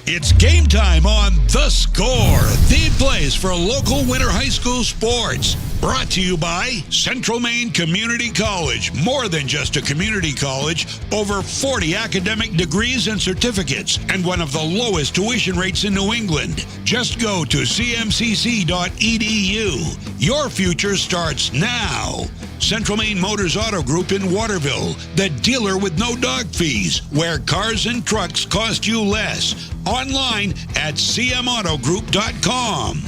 It's game time on The Score, the place for local winter high school sports. Brought to you by Central Maine Community College. More than just a community college, over 40 academic degrees and certificates, and one of the lowest tuition rates in New England. Just go to cmcc.edu. Your future starts now. Central Maine Motors Auto Group in Waterville, the dealer with no dog fees, where cars and trucks cost you less. Online at cmautogroup.com.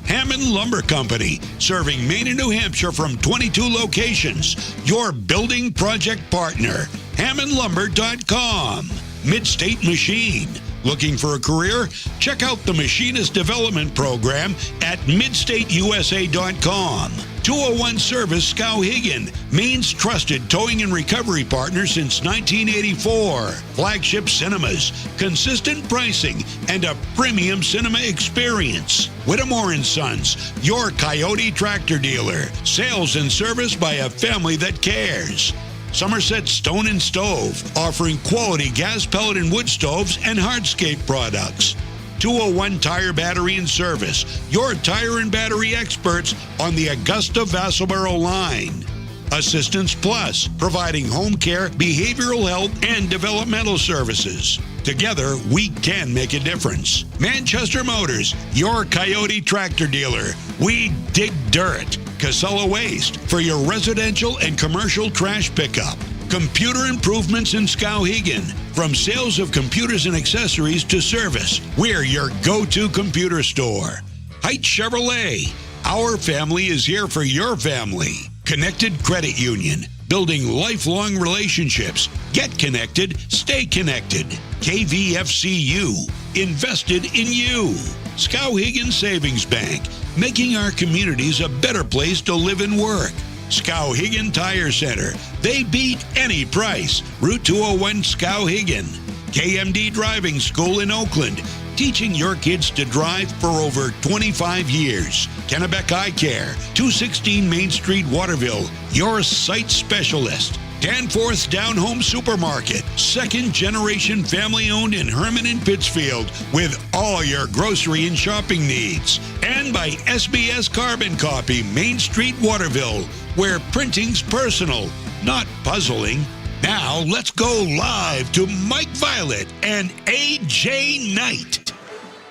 Hammond Lumber Company, serving Maine and New Hampshire from 22 locations. Your building project partner. HammondLumber.com. Midstate Machine. Looking for a career? Check out the Machinist Development Program at midstateusa.com. 201 Service Skowhegan, Maine's trusted towing and recovery partner since 1984. Flagship Cinemas, consistent pricing, and a premium cinema experience. Whittemore & Sons, your Coyote tractor dealer. Sales and service by a family that cares. Somerset Stone and Stove, offering quality gas pellet and wood stoves and hardscape products. 201 Tire Battery and Service, your tire and battery experts on the Augusta-Vassalboro line. Assistance Plus, providing home care, behavioral health, and developmental services. Together, we can make a difference. Manchester Motors, your Coyote tractor dealer. We dig dirt. Casella Waste, for your residential and commercial trash pickup. Computer Improvements in Skowhegan. From sales of computers and accessories to service, we're your go-to computer store. Heights Chevrolet. Our family is here for your family. Connected Credit Union. Building lifelong relationships. Get connected. Stay connected. KVFCU. Invested in you. Skowhegan Savings Bank. Making our communities a better place to live and work. Skowhegan Tire Center. They beat any price. Route 201 Skowhegan. KMD Driving School in Oakland. Teaching your kids to drive for over 25 years. Kennebec Eye Care. 216 Main Street, Waterville. Your sight specialist. Danforth's Down Home Supermarket, second generation family owned in Herman and Pittsfield, with all your grocery and shopping needs. And by SBS Carbon Copy, Main Street, Waterville, where printing's personal, not puzzling. Now let's go live to Mike Violet and AJ Knight.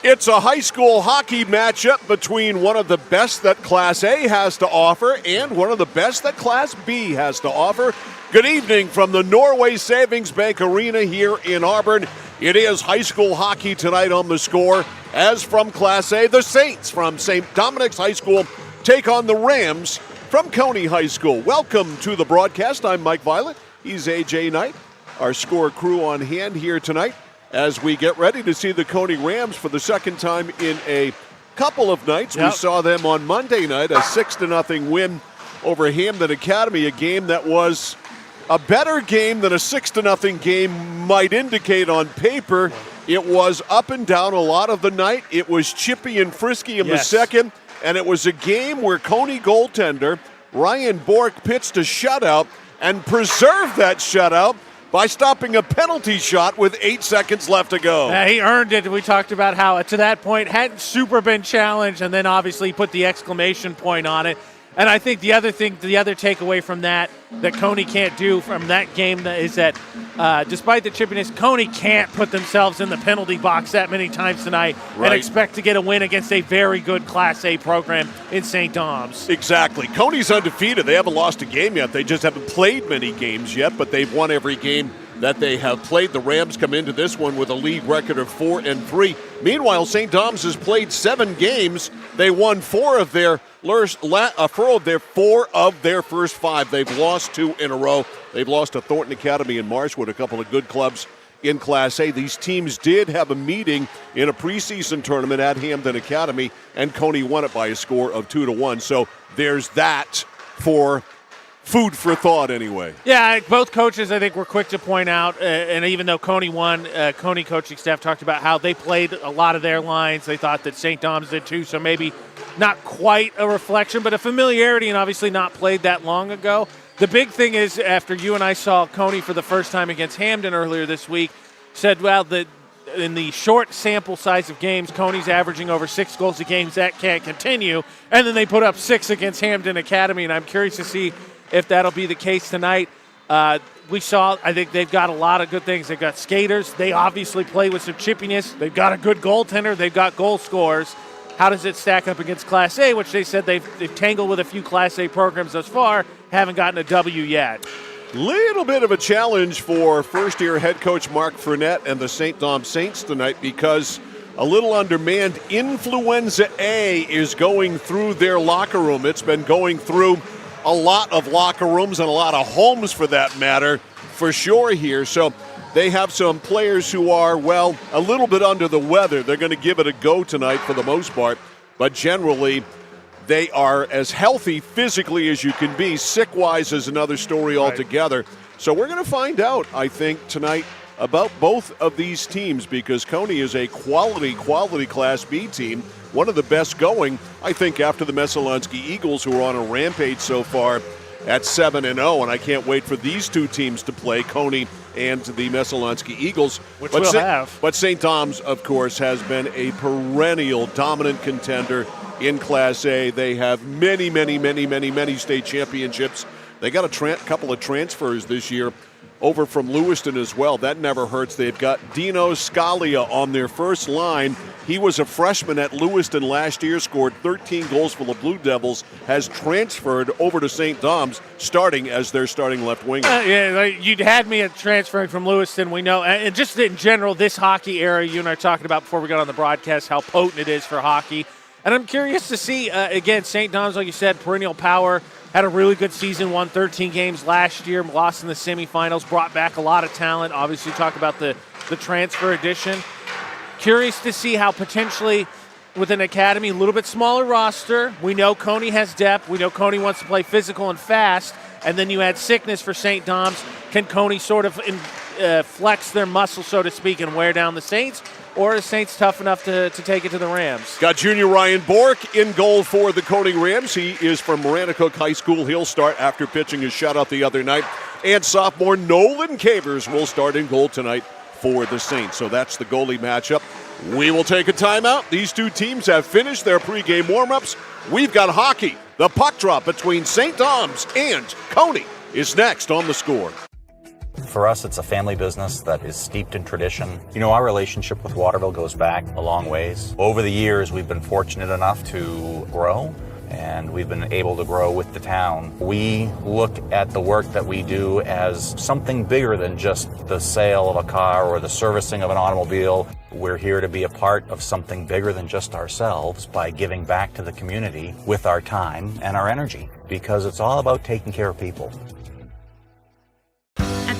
It's a high school hockey matchup between one of the best that Class A has to offer and one of the best that Class B has to offer. Good evening from the Norway Savings Bank Arena here in Auburn. It is high school hockey tonight on The Score. As from Class A, the Saints from St. Dominic's High School take on the Rams from Cony High School. Welcome to the broadcast. I'm Mike Violet. He's AJ Knight. Our Score crew on hand here tonight as we get ready to see the Cony Rams for the second time in a couple of nights. Yep. We saw them on Monday night, a 6-0 win over Hampden Academy, a game that was a better game than a 6-0 game might indicate on paper. It was up and down a lot of the night. It was chippy and frisky in the second, and it was a game where Cony goaltender Ryan Bork pitched a shutout and preserved that shutout by stopping a penalty shot with 8 seconds left to go. He earned it. We talked about how to that point hadn't super been challenged, and then obviously put the exclamation point on it. And I think the other takeaway from that Cony can't do from that game is that despite the chippiness, Cony can't put themselves in the penalty box that many times tonight and expect to get a win against a very good Class A program in St. Dom's. Exactly. Cony's undefeated. They haven't lost a game yet. They just haven't played many games yet, but they've won every game that they have played. The Rams come into this one with a league record of 4-3. Meanwhile, St. Dom's has played 7 games. They won 4 of their first 5. They've lost 2 in a row. They've lost to Thornton Academy and Marshwood, a couple of good clubs in Class A. These teams did have a meeting in a preseason tournament at Hampden Academy, and Cony won it by a score of 2-1. So there's that for food for thought anyway. Yeah, both coaches, I think, were quick to point out, and even though Cony won, Cony coaching staff talked about how they played a lot of their lines. They thought that St. Dom's did too, so maybe not quite a reflection, but a familiarity, and obviously not played that long ago. The big thing is, after you and I saw Cony for the first time against Hampden earlier this week, said, well, in the short sample size of games, Cony's averaging over 6 goals a game. That can't continue. And then they put up 6 against Hamden Academy, and I'm curious to see if that'll be the case tonight. I think they've got a lot of good things. They've got skaters. They obviously play with some chippiness. They've got a good goaltender. They've got goal scorers. How does it stack up against Class A, which they said they've tangled with a few Class A programs thus far, haven't gotten a W yet? Little bit of a challenge for first-year head coach Mark Fournette and the St. Dom Saints tonight because a little undermanned Influenza A is going through their locker room. It's been going through a lot of locker rooms and a lot of homes for that matter, for sure here. So they have some players who are, well, a little bit under the weather. They're going to give it a go tonight for the most part, but generally they are as healthy physically as you can be. Sick-wise is another story altogether. Right. So we're going to find out, I think, tonight about both of these teams because Cony is a quality Class B team, one of the best going, I think, after the Messalonskee Eagles, who are on a rampage so far at 7-0, and I can't wait for these two teams to play, Cony and the Messalonskee Eagles. Which we'll have. But St. Tom's, of course, has been a perennial dominant contender in Class A. They have many state championships. They got a couple of transfers this year over from Lewiston as well. That never hurts. They've got Dino Scalia on their first line. He was a freshman at Lewiston last year, scored 13 goals for the Blue Devils, has transferred over to St. Dom's, starting as their starting left winger. You'd had me at transferring from Lewiston. We know, and just in general, this hockey era, you and I talking about before we got on the broadcast, how potent it is for hockey. And I'm curious to see, again, St. Dom's, like you said, perennial power, had a really good season, won 13 games last year, lost in the semifinals, brought back a lot of talent. Obviously, talk about the transfer addition. Curious to see how potentially with an academy, a little bit smaller roster. We know Cony has depth. We know Cony wants to play physical and fast. And then you add sickness for St. Dom's. Can Cony sort of flex their muscle, so to speak, and wear down the Saints? Or is Saints tough enough to take it to the Rams? Got junior Ryan Bork in goal for the Cony Rams. He is from Maranacook High School. He'll start after pitching his shutout the other night. And sophomore Nolan Cavers will start in goal tonight for the Saints. So that's the goalie matchup. We will take a timeout. These two teams have finished their pregame warm-ups. We've got hockey. The puck drop between St. Dom's and Cony is next on The Score. For us, it's a family business that is steeped in tradition. You know, our relationship with Waterville goes back a long ways. Over the years, we've been fortunate enough to grow, and we've been able to grow with the town. We look at the work that we do as something bigger than just the sale of a car or the servicing of an automobile. We're here to be a part of something bigger than just ourselves by giving back to the community with our time and our energy, because it's all about taking care of people.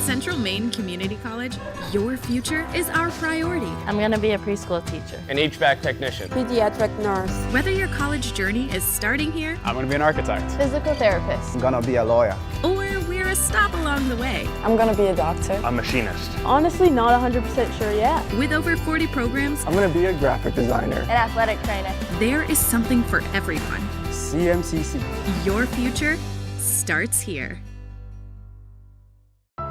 Central Maine Community College, your future is our priority. I'm going to be a preschool teacher, an HVAC technician, pediatric nurse. Whether your college journey is starting here, I'm going to be an architect, physical therapist, I'm going to be a lawyer, or we're a stop along the way. I'm going to be a doctor, a machinist. Honestly, not 100% sure yet. With over 40 programs, I'm going to be a graphic designer, an athletic trainer. There is something for everyone. CMCC. Your future starts here.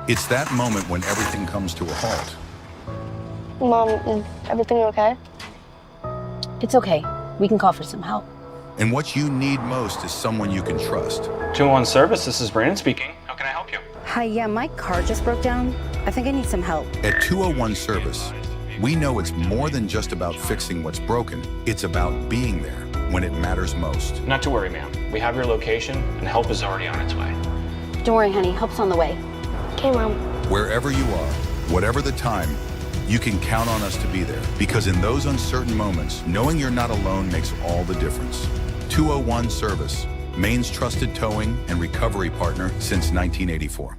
It's that moment when everything comes to a halt. Mom, is everything okay? It's okay. We can call for some help. And what you need most is someone you can trust. 201 Service, this is Brandon speaking. How can I help you? Hi, yeah, my car just broke down. I think I need some help. At 201 Service, we know it's more than just about fixing what's broken. It's about being there when it matters most. Not to worry, ma'am. We have your location, and help is already on its way. Don't worry, honey. Help's on the way. Okay, Mom. Wherever you are, whatever the time, you can count on us to be there. Because in those uncertain moments, knowing you're not alone makes all the difference. 201 Service, Maine's trusted towing and recovery partner since 1984.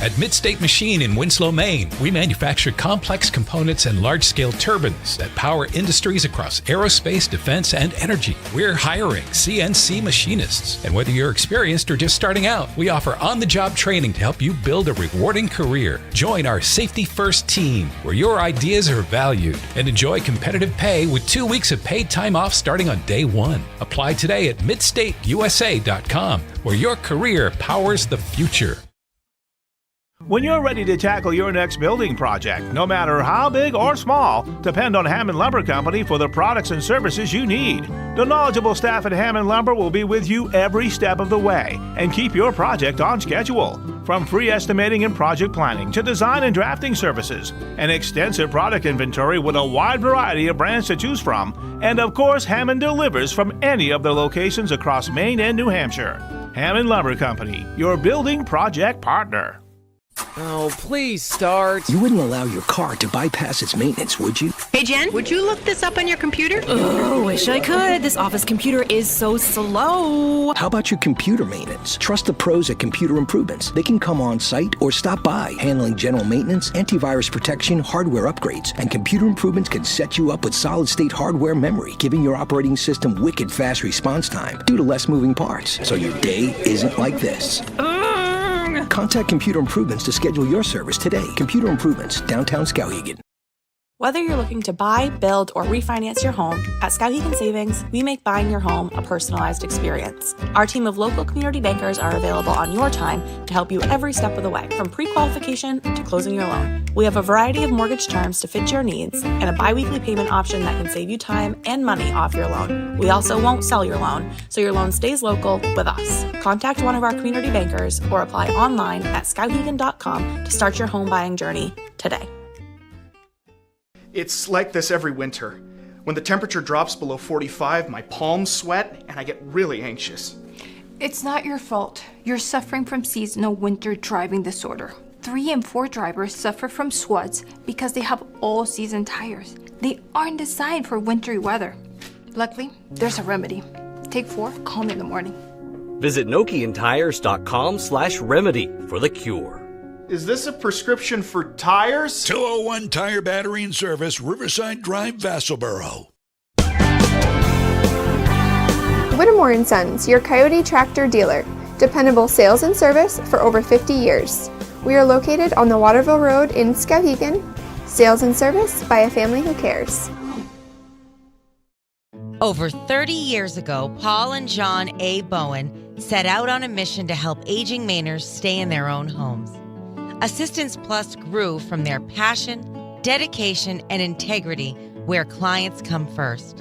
At Midstate Machine in Winslow, Maine, we manufacture complex components and large-scale turbines that power industries across aerospace, defense, and energy. We're hiring CNC machinists. And whether you're experienced or just starting out, we offer on-the-job training to help you build a rewarding career. Join our Safety First team, where your ideas are valued, and enjoy competitive pay with 2 weeks of paid time off starting on day one. Apply today at midstateusa.com, where your career powers the future. When you're ready to tackle your next building project, no matter how big or small, depend on Hammond Lumber Company for the products and services you need. The knowledgeable staff at Hammond Lumber will be with you every step of the way and keep your project on schedule. From free estimating and project planning to design and drafting services, an extensive product inventory with a wide variety of brands to choose from, and of course, Hammond delivers from any of the locations across Maine and New Hampshire. Hammond Lumber Company, your building project partner. Oh, please start. You wouldn't allow your car to bypass its maintenance, would you? Hey, Jen, would you look this up on your computer? Oh, wish I could. This office computer is so slow. How about your computer maintenance? Trust the pros at Computer Improvements. They can come on site or stop by, handling general maintenance, antivirus protection, hardware upgrades, and Computer Improvements can set you up with solid-state hardware memory, giving your operating system wicked fast response time due to less moving parts, so your day isn't like this. Contact Computer Improvements to schedule your service today. Computer Improvements, downtown Skowhegan. Whether you're looking to buy, build, or refinance your home, at Skowhegan Savings, we make buying your home a personalized experience. Our team of local community bankers are available on your time to help you every step of the way, from pre-qualification to closing your loan. We have a variety of mortgage terms to fit your needs and a bi-weekly payment option that can save you time and money off your loan. We also won't sell your loan, so your loan stays local with us. Contact one of our community bankers or apply online at skowhegan.com to start your home buying journey today. It's like this every winter. When the temperature drops below 45, my palms sweat and I get really anxious. It's not your fault. You're suffering from seasonal winter driving disorder. 3 and 4 drivers suffer from SWUDs because they have all-season tires. They aren't designed for wintry weather. Luckily, there's a remedy. Take 4, call me in the morning. Visit NokianTires.com/remedy for the cure. Is this a prescription for tires? 201 Tire Battery and Service, Riverside Drive, Vassalboro. Whittemore & Sons, your Coyote tractor dealer. Dependable sales and service for over 50 years. We are located on the Waterville Road in Skowhegan. Sales and service by a family who cares. Over 30 years ago, Paul and John A. Bowen set out on a mission to help aging Mainers stay in their own homes. Assistance Plus grew from their passion, dedication, and integrity where clients come first.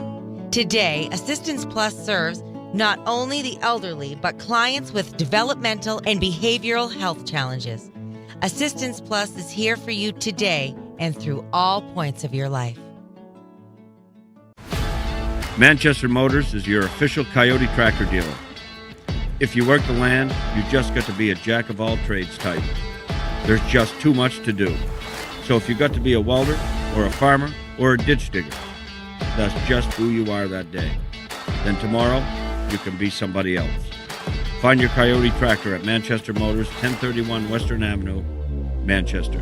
Today, Assistance Plus serves not only the elderly, but clients with developmental and behavioral health challenges. Assistance Plus is here for you today and through all points of your life. Manchester Motors is your official Coyote tractor dealer. If you work the land, you just got to be a jack of all trades type. There's just too much to do. So if you got to be a welder or a farmer or a ditch digger, that's just who you are that day. Then tomorrow, you can be somebody else. Find your Coyote tractor at Manchester Motors, 1031 Western Avenue, Manchester.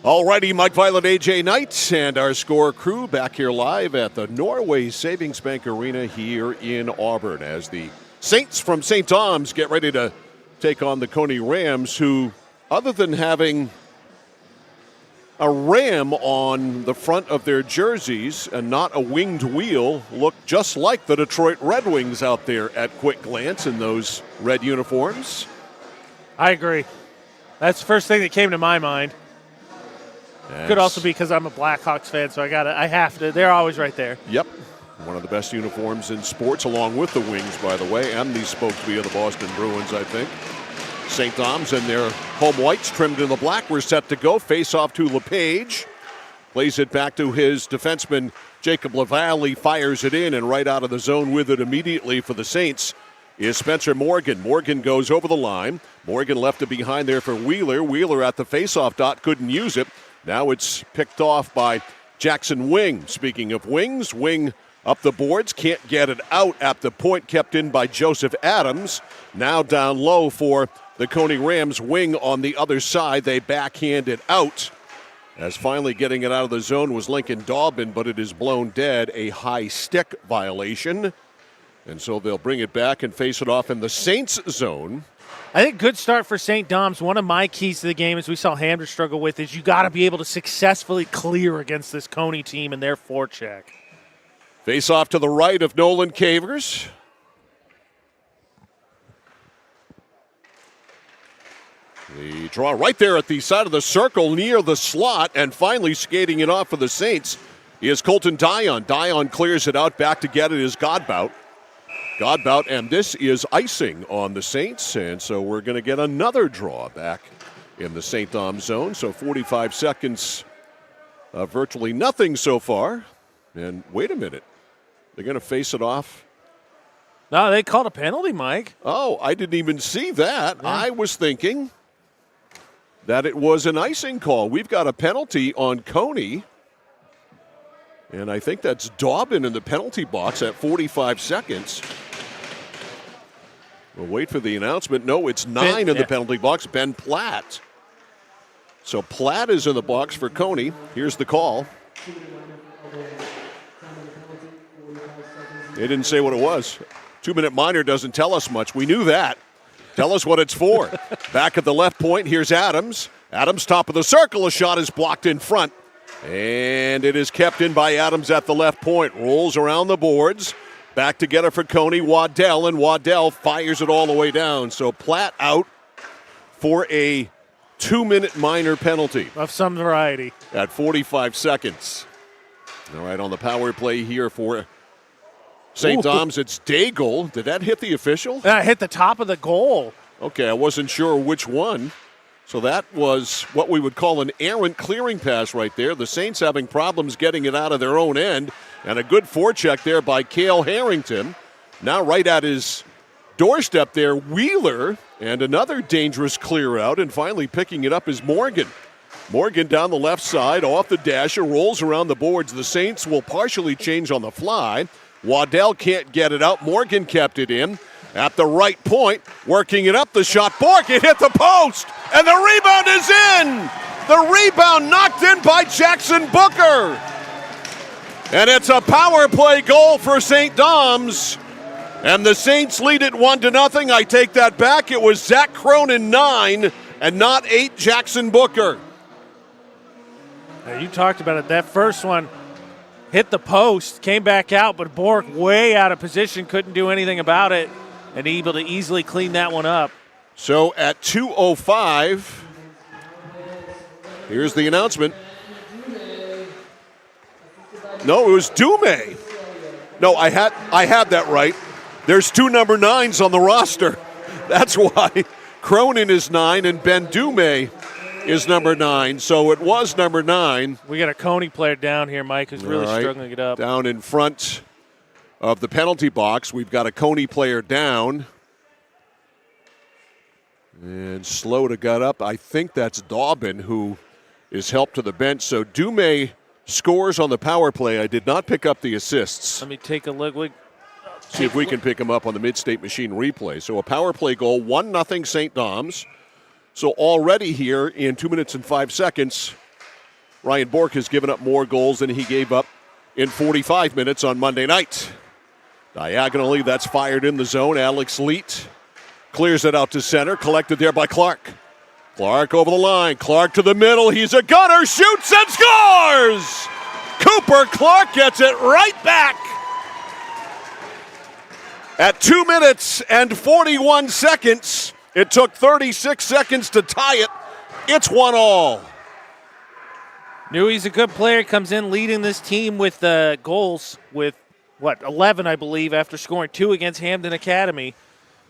Alrighty, Mike Violet, AJ Knight, and our score crew back here live at the Norway Savings Bank Arena here in Auburn as the Saints from St. Thomas get ready to take on the Cony Rams, who, other than having a ram on the front of their jerseys and not a winged wheel, look just like the Detroit Red Wings out there at quick glance in those red uniforms. I agree. That's the first thing that came to my mind. Could also be because I'm a Blackhawks fan, so I have to. They're always right there. Yep. One of the best uniforms in sports, along with the Wings, by the way, and the spokesman of the Boston Bruins, I think. St. Thomas and their home whites trimmed in the black. We're set to go. Face off to LePage. Plays it back to his defenseman, Jacob Lavallee. Fires it in, and right out of the zone with it immediately for the Saints is Spencer Morgan. Morgan goes over the line. Morgan left it behind there for Wheeler. Wheeler at the face-off dot, couldn't use it. Now it's picked off by Jackson Wing. Speaking of Wings, Wing up the boards, can't get it out at the point, kept in by Joseph Adams. Now down low for the Cony Rams. Wing on the other side, they backhand it out. As finally getting it out of the zone was Lincoln Daubin, but it is blown dead, a high stick violation. And so they'll bring it back and face it off in the Saints zone. I think good start for St. Dom's. One of my keys to the game, as we saw Hamder struggle with, is you got to be able to successfully clear against this Cony team and their forecheck. Face off to the right of Nolan Cavers. The draw right there at the side of the circle near the slot, and finally skating it off for the Saints is Colton Dion. Dion clears it out. Back to get it is Godbout. Godbout, and this is icing on the Saints, and so we're going to get another draw back in the St. Dom zone. So 45 seconds, virtually nothing so far. And wait a minute, they're going to face it off. No, they called a penalty, Mike. Oh, I didn't even see that. Yeah. I was thinking that it was an icing call. We've got a penalty on Cony. And I think that's Dobbin in the penalty box at 45 seconds. We'll wait for the announcement. No, it's 9 in the penalty box. Ben Platt. So Platt is in the box for Cony. Here's the call. They didn't say what it was. 2-minute minor doesn't tell us much. We knew that. Tell us what it's for. Back at the left point, here's Adams. Adams, top of the circle. A shot is blocked in front. And it is kept in by Adams at the left point. Rolls around the boards. Back to get it for Cony. Waddell, and Waddell fires it all the way down. So Platt out for a 2-minute minor penalty. Of some variety. At 45 seconds. All right, on the power play here for St. Dom's, it's Daigle. Did that hit the official? That hit the top of the goal. Okay, I wasn't sure which one. So that was what we would call an errant clearing pass right there. The Saints having problems getting it out of their own end. And a good forecheck there by Cale Harrington. Now right at his doorstep there, Wheeler. And another dangerous clear out. And finally picking it up is Morgan. Morgan down the left side, off the dasher, rolls around the boards. The Saints will partially change on the fly. Waddell can't get it out. Morgan kept it in. At the right point, working it up, the shot. Bork, it hit the post, and the rebound is in. The rebound knocked in by Jackson Booker. And it's a power play goal for St. Dom's. And the Saints lead it 1-0. I take that back. It was Zach Cronin 9 and not 8 Jackson Booker. Now, you talked about it. That first one hit the post, came back out, but Bork way out of position, couldn't do anything about it. And able to easily clean that one up. So at 2:05, here's the announcement. No, it was Dume. No, I had that right. There's 2 number 9s on the roster. That's why Cronin is 9 and Ben Dume is number 9. So it was number 9. We got a Cony player down here, Mike, who's really struggling to get up. Down in front of the penalty box, we've got a Cony player down. And slow to get up. I think that's Dobbin who is helped to the bench. So Dume scores on the power play. I did not pick up the assists. Let me take a look. See if we can pick him up on the Mid-State Machine replay. So a power play goal, 1-0 St. Dom's. So already here in 2 minutes and 5 seconds, Ryan Bork has given up more goals than he gave up in 45 minutes on Monday night. Diagonally, that's fired in the zone. Alex Leet clears it out to center, collected there by Clark. Clark over the line, Clark to the middle, he's a gunner, shoots and scores! Cooper Clark gets it right back. At 2 minutes and 41 seconds, it took 36 seconds to tie it. It's 1-1. Knew he's a good player, comes in leading this team with goals with 11, I believe, after scoring 2 against Hamden Academy.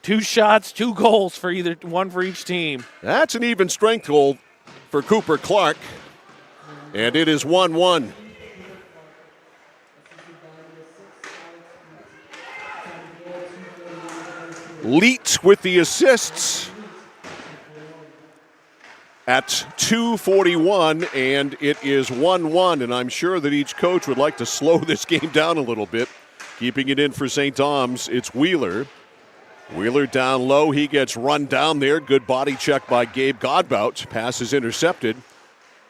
2 shots, 2 goals for one for each team. That's an even strength goal for Cooper Clark. And it is 1-1. Leet with the assists at 2:41, and it is 1-1. And I'm sure that each coach would like to slow this game down a little bit. Keeping it in for St. Dom's, it's Wheeler. Wheeler down low. He gets run down there. Good body check by Gabe Godbout. Pass is intercepted.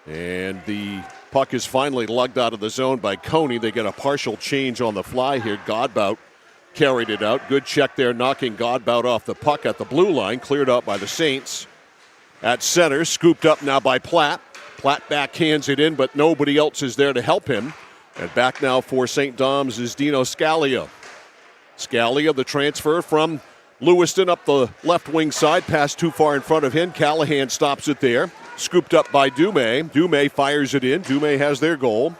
And the puck is finally lugged out of the zone by Cony. They get a partial change on the fly here. Godbout carried it out. Good check there, knocking Godbout off the puck at the blue line. Cleared out by the Saints. At center, scooped up now by Platt. Platt backhands it in, but nobody else is there to help him. And back now for St. Dom's is Dino Scalia. Scalia, the transfer from Lewiston up the left wing side, pass too far in front of him. Callahan stops it there. Scooped up by Dumais. Dumais fires it in. Dumais has their goal.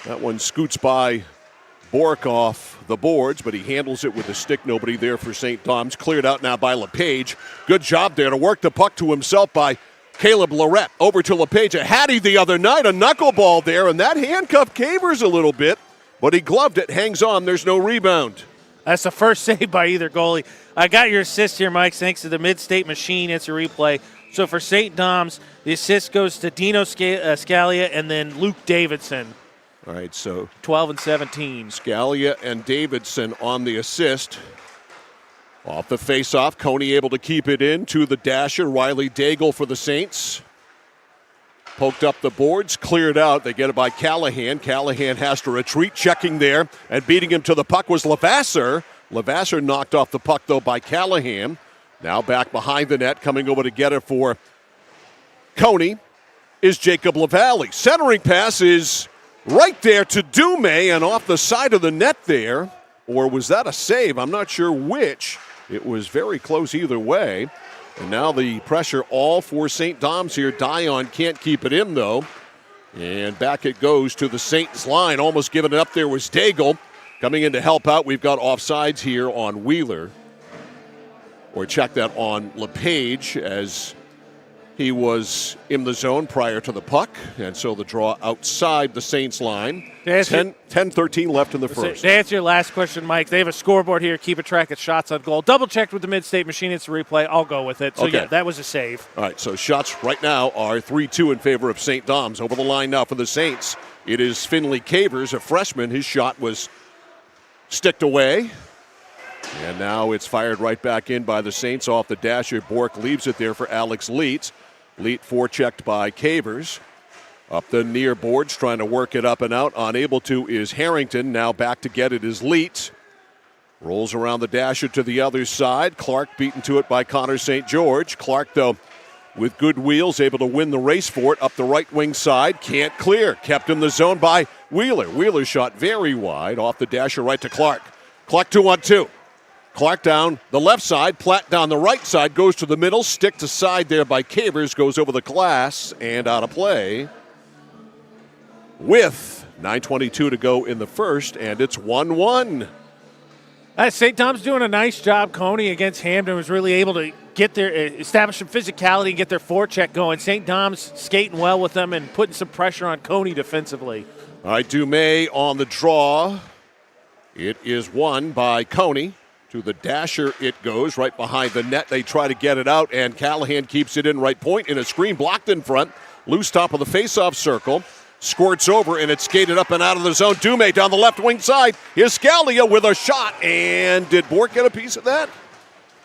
That one scoots by Bork off the boards, but he handles it with a stick. Nobody there for St. Dom's. Cleared out now by LePage. Good job there to work the puck to himself by Caleb Lorette. Over to LePage. A Hattie the other night, a knuckleball there, and that handcuffed Cavers a little bit, but he gloved it. Hangs on. There's no rebound. That's the first save by either goalie. I got your assist here, Mike, thanks to the Mid-State Machine. It's a replay. So for St. Dom's, the assist goes to Dino Scalia and then Luke Davidson. All right, so 12 and 17. Scalia and Davidson on the assist. Off the face-off, Cony able to keep it in to the dasher, Riley Daigle for the Saints. Poked up the boards, cleared out. They get it by Callahan. Callahan has to retreat, checking there, and beating him to the puck was Levasseur. Levasseur knocked off the puck, though, by Callahan. Now back behind the net, coming over to get it for Cony is Jacob LaValle. Centering pass is right there to Dumais and off the side of the net there. Or was that a save? I'm not sure which. It was very close either way. And now the pressure all for St. Dom's here. Dion can't keep it in, though. And back it goes to the Saints line. Almost giving it up there was Daigle. Coming in to help out, we've got offsides here on Wheeler. Or check that on LePage as he was in the zone prior to the puck. And so the draw outside the Saints line. 10-13 left in the first. To answer your last question, Mike, they have a scoreboard here, keep a track of shots on goal. Double-checked with the Mid-State Machine. It's a replay. I'll go with it. So, okay. Yeah, that was a save. All right, so shots right now are 3-2 in favor of St. Dom's. Over the line now for the Saints. It is Finley Cavers, a freshman. His shot was sticked away. And now it's fired right back in by the Saints off the dasher. Bork leaves it there for Alex Leet. Leet forechecked by Cavers. Up the near boards, trying to work it up and out. Unable to is Harrington. Now back to get it is Leet. Rolls around the dasher to the other side. Clark beaten to it by Connor St. George. Clark, though, with good wheels, able to win the race for it. Up the right wing side. Can't clear. Kept in the zone by Wheeler. Wheeler shot very wide. Off the dasher right to Clark. Clark 2-on-2. Clark down the left side, Platt down the right side, goes to the middle, stick to side there by Cavers, goes over the glass and out of play with 9:22 to go in the first, and it's 1-1. St. Dom's doing a nice job. Cony against Hamden was really able to get their establish some physicality and get their forecheck going. St. Dom's skating well with them and putting some pressure on Cony defensively. All right, Dumais on the draw. It is won by Cony. To the dasher it goes, right behind the net. They try to get it out, and Callahan keeps it in right point in a screen blocked in front. Loose top of the face-off circle. Squirts over, and it's skated up and out of the zone. Dumais down the left wing side. Here's Scalia with a shot, and did Bork get a piece of that?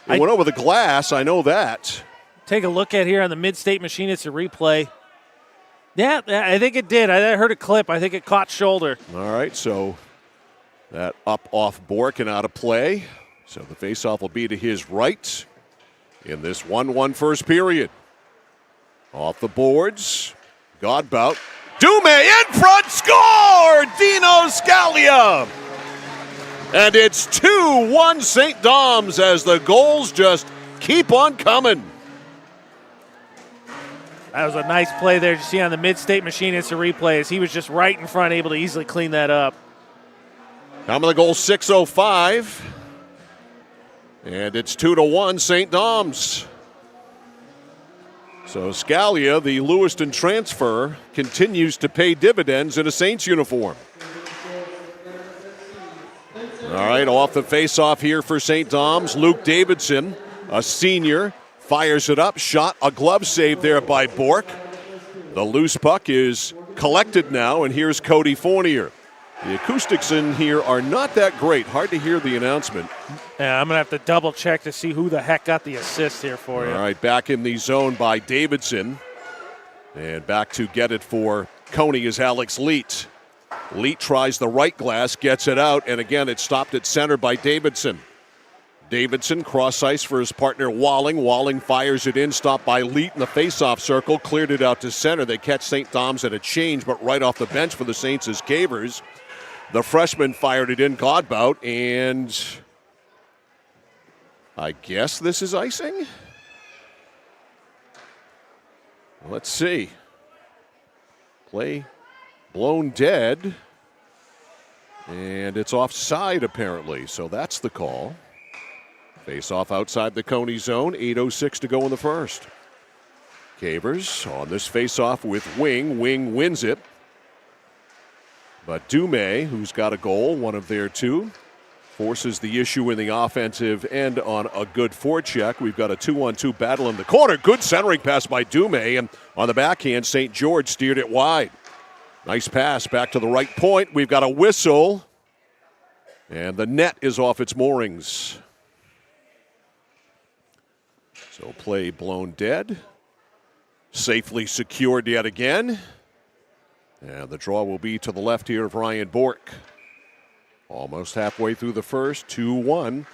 It went over the glass, I know that. Take a look at here on the Mid-State Machine. It's a replay. Yeah, I think it did. I heard a clip. I think it caught shoulder. All right, so that up off Bork and out of play. So the faceoff will be to his right in this 1-1 first period. Off the boards, Godbout. Dumais in front, score! Dino Scalia! And it's 2-1 St. Dom's as the goals just keep on coming. That was a nice play there. You see on the Mid-State Machine, it's a replay as he was just right in front, able to easily clean that up. Time of the goal, 6:05. And it's 2-1 St. Dom's. So Scalia, the Lewiston transfer, continues to pay dividends in a Saints uniform. All right, off the face-off here for St. Dom's. Luke Davidson, a senior, fires it up. Shot, a glove save there by Bork. The loose puck is collected now, and here's Cody Fournier. The acoustics in here are not that great. Hard to hear the announcement. Yeah, I'm going to have to double check to see who the heck got the assist here for you. All right, back in the zone by Davidson. And back to get it for Cony is Alex Leet. Leet tries the right glass, gets it out, and again it's stopped at center by Davidson. Davidson cross ice for his partner Walling. Walling fires it in, stopped by Leet in the face-off circle, cleared it out to center. They catch St. Dom's at a change, but right off the bench for the Saints is Cavers. The freshman fired it in, Godbout, and I guess this is icing? Let's see. Play blown dead. And it's offside, apparently, so that's the call. Face off outside the Cony zone, 8:06 to go in the first. Cavers on this face-off with Wing. Wing wins it. But Dumais, who's got a goal, one of their two, forces the issue in the offensive end on a good forecheck. We've got a 2-on-2 battle in the corner. Good centering pass by Dumais, and on the backhand, St. George steered it wide. Nice pass back to the right point. We've got a whistle, and the net is off its moorings. So play blown dead. Safely secured yet again. And the draw will be to the left here of Ryan Bork. Almost halfway through the first, 2-1.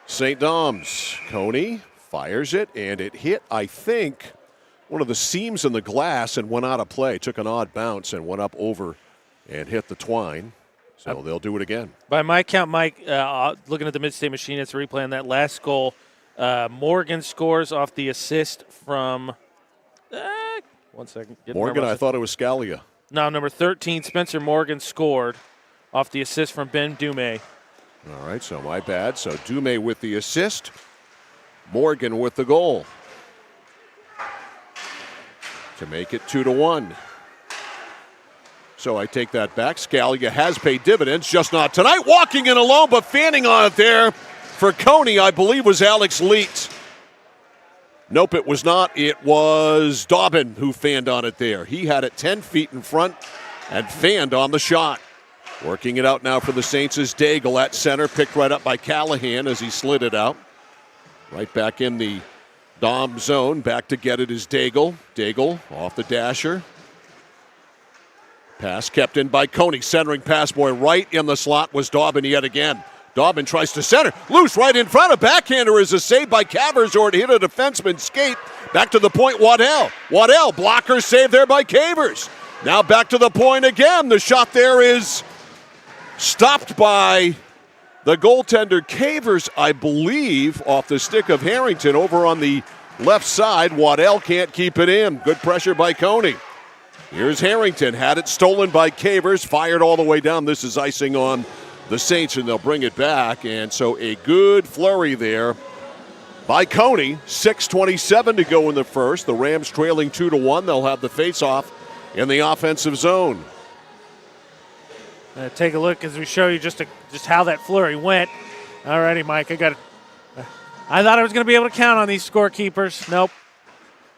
St. Dom's. Cony fires it, and it hit, I think, one of the seams in the glass and went out of play. Took an odd bounce and went up over and hit the twine. So they'll do it again. By my count, Mike, looking at the Mid-State Machine, it's a replay on that last goal. Morgan scores off the assist from, 1 second. Morgan, I thought it was Scalia. No, number 13, Spencer Morgan scored off the assist from Ben Dumais. All right, so my bad. So Dumais with the assist, Morgan with the goal to make it 2-1. So I take that back. Scalia has paid dividends, just not tonight. Walking in alone, but fanning on it there for Cony, I believe, was Alex Leet. Nope, it was not. It was Dobbin who fanned on it there. He had it 10 feet in front and fanned on the shot. Working it out now for the Saints is Daigle at center, picked right up by Callahan as he slid it out. Right back in the Dom zone. Back to get it is Daigle. Daigle off the dasher. Pass kept in by Cony. Centering pass boy right in the slot was Dobbin yet again. Dobbin tries to center. Loose right in front. A backhander is a save by Cavers, or it hit a defenseman's skate. Back to the point, Waddell. Waddell, blocker save there by Cavers. Now back to the point again. The shot there is stopped by the goaltender Cavers, I believe, off the stick of Harrington over on the left side. Waddell can't keep it in. Good pressure by Cony. Here's Harrington. Had it stolen by Cavers. Fired all the way down. This is icing on the Saints, and they'll bring it back. And so a good flurry there by Cony. 6:27 to go in the first. The Rams trailing 2-1. They'll have the face-off in the offensive zone. Take a look as we show you just how that flurry went. All righty, Mike. I thought I was going to be able to count on these scorekeepers. Nope.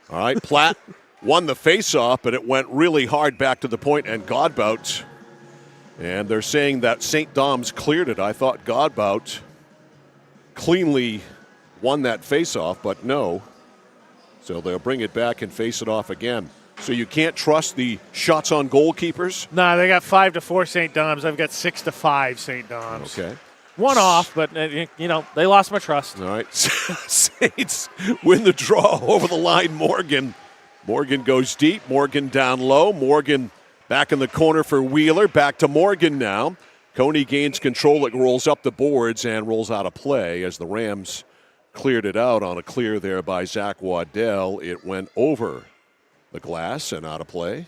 All right, Platt won the face-off, but it went really hard back to the point, and Godbout. And they're saying that St. Dom's cleared it. I thought Godbout cleanly won that face-off, but no. So they'll bring it back and face it off again. So you can't trust the shots on goalkeepers? No, they got 5-4 St. Dom's. I've got 6-5 St. Dom's. Okay. One off, but, they lost my trust. All right. Saints win the draw over the line. Morgan goes deep. Morgan down low. Morgan back in the corner for Wheeler. Back to Morgan now. Cony gains control. It rolls up the boards and rolls out of play as the Rams cleared it out on a clear there by Zach Waddell. It went over the glass and out of play.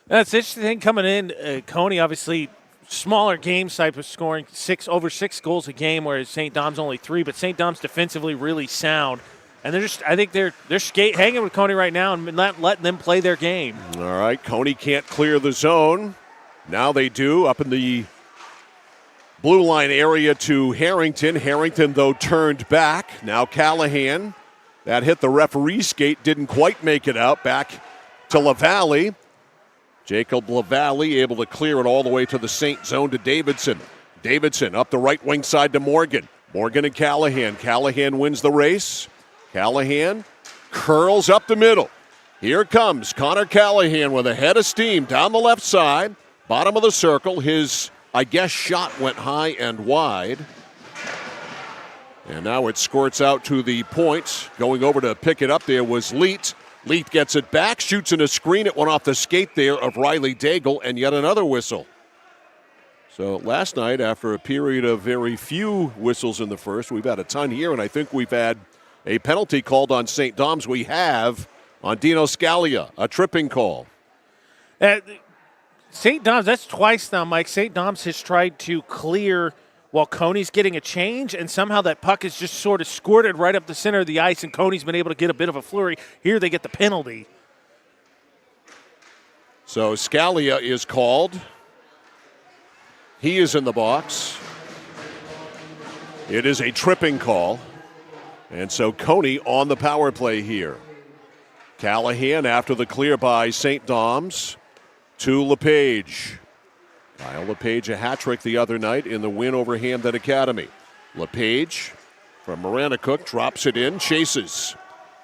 That's the interesting thing coming in. Cony, obviously, smaller game type of scoring over 6 goals a game, whereas St. Dom's only 3. But St. Dom's defensively really sound. And I think they're hanging with Cony right now and not letting them play their game. All right, Cony can't clear the zone. Now they do, up in the blue line area to Harrington. Harrington, though, turned back. Now Callahan. That hit the referee's skate, didn't quite make it out. Back to LaValle. Jacob LaValle able to clear it all the way to the Saint zone to Davidson. Davidson up the right wing side to Morgan. Morgan and Callahan. Callahan wins the race. Callahan curls up the middle. Here comes Connor Callahan with a head of steam down the left side. Bottom of the circle. His, shot went high and wide. And now it squirts out to the point. Going over to pick it up there was Leet. Leet gets it back, shoots in a screen. It went off the skate there of Riley Daigle, and yet another whistle. So last night, after a period of very few whistles in the first, we've had a ton here, and I think we've had a penalty called on St. Dom's. We have on Dino Scalia, a tripping call. St. Dom's, that's twice now, Mike. St. Dom's has tried to clear while Cony's getting a change, and somehow that puck is just sort of squirted right up the center of the ice, and Cony's been able to get a bit of a flurry. Here they get the penalty. So Scalia is called. He is in the box. It is a tripping call. And so Cony on the power play here. Callahan after the clear by St. Dom's to LePage. Kyle LePage a hat trick the other night in the win over Hamden Academy. LePage from Miranda Cook drops it in, chases.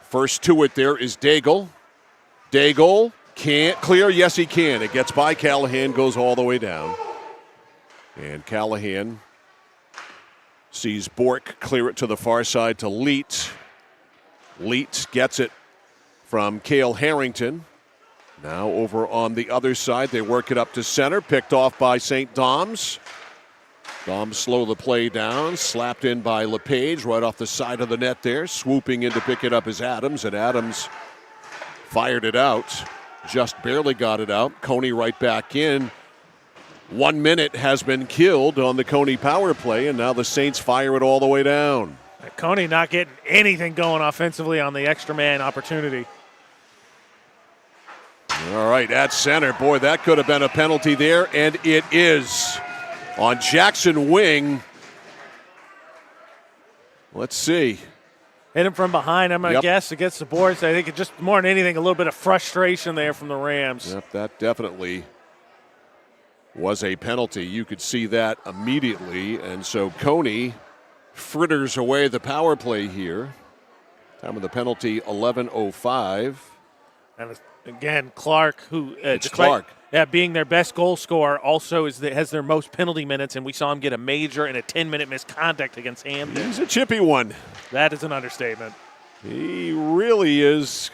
First to it there is Daigle. Daigle can't clear. Yes, he can. It gets by Callahan, goes all the way down. And Callahan sees Bork clear it to the far side to Leet. Leet gets it from Cale Harrington. Now over on the other side, they work it up to center, picked off by St. Dom's. Dom's slow the play down, slapped in by LePage right off the side of the net there. Swooping in to pick it up is Adams, and Adams fired it out. Just barely got it out. Cony right back in. 1 minute has been killed on the Cony power play, and now the Saints fire it all the way down. Cony not getting anything going offensively on the extra man opportunity. All right, at center. Boy, that could have been a penalty there, and it is on Jackson Wing. Let's see. Hit him from behind, I'm going to guess, against the boards. I think it just more than anything, a little bit of frustration there from the Rams. Yep, that definitely was a penalty. You could see that immediately. And so Cony fritters away the power play here. Time of the penalty, 11:05. And again, Clark, who Clark. Being their best goal scorer, also has their most penalty minutes, and we saw him get a major and a 10-minute misconduct against Hamden. He's a chippy one. That is an understatement. He really is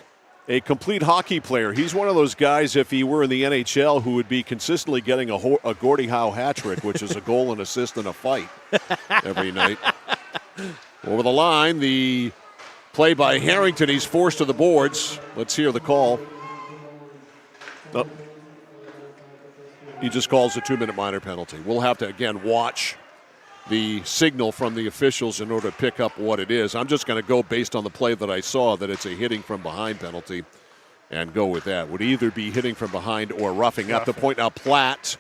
a complete hockey player. He's one of those guys, if he were in the NHL, who would be consistently getting a Gordie Howe hat trick, which is a goal, an assist, and a fight every night. Over the line, the play by Harrington. He's forced to the boards. Let's hear the call. Oh. He just calls a 2-minute minor penalty. We'll have to, again, watch the signal from the officials in order to pick up what it is. I'm just going to go based on the play that I saw that it's a hitting from behind penalty and go with that. Would either be hitting from behind or roughing. At the point now, Platt,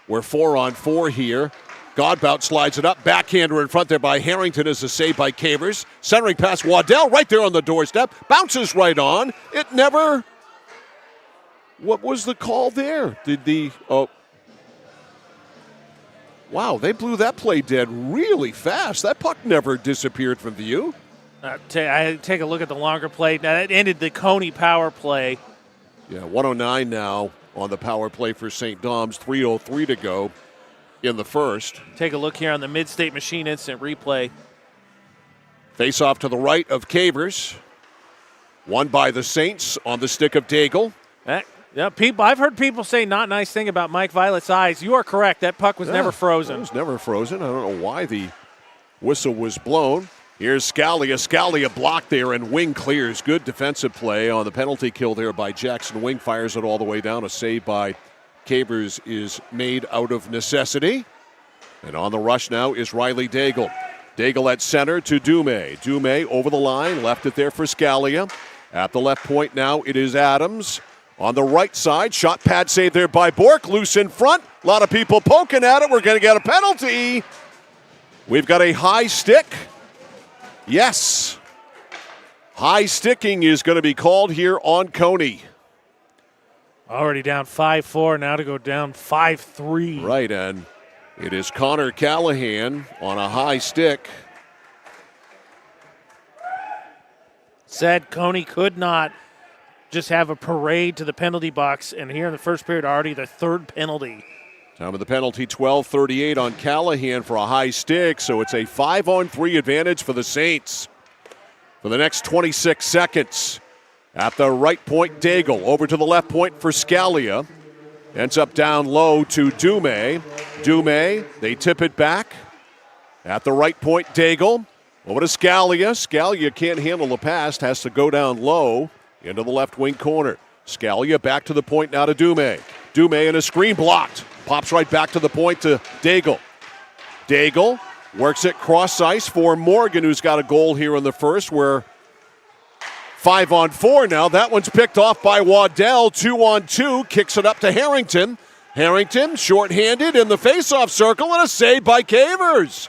we're 4-on-4 here. Godbout slides it up. Backhander in front there by Harrington is a save by Cavers. Centering pass, Waddell right there on the doorstep. Bounces right on. It never... What was the call there? Wow, they blew that play dead really fast. That puck never disappeared from view. I take a look at the longer play. Now, that ended the Cony power play. Yeah, 109 now on the power play for St. Dom's. 3:03 to go in the first. Take a look here on the Mid-State Machine instant replay. Face off to the right of Cavers. Won by the Saints on the stick of Daigle. Yeah, I've heard people say not nice thing about Mike Violet's eyes. You are correct. That puck was never frozen. It was never frozen. I don't know why the whistle was blown. Here's Scalia. Scalia blocked there, and Wing clears. Good defensive play on the penalty kill there by Jackson Wing. Fires it all the way down. A save by Cavers is made out of necessity. And on the rush now is Riley Daigle. Daigle at center to Dumais. Dumais over the line. Left it there for Scalia. At the left point now it is Adams. On the right side, shot pad save there by Bork. Loose in front. A lot of people poking at it. We're going to get a penalty. We've got a high stick. Yes. High sticking is going to be called here on Cony. Already down 5-4, now to go down 5-3. Right, and it is Connor Callahan on a high stick. Said Cony could not just have a parade to the penalty box, and here in the first period already the third penalty. Time of the penalty, 12:38 on Callahan for a high stick, so it's a 5-on-3 advantage for the Saints. For the next 26 seconds, at the right point, Daigle. Over to the left point for Scalia. Ends up down low to Dume. Dume, they tip it back. At the right point, Daigle. Over to Scalia. Scalia can't handle the pass, has to go down low into the left wing corner. Scalia back to the point now to Dume. Dume in a screen blocked. Pops right back to the point to Daigle. Daigle works it cross ice for Morgan, who's got a goal here in the first. We're 5-on-4 now. That one's picked off by Waddell. 2-on-2. Kicks it up to Harrington. Harrington shorthanded in the faceoff circle and a save by Cavers.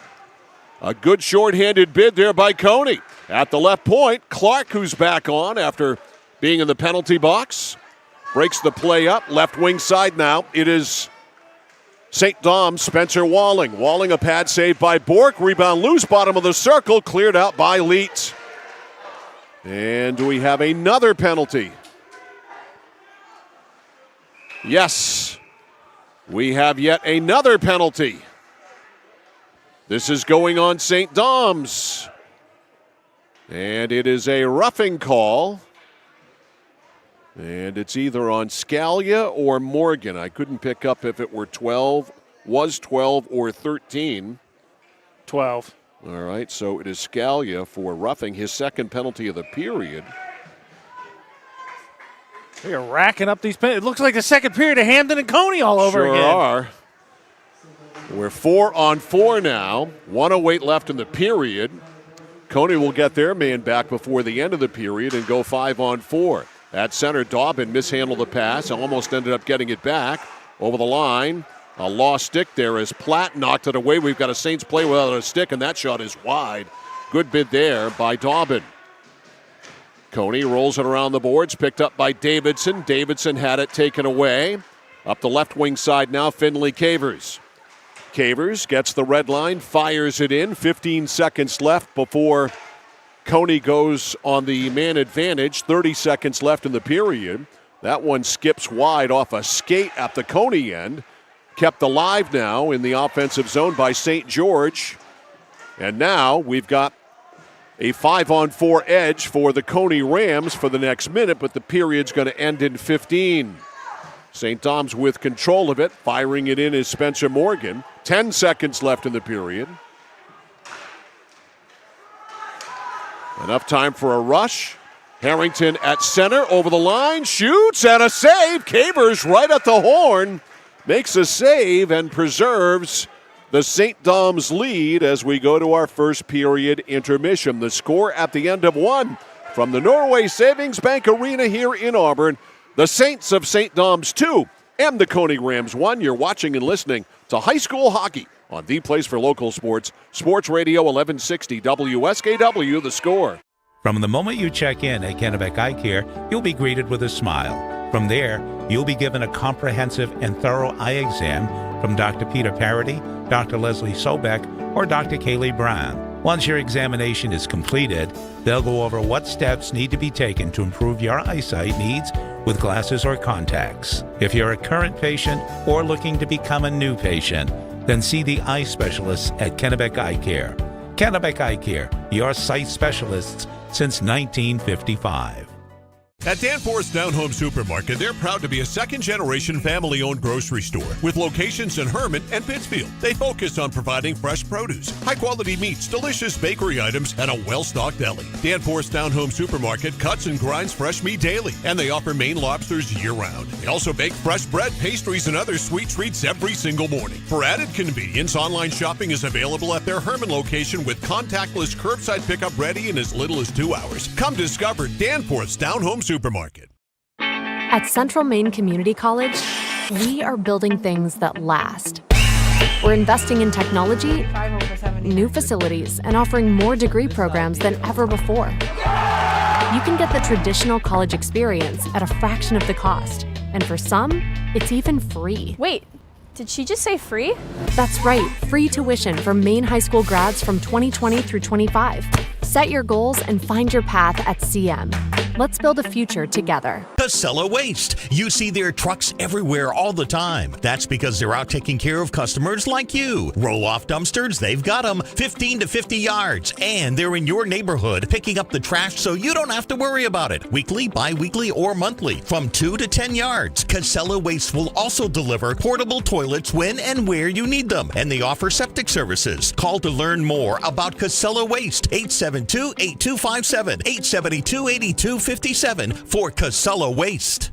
A good shorthanded bid there by Cony. At the left point, Clark, who's back on after being in the penalty box, breaks the play up. Left wing side now. It is St. Dom's Spencer Walling. Walling a pad save by Bork. Rebound loose, bottom of the circle, cleared out by Leet. And do we have another penalty? Yes, we have yet another penalty. This is going on St. Dom's. And it is a roughing call. And it's either on Scalia or Morgan. I couldn't pick up if it were 12 or 13. 12. All right, so it is Scalia for roughing, his second penalty of the period. They're racking up these penalties. It looks like the second period of Hamden and Cony all over again. Sure are. We're 4-on-4 now. 1:08 left in the period. Cony will get their man back before the end of the period and go 5-on-4. At center, Dobbin mishandled the pass. Almost ended up getting it back. Over the line. A lost stick there as Platt knocked it away. We've got a Saints play without a stick, and that shot is wide. Good bid there by Dobbin. Cony rolls it around the boards, picked up by Davidson. Davidson had it taken away. Up the left wing side now, Finley Cavers. Cavers gets the red line, fires it in. 15 seconds left before Cony goes on the man advantage. 30 seconds left in the period. That one skips wide off a skate at the Cony end. Kept alive now in the offensive zone by St. George. And now we've got a 5-on-4 edge for the Cony Rams for the next minute, but the period's going to end in 15. St. Dom's with control of it. Firing it in is Spencer Morgan. 10 seconds left in the period. Enough time for a rush. Harrington at center, over the line, shoots, and a save. Cavers right at the horn. Makes a save and preserves the St. Dom's lead as we go to our first period intermission. The score at the end of one from the Norway Savings Bank Arena here in Auburn. The Saints of St. Dom's 2 and the Cony Rams 1. You're watching and listening to high school hockey on the place for local sports. Sports Radio 1160 WSKW, The Score. From the moment you check in at Kennebec Eye Care, you'll be greeted with a smile. From there, you'll be given a comprehensive and thorough eye exam from Dr. Peter Parody, Dr. Leslie Sobeck, or Dr. Kaylee Brown. Once your examination is completed, they'll go over what steps need to be taken to improve your eyesight needs with glasses or contacts. If you're a current patient or looking to become a new patient, then see the eye specialists at Kennebec Eye Care. Kennebec Eye Care, your sight specialists since 1955. At Danforth's Down Home Supermarket, they're proud to be a second-generation family-owned grocery store with locations in Hermon and Pittsfield. They focus on providing fresh produce, high-quality meats, delicious bakery items, and a well-stocked deli. Danforth's Down Home Supermarket cuts and grinds fresh meat daily, and they offer Maine lobsters year-round. They also bake fresh bread, pastries, and other sweet treats every single morning. For added convenience, online shopping is available at their Hermon location with contactless curbside pickup ready in as little as 2 hours. Come discover Danforth's Down Home Supermarket. At Central Maine Community College, we are building things that last. We're investing in technology, new facilities, and offering more degree programs than ever before. You can get the traditional college experience at a fraction of the cost, and for some, it's even free. Wait, did she just say free? That's right, free tuition for Maine high school grads from 2020 through 25. Set your goals and find your path at CM. Let's build a future together. The Casella Waste. You see their trucks everywhere all the time. That's because they're out taking care of customers like you. Roll-off dumpsters, they've got them 15 to 50 yards. And they're in your neighborhood picking up the trash so you don't have to worry about it. Weekly, bi-weekly, or monthly from 2 to 10 yards. Casella Waste will also deliver portable toilets when and where you need them. And they offer septic services. Call to learn more about Casella Waste. 872-8257, 872-8257 for Casella Waste.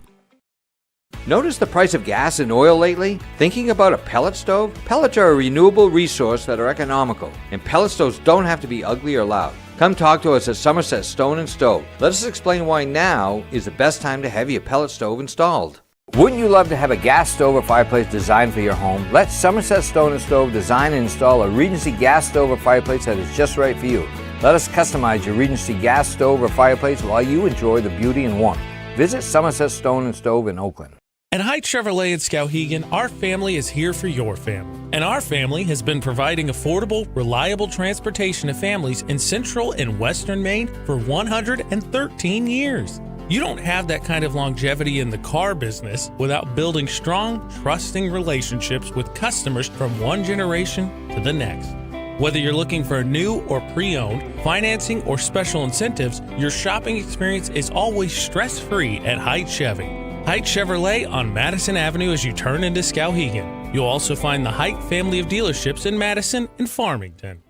Notice the price of gas and oil lately? Thinking about a pellet stove? Pellets are a renewable resource that are economical, and pellet stoves don't have to be ugly or loud. Come talk to us at Somerset Stone & Stove. Let us explain why now is the best time to have your pellet stove installed. Wouldn't you love to have a gas stove or fireplace designed for your home? Let Somerset Stone & Stove design and install a Regency gas stove or fireplace that is just right for you. Let us customize your Regency gas stove or fireplace while you enjoy the beauty and warmth. Visit Somerset Stone & Stove in Oakland. At Haight Chevrolet in Skowhegan, our family is here for your family. And our family has been providing affordable, reliable transportation to families in central and western Maine for 113 years. You don't have that kind of longevity in the car business without building strong, trusting relationships with customers from one generation to the next. Whether you're looking for a new or pre-owned, financing, or special incentives, your shopping experience is always stress-free at Haight Chevy. Haight Chevrolet on Madison Avenue as you turn into Skowhegan. You'll also find the Haight family of dealerships in Madison and Farmington.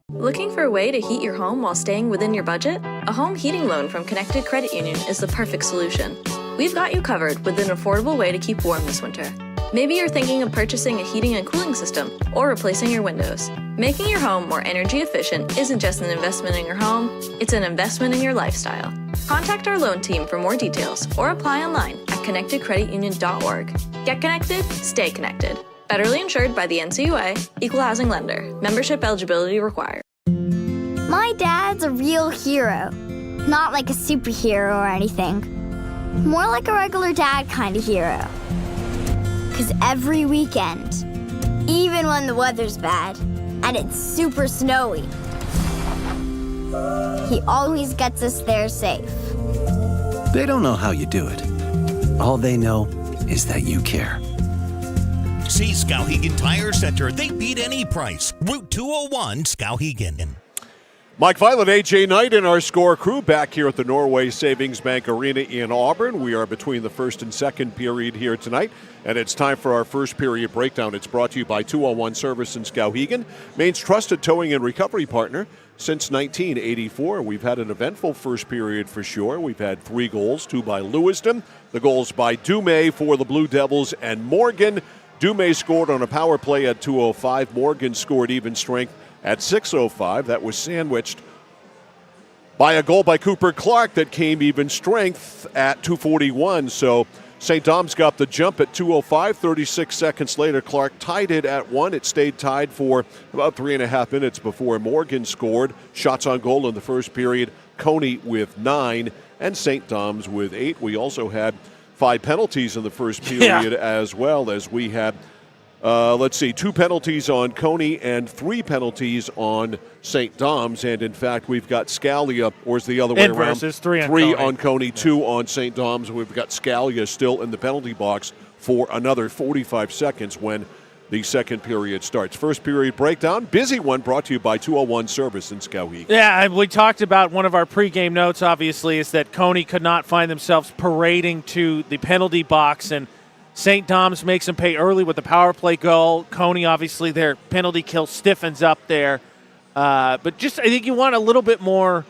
Looking for a way to heat your home while staying within your budget? A home heating loan from Connected Credit Union is the perfect solution. We've got you covered with an affordable way to keep warm this winter. Maybe you're thinking of purchasing a heating and cooling system or replacing your windows. Making your home more energy efficient isn't just an investment in your home, it's an investment in your lifestyle. Contact our loan team for more details or apply online at connectedcreditunion.org. Get connected, stay connected. Federally insured by the NCUA, Equal Housing Lender. Membership eligibility required. My dad's a real hero. Not like a superhero or anything. More like a regular dad kind of hero. 'Cause every weekend, even when the weather's bad and it's super snowy, he always gets us there safe. They don't know how you do it. All they know is that you care. See Skowhegan Tire Center. They beat any price. Route 201, Skowhegan. Mike Violet, AJ Knight, and our score crew back here at the Norway Savings Bank Arena in Auburn. We are between the first and second period here tonight, and it's time for our first period breakdown. It's brought to you by 201 Service in Skowhegan, Maine's trusted towing and recovery partner since 1984. We've had an eventful first period for sure. We've had 3 goals, 2 by Lewiston, the goals by Dumais for the Blue Devils and Morgan. Dumais scored on a power play at 2:05. Morgan scored even strength at 6:05. That was sandwiched by a goal by Cooper Clark that came even strength at 2:41. So St. Dom's got the jump at 2:05. 36 seconds later, Clark tied it at 1. It stayed tied for about 3.5 minutes before Morgan scored. Shots on goal in the first period, Cony with 9 and St. Dom's with 8. We also had 5 penalties in the first period as well, as we had 2 penalties on Cony and 3 penalties on St. Dom's. And in fact, we've got Scalia, or is the other way around? 3 on Cony, 2 on St. Dom's. We've got Scalia still in the penalty box for another 45 seconds when the second period starts. First period breakdown, busy one, brought to you by 201 Service in Skowhegan. Yeah, we talked about one of our pregame notes, obviously, is that Cony could not find themselves parading to the penalty box, and St. Dom's makes them pay early with the power play goal. Cony, obviously, their penalty kill stiffens up there. But just, I think you want a little bit more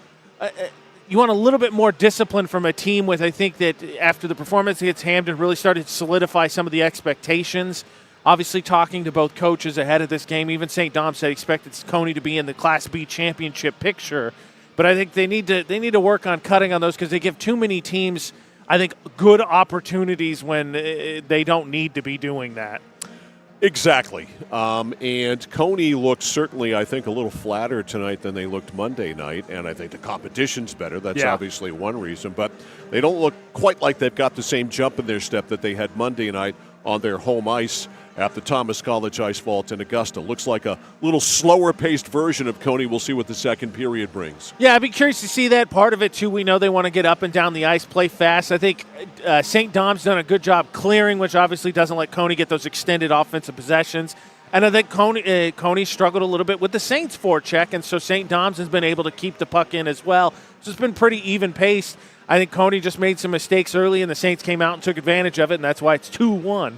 discipline from a team with, I think that after the performance against Hampden really started to solidify some of the expectations. Obviously, talking to both coaches ahead of this game, even St. Dom's said expected Cony to be in the Class B championship picture. But I think they need to work on cutting on those because they give too many teams, I think, good opportunities when they don't need to be doing that. Exactly. And Cony looks certainly, I think, a little flatter tonight than they looked Monday night, and I think the competition's better. That's obviously one reason. But they don't look quite like they've got the same jump in their step that they had Monday night on their home ice at the Thomas College Ice Vault in Augusta. Looks like a little slower-paced version of Cony. We'll see what the second period brings. Yeah, I'd be curious to see that. Part of it, too, we know they want to get up and down the ice, play fast. I think St. Dom's done a good job clearing, which obviously doesn't let Cony get those extended offensive possessions. And I think Cony struggled a little bit with the Saints' forecheck, and so St. Dom's has been able to keep the puck in as well. So it's been pretty even-paced. I think Cony just made some mistakes early, and the Saints came out and took advantage of it, and that's why it's 2-1.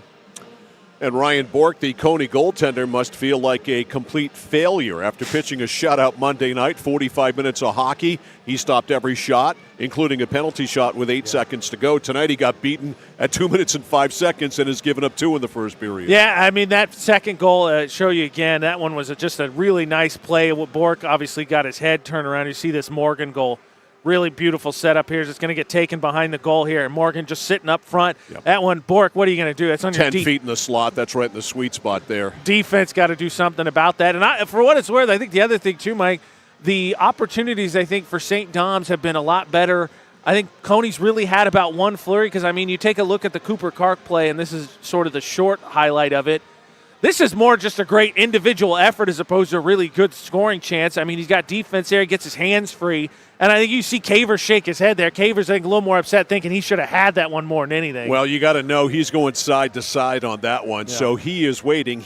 And Ryan Bourque, the Cony goaltender, must feel like a complete failure after pitching a shutout Monday night, 45 minutes of hockey. He stopped every shot, including a penalty shot with 8 seconds to go. Tonight he got beaten at 2 minutes and 5 seconds and has given up 2 in the first period. Yeah, I mean, that second goal, show you again, that one was just a really nice play. Bourque obviously got his head turned around. You see this Morgan goal. Really beautiful setup here. It's going to get taken behind the goal here. And Morgan just sitting up front. Yep. That one, Bourque, what are you going to do? That's on 10 feet in the slot. That's right in the sweet spot there. Defense got to do something about that. And for what it's worth, I think the other thing too, Mike, the opportunities I think for St. Dom's have been a lot better. I think Cony's really had about one flurry because, I mean, you take a look at the Cooper Kark play, and this is sort of the short highlight of it. This is more just a great individual effort as opposed to a really good scoring chance. I mean, he's got defense there. He gets his hands free. And I think you see Kaver shake his head there. Kaver's, I think, a little more upset, thinking he should have had that one more than anything. Well, you got to know he's going side to side on that one. Yeah. So he is waiting.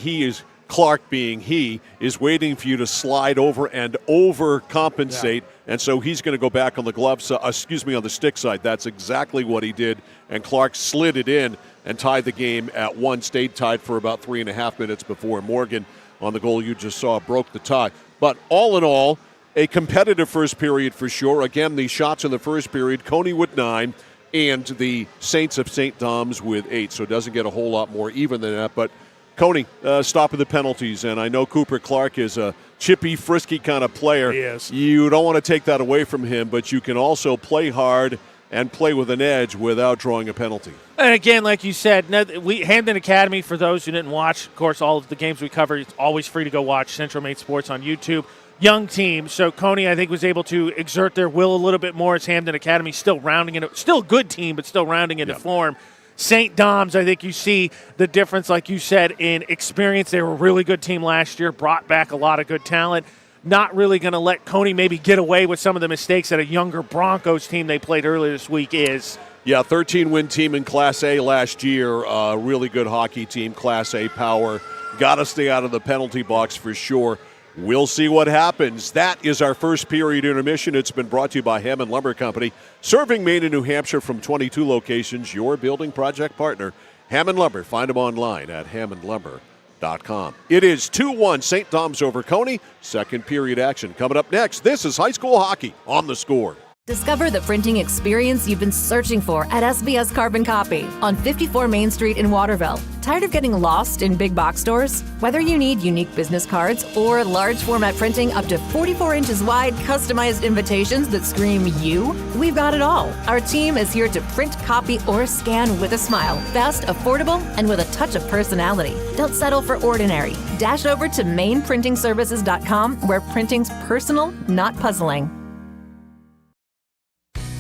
Clark being he, is waiting for you to slide over and overcompensate. Yeah. And so he's going to go back on the on the stick side. That's exactly what he did. And Clark slid it in and tied the game at 1, stayed tied for about 3.5 minutes before Morgan, on the goal you just saw, broke the tie. But all in all, a competitive first period for sure. Again, the shots in the first period, Cony with 9 and the Saints of St. Dom's with 8. So it doesn't get a whole lot more even than that. But Cony stopping the penalties. And I know Cooper Clark is a chippy, frisky kind of player. He is. You don't want to take that away from him, but you can also play hard and play with an edge without drawing a penalty. And again, like you said, Hamden Academy, for those who didn't watch, of course, all of the games we cover, it's always free to go watch Central Maine Sports on YouTube. Young team, so Cony, I think, was able to exert their will a little bit more as Hamden Academy still rounding it. Still a good team, but still rounding into form. St. Dom's, I think you see the difference, like you said, in experience. They were a really good team last year, brought back a lot of good talent. Not really going to let Cony maybe get away with some of the mistakes that a younger Broncos team they played earlier this week is. Yeah, 13-win team in Class A last year. Really good hockey team, Class A power. Got to stay out of the penalty box for sure. We'll see what happens. That is our first period intermission. It's been brought to you by Hammond Lumber Company, serving Maine and New Hampshire from 22 locations. Your building project partner, Hammond Lumber. Find them online at hammondlumber.com. It is 2-1 St. Dom's over Cony. Second period action coming up next. This is high school hockey on The Score. Discover the printing experience you've been searching for at SBS Carbon Copy on 54 Main Street in Waterville. Tired of getting lost in big box stores? Whether you need unique business cards or large format printing up to 44 inches wide, customized invitations that scream you, we've got it all. Our team is here to print, copy, or scan with a smile. Fast, affordable, and with a touch of personality. Don't settle for ordinary. Dash over to mainprintingservices.com, where printing's personal, not puzzling.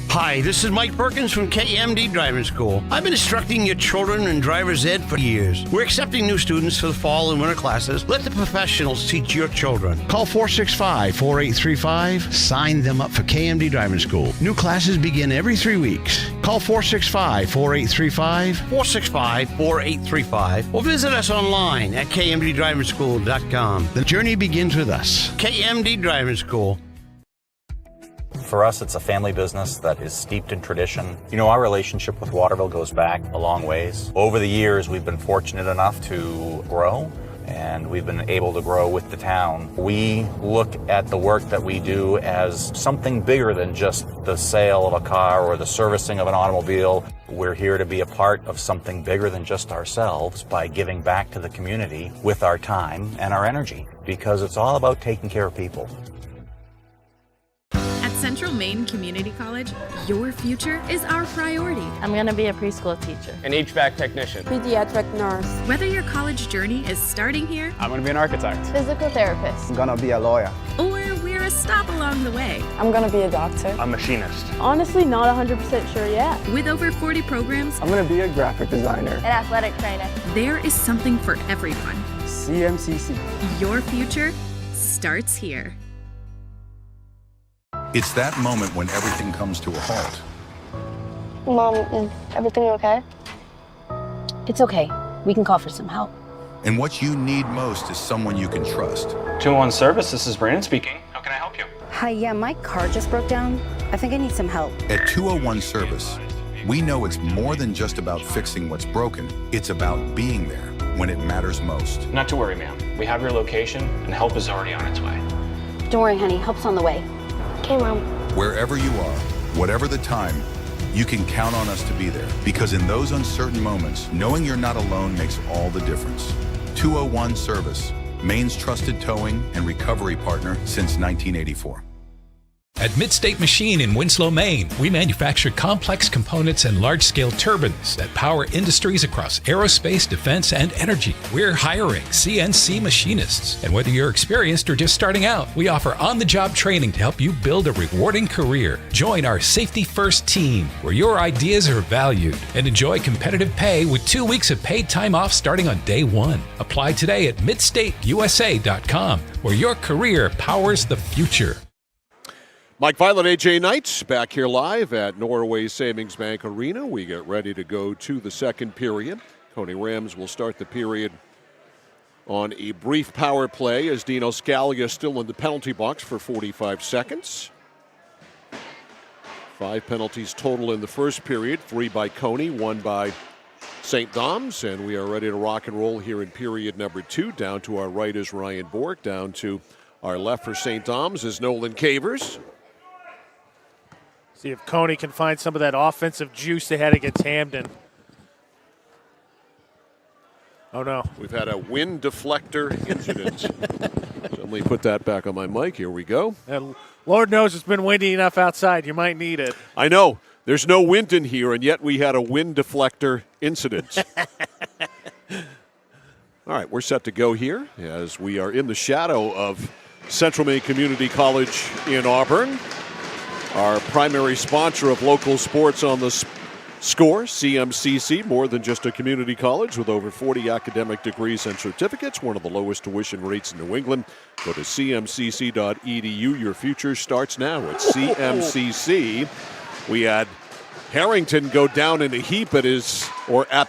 Hi, this is Mike Perkins from KMD Driving School. I've been instructing your children in driver's ed for years. We're accepting new students for the fall and winter classes. Let the professionals teach your children. Call 465-4835. Sign them up for KMD Driving School. New classes begin every 3 weeks. Call 465-4835. 465-4835. Or visit us online at kmddrivingschool.com. The journey begins with us. KMD Driving School. For us, it's a family business that is steeped in tradition. You know, our relationship with Waterville goes back a long ways. Over the years, we've been fortunate enough to grow, and we've been able to grow with the town. We look at the work that we do as something bigger than just the sale of a car or the servicing of an automobile. We're here to be a part of something bigger than just ourselves by giving back to the community with our time and our energy, because it's all about taking care of people. At Central Maine Community College, your future is our priority. I'm going to be a preschool teacher. An HVAC technician. Pediatric nurse. Whether your college journey is starting here, I'm going to be an architect. Physical therapist. I'm going to be a lawyer. or we're a stop along the way. I'm going to be a doctor. A machinist. Honestly, not 100% sure yet. With over 40 programs, I'm going to be a graphic designer. An athletic trainer. There is something for everyone. CMCC. Your future starts here. It's that moment when everything comes to a halt. Mom, is everything okay? It's okay. We can call for some help. And what you need most is someone you can trust. 201 Service, this is Brandon speaking. How can I help you? Hi, yeah, my car just broke down. I think I need some help. At 201 Service, we know it's more than just about fixing what's broken. It's about being there when it matters most. Not to worry, ma'am. We have your location, and help is already on its way. Don't worry, honey. Help's on the way. Okay, Mom. Wherever you are, whatever the time, you can count on us to be there. Because in those uncertain moments, knowing you're not alone makes all the difference. 201 Service, Maine's trusted towing and recovery partner since 1984. At Midstate Machine in Winslow, Maine, we manufacture complex components and large-scale turbines that power industries across aerospace, defense, and energy. We're hiring CNC machinists. And whether you're experienced or just starting out, we offer on-the-job training to help you build a rewarding career. Join our Safety First team, where your ideas are valued, and enjoy competitive pay with 2 weeks of paid time off starting on day one. Apply today at midstateusa.com, where your career powers the future. Mike Violet, AJ Knight, back here live at Norway Savings Bank Arena. We get ready to go to the second period. Cony Rams will start the period on a brief power play as Dino Scalia still in the penalty box for 45 seconds. 5 penalties total in the first period, 3 by Cony, 1 by St. Dom's, and we are ready to rock and roll here in period number 2. Down to our right is Ryan Bork. Down to our left for St. Dom's is Nolan Cavers. See if Cony can find some of that offensive juice they had against Hamden. Oh, no. We've had a wind deflector incident. So let me put that back on my mic. Here we go. And Lord knows it's been windy enough outside. You might need it. I know. There's no wind in here, and yet we had a wind deflector incident. All right, we're set to go here as we are in the shadow of Central Maine Community College in Auburn. Our primary sponsor of local sports on the score, CMCC, more than just a community college with over 40 academic degrees and certificates, one of the lowest tuition rates in New England. Go to cmcc.edu. Your future starts now at CMCC. We had Harrington go down in a heap at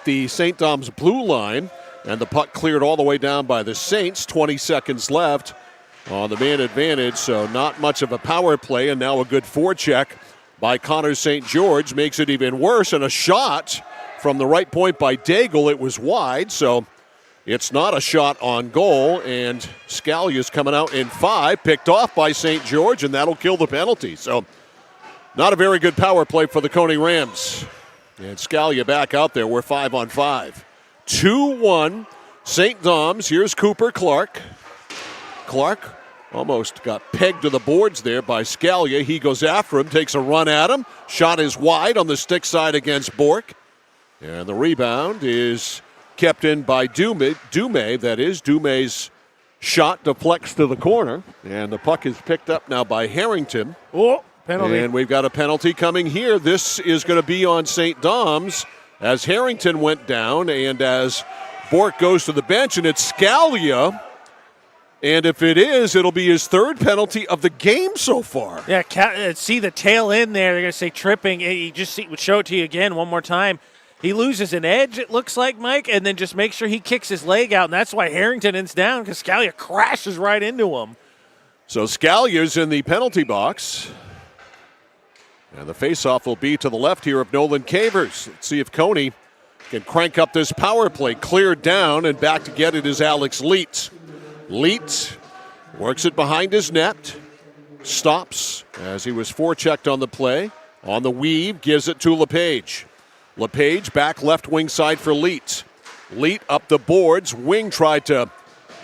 the St. Dom's blue line, and the puck cleared all the way down by the Saints. 20 seconds left on the man advantage, so not much of a power play, and now a good forecheck by Connor St. George makes it even worse, and a shot from the right point by Daigle. It was wide, so it's not a shot on goal, and Scalia's coming out in 5, picked off by St. George, and that'll kill the penalty. So not a very good power play for the Cony Rams. And Scalia back out there. We're 5-on-5. 2-1 St. Dom's. Here's Cooper Clark. Clark almost got pegged to the boards there by Scalia. He goes after him, takes a run at him. Shot is wide on the stick side against Bork. And the rebound is kept in by Dume. Dume's shot deflects to the corner. And the puck is picked up now by Harrington. Oh, penalty. And we've got a penalty coming here. This is going to be on St. Dom's as Harrington went down and as Bork goes to the bench, and it's Scalia. And if it is, it'll be his 3rd penalty of the game so far. Yeah, see the tail end there. They're going to say tripping. You just show it to you again one more time. He loses an edge, it looks like, Mike, and then just make sure he kicks his leg out. And that's why Harrington ends down, because Scalia crashes right into him. So Scalia's in the penalty box. And the faceoff will be to the left here of Nolan Cavers. Let's see if Cony can crank up this power play. Cleared down, and back to get it is Alex Leet. Leet works it behind his net, stops as he was forechecked on the play. On the weave, gives it to LePage. LePage back left wing side for Leet. Leet up the boards. Wing tried to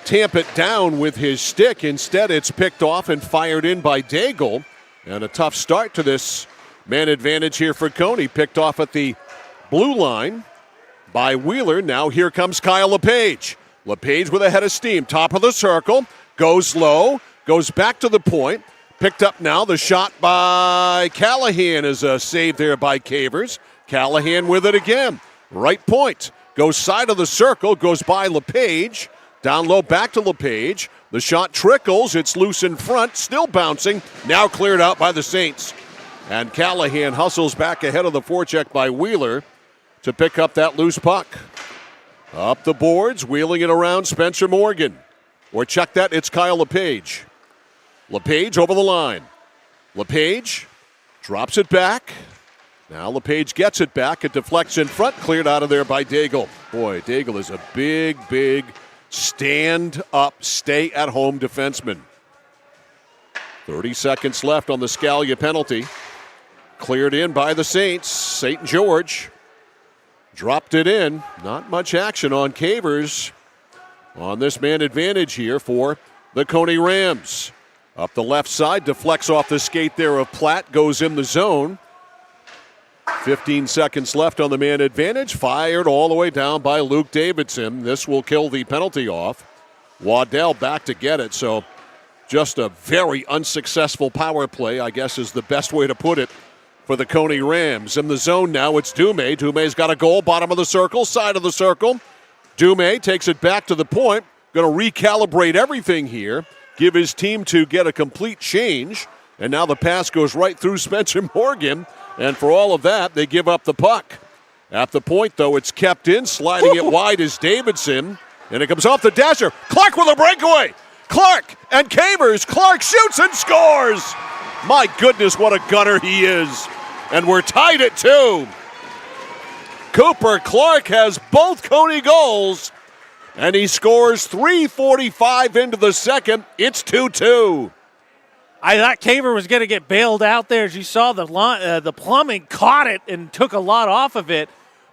tamp it down with his stick. Instead, it's picked off and fired in by Daigle. And a tough start to this man advantage here for Cony. Picked off at the blue line by Wheeler. Now here comes Kyle LePage. LePage with a head of steam. Top of the circle. Goes low. Goes back to the point. Picked up now. The shot by Callahan is a save there by Cavers. Callahan with it again. Right point. Goes side of the circle. Goes by LePage. Down low back to LePage. The shot trickles. It's loose in front. Still bouncing. Now cleared out by the Saints. And Callahan hustles back ahead of the forecheck by Wheeler to pick up that loose puck. Up the boards. Wheeling it around Spencer Morgan. Or check that. It's Kyle LePage. LePage over the line. LePage drops it back. Now LePage gets it back. It deflects in front. Cleared out of there by Daigle. Boy, Daigle is a big stand-up, stay-at-home defenseman. 30 seconds left on the Scalia penalty. Cleared in by the Saints. St. George dropped it in. Not much action on Cavers on this man advantage here for the Cony Rams. Up the left side, deflects off the skate there of Platt, goes in the zone. 15 seconds left on the man advantage. Fired all the way down by Luke Davidson. This will kill the penalty off. Waddell back to get it. So just a very unsuccessful power play, I guess is the best way to put it for the Cony Rams. In the zone now, it's Dumais. Dumais got a goal. Bottom of the circle, side of the circle. Dumais takes it back to the point. Going to recalibrate everything here. Give his team to get a complete change. And now the pass goes right through Spencer Morgan. And for all of that, they give up the puck. At the point, though, it's kept in. Sliding it wide is Davidson. And it comes off the dasher. Clark with a breakaway. Clark and Cavers. Clark shoots and scores. My goodness, what a gunner he is. And we're tied at 2. Cooper Clark has both Cony goals. And he scores 3:45 into the second. It's 2-2. I thought Caver was going to get bailed out there. As you saw, the plumbing caught it and took a lot off of it,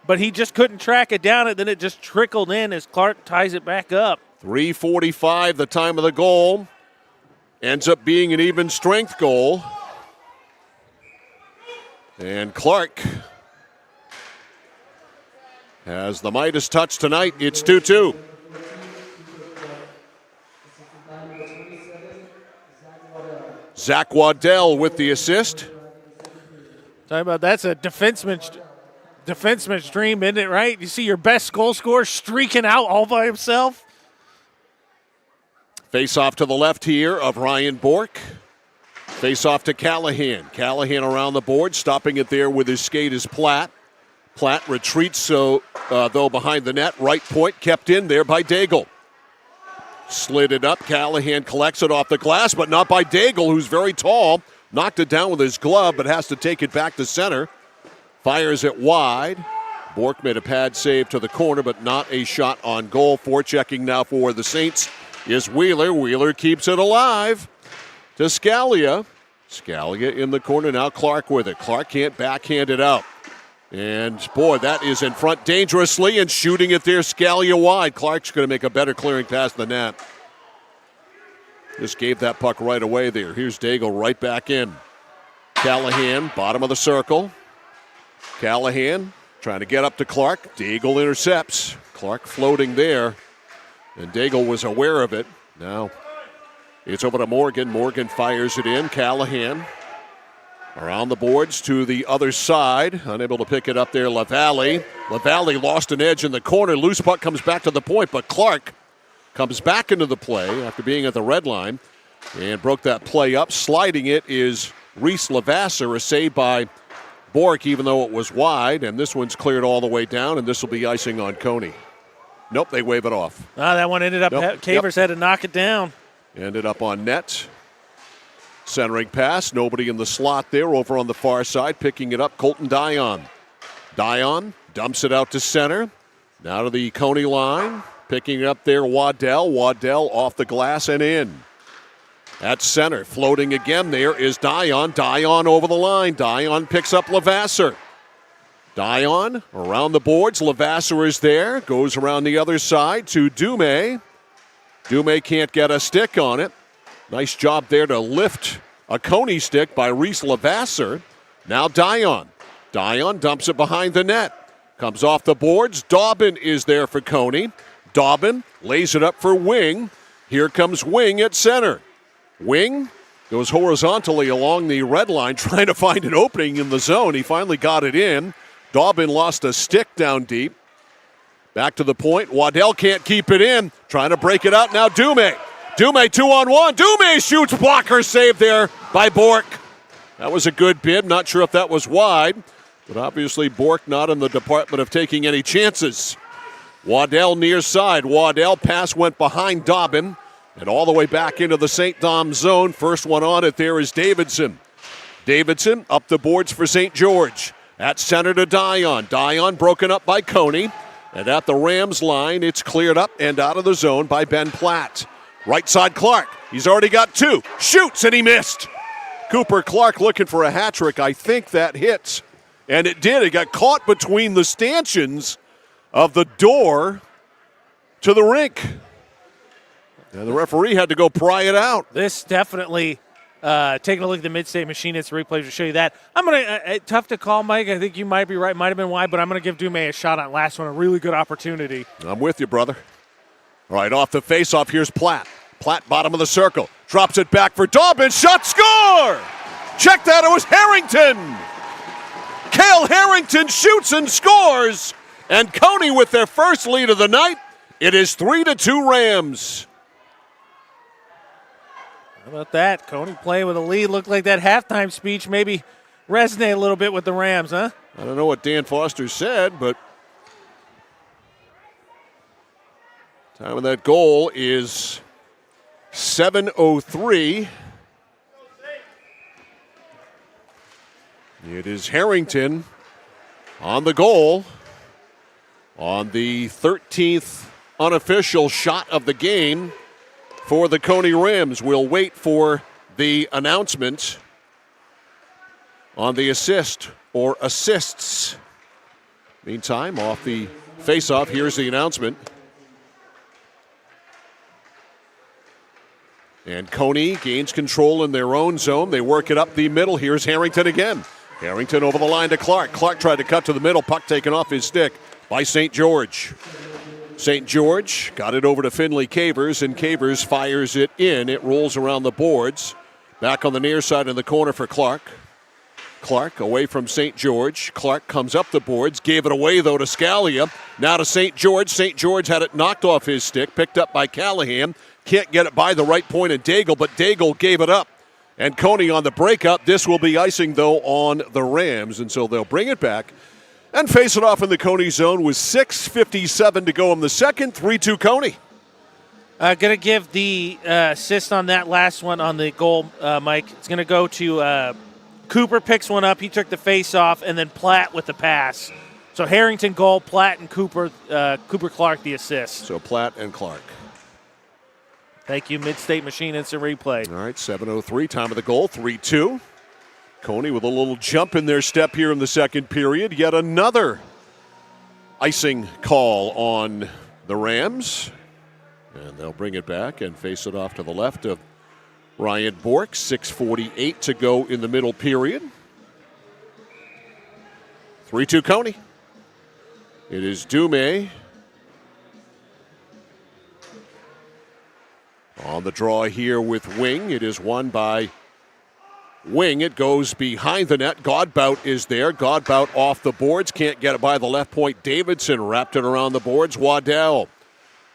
but he just couldn't track it down, and then it just trickled in as Clark ties it back up. 3:45, the time of the goal. Ends up being an even strength goal. And Clark has the Midas touch tonight. It's 2-2. Zach Waddell with the assist. Talking about that's a defenseman's dream, isn't it, right? You see your best goal scorer streaking out all by himself. Face off to the left here of Ryan Bourque. Face off to Callahan. Callahan around the board, stopping it there with his skate is Platt. Platt retreats though behind the net. Right point kept in there by Daigle. Slid it up. Callahan collects it off the glass, but not by Daigle, who's very tall. Knocked it down with his glove, but has to take it back to center. Fires it wide. Bourque made a pad save to the corner, but not a shot on goal. Forechecking now for the Saints is Wheeler. Wheeler keeps it alive to Scalia. Scalia in the corner. Now Clark with it. Clark can't backhand it out. And, boy, that is in front dangerously and shooting it there, Scalia wide. Clark's going to make a better clearing pass than that. Just gave that puck right away there. Here's Daigle right back in. Callahan, bottom of the circle. Callahan trying to get up to Clark. Daigle intercepts. Clark floating there. And Daigle was aware of it. Now it's over to Morgan. Morgan fires it in. Callahan around the boards to the other side. Unable to pick it up there, LaValle. LaValle lost an edge in the corner. Loose puck comes back to the point, but Clark comes back into the play after being at the red line and broke that play up. Sliding it is Reese Lavasser, a save by Bourque, even though it was wide, and this one's cleared all the way down, and this will be icing on Cony. Nope, they wave it off. That one ended up, Cavers had to knock it down. Ended up on net. Centering pass, nobody in the slot there over on the far side. Picking it up, Colton Dion. Dion dumps it out to center. Now to the Cony line. Picking it up there, Waddell. Waddell off the glass and in. At center, floating again there is Dion. Dion over the line. Dion picks up Lavasser. Dion around the boards. Lavasser is there. Goes around the other side to Dumais. Dumais can't get a stick on it. Nice job there to lift A Cony stick by Reese Lavasser. Now Dion. Dion dumps it behind the net. Comes off the boards. Dobbin is there for Cony. Dobbin lays it up for Wing. Here comes Wing at center. Wing goes horizontally along the red line, trying to find an opening in the zone. He finally got it in. Dobbin lost a stick down deep. Back to the point. Waddell can't keep it in. Trying to break it out now. Dume 2-on-1. Dume shoots. Blocker save there by Bork. That was a good bid. Not sure if that was wide. But obviously Bork not in the department of taking any chances. Waddell near side. Waddell pass went behind Dobbin. And all the way back into the St. Dom zone. First one on it there is Davidson. Davidson up the boards for St. George. At center to Dion. Dion broken up by Cony. And at the Rams line, it's cleared up and out of the zone by Ben Platt. Right side Clark. He's already got two. Shoots and he missed. Cooper Clark looking for a hat trick. I think that hits. And it did. It got caught between the stanchions of the door to the rink. And the referee had to go pry it out. This definitely, taking a look at the Mid-State Machinists replays to show you that. I'm going to, tough to call, Mike. I think you might be right. Might have been wide, but I'm going to give Dume a shot on last one. A really good opportunity. I'm with you, brother. All right, off the faceoff, here's Platt. Platt, bottom of the circle. Drops it back for Dobbin. Shot, score! Check that, it was Harrington. Cale Harrington shoots and scores. And Cony with their first lead of the night. It is 3-2 Rams. How about that? Cony playing with a lead. Looked like that halftime speech maybe resonate a little bit with the Rams, huh? I don't know what Dan Foster said, but time of that goal is 7:03. It is Harrington on the goal on the 13th unofficial shot of the game for the Cony Rams. We'll wait for the announcement on the assist or assists. Meantime, off the faceoff, here's the announcement. And Cony gains control in their own zone. They work it up the middle. Here's Harrington again. Harrington over the line to Clark. Clark tried to cut to the middle. Puck taken off his stick by St. George. St. George got it over to Finley Cavers, and Cavers fires it in. It rolls around the boards. Back on the near side in the corner for Clark. Clark away from St. George. Clark comes up the boards. Gave it away, though, to Scalia. Now to St. George. St. George had it knocked off his stick. Picked up by Callahan. Can't get it by the right point of Daigle, but Daigle gave it up. And Cony on the breakup. This will be icing, though, on the Rams, and so they'll bring it back and face it off in the Cony zone with 6:57 to go in the second. 3-2 Cony. Going to give the assist on that last one on the goal, Mike. It's going to go to Cooper picks one up. He took the face off, and then Platt with the pass. So Harrington goal, Platt and Cooper Clark the assist. So Platt and Clark. Thank you, Mid-State Machine Instant Replay. All right, 7:03, time of the goal, 3-2. Cony with a little jump in their step here in the second period. Yet another icing call on the Rams. And they'll bring it back and face it off to the left of Ryan Bork. 6:48 to go in the middle period. 3-2 Cony. It is Dume on the draw here with Wing. It is won by Wing. It goes behind the net. Godbout is there. Godbout off the boards. Can't get it by the left point. Davidson wrapped it around the boards. Waddell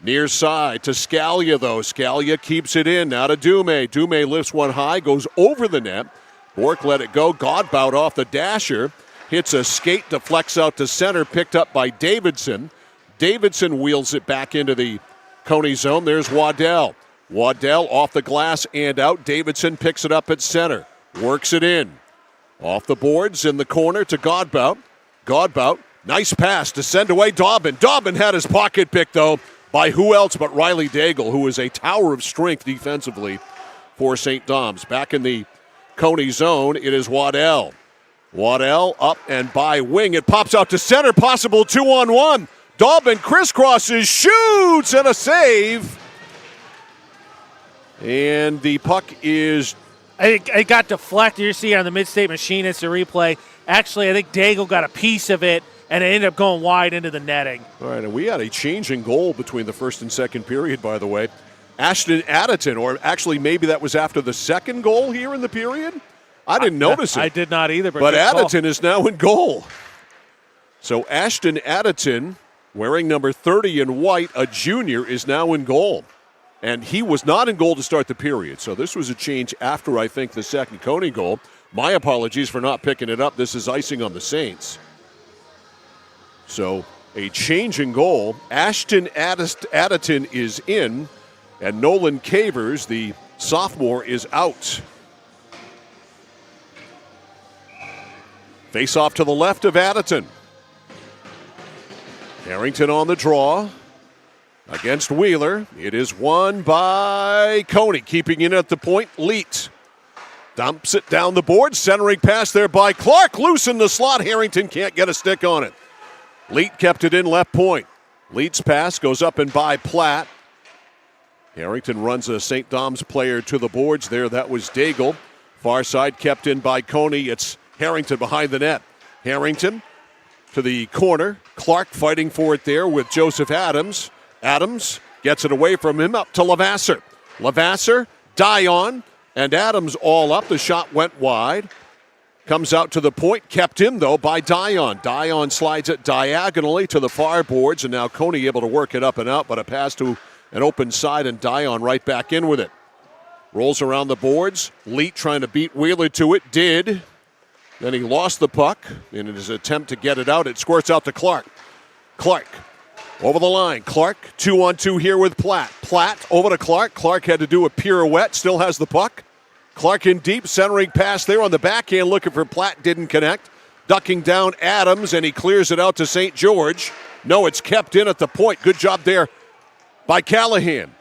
near side to Scalia, though. Scalia keeps it in. Now to Dume. Dume lifts one high. Goes over the net. Bork let it go. Godbout off the dasher. Hits a skate. Deflects out to center. Picked up by Davidson. Davidson wheels it back into the Cony zone. There's Waddell. Waddell off the glass and out. Davidson picks it up at center. Works it in. Off the boards in the corner to Godbout. Godbout, nice pass to send away Dobbin. Dobbin had his pocket picked, though, by who else but Riley Daigle, who is a tower of strength defensively for St. Dom's. Back in the Cony zone, it is Waddell. Waddell up and by Wing. It pops out to center. Possible 2-on-1. Dobbin crisscrosses, shoots, and a save. And the puck is It got deflected. You see on the Mid-State Machine, it's a replay. Actually, I think Daigle got a piece of it, and it ended up going wide into the netting. All right, and we had a change in goal between the first and second period, by the way. Ashton Addison, or actually maybe that was after the second goal here in the period. I didn't notice it. I did not either. But Addison is now in goal. So Ashton Addison, wearing number 30 in white, a junior, is now in goal. And he was not in goal to start the period. So this was a change after, I think, the second Cony goal. My apologies for not picking it up. This is icing on the Saints. So a change in goal. Ashton Addison is in, and Nolan Cavers, the sophomore, is out. Face off to the left of Addison. Harrington on the draw against Wheeler. It is won by Cony, keeping it at the point. Leet dumps it down the board. Centering pass there by Clark. Loose in the slot. Harrington can't get a stick on it. Leet kept it in left point. Leet's pass goes up and by Platt. Harrington runs a St. Dom's player to the boards there. That was Daigle. Far side kept in by Cony. It's Harrington behind the net. Harrington to the corner. Clark fighting for it there with Joseph Adams. Adams gets it away from him up to Lavasser. Lavasser, Dion, and Adams all up. The shot went wide. Comes out to the point, kept in, though, by Dion. Dion slides it diagonally to the far boards, and now Cony able to work it up and out, but a pass to an open side, and Dion right back in with it. Rolls around the boards. Leet trying to beat Wheeler to it. Did. Then he lost the puck in his attempt to get it out. It squirts out to Clark. Clark over the line. Clark 2-on-2 here with Platt. Platt over to Clark. Clark had to do a pirouette. Still has the puck. Clark in deep, centering pass there on the backhand, looking for Platt, didn't connect. Ducking down Adams, and he clears it out to St. George. No, it's kept in at the point. Good job there by Callahan.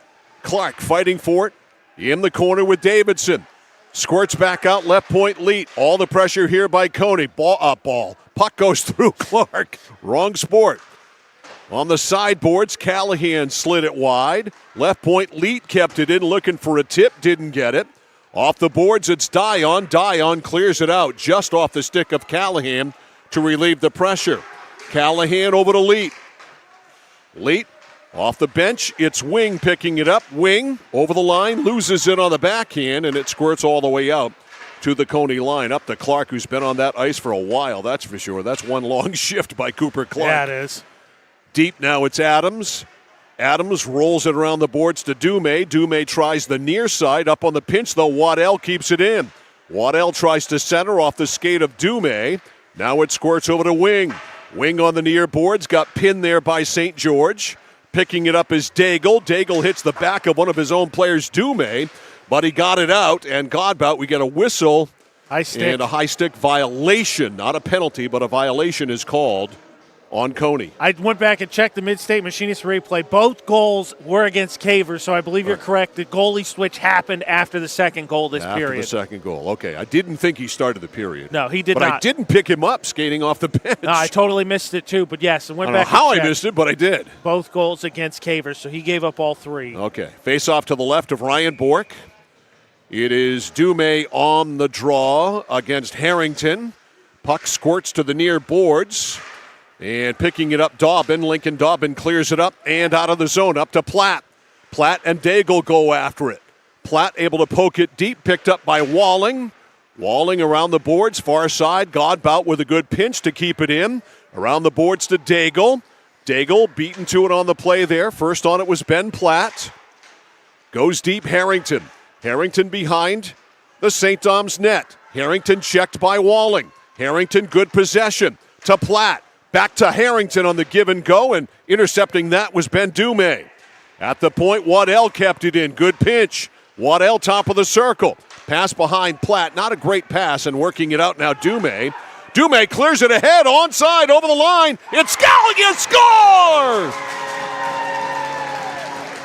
Clark fighting for it in the corner with Davidson. Squirts back out, left point, Leet. All the pressure here by Cony. Ball. Puck goes through Clark. Wrong sport. On the sideboards, Callahan slid it wide. Left point, Leet kept it in, looking for a tip, didn't get it. Off the boards, it's Dion. Dion clears it out just off the stick of Callahan to relieve the pressure. Callahan over to Leet. Leet off the bench. It's Wing picking it up. Wing over the line, loses it on the backhand, and it squirts all the way out to the Cony line. Up to Clark, who's been on that ice for a while, that's for sure. That's one long shift by Cooper Clark. Yeah, it is. Deep now, it's Adams. Adams rolls it around the boards to Dumais. Dumais tries the near side. Up on the pinch, though, Waddell keeps it in. Waddell tries to center off the skate of Dumais. Now it squirts over to Wing. Wing on the near boards, got pinned there by St. George. Picking it up is Daigle. Daigle hits the back of one of his own players, Dumais, but he got it out, and Godbout, we get a whistle and a high stick violation. Not a penalty, but a violation is called on Cony. I went back and checked the Mid-State Machinist replay. Both goals were against Cavers, so I believe you're correct. The goalie switch happened after the second goal this period. After the second goal. Okay, I didn't think he started the period. No, he did not. But I didn't pick him up skating off the bench. No, I totally missed it too, but yes, I went back I don't know and how I missed it, but I did. Both goals against Cavers, so he gave up all three. Okay, face off to the left of Ryan Bork. It is Dumais on the draw against Harrington. Puck squirts to the near boards. And picking it up, Dobbin. Lincoln Dobbin clears it up and out of the zone, up to Platt. Platt and Daigle go after it. Platt able to poke it deep, picked up by Walling. Walling around the boards, far side. Godbout with a good pinch to keep it in. Around the boards to Daigle. Daigle beaten to it on the play there. First on it was Ben Platt. Goes deep, Harrington. Harrington behind the St. Dom's net. Harrington checked by Walling. Harrington, good possession to Platt. Back to Harrington on the give and go, and intercepting that was Ben Dumais. At the point, Waddell kept it in. Good pinch. Waddell top of the circle. Pass behind Platt. Not a great pass, and working it out now, Dumais. Dumais clears it ahead, onside, over the line. It's Scalia scores!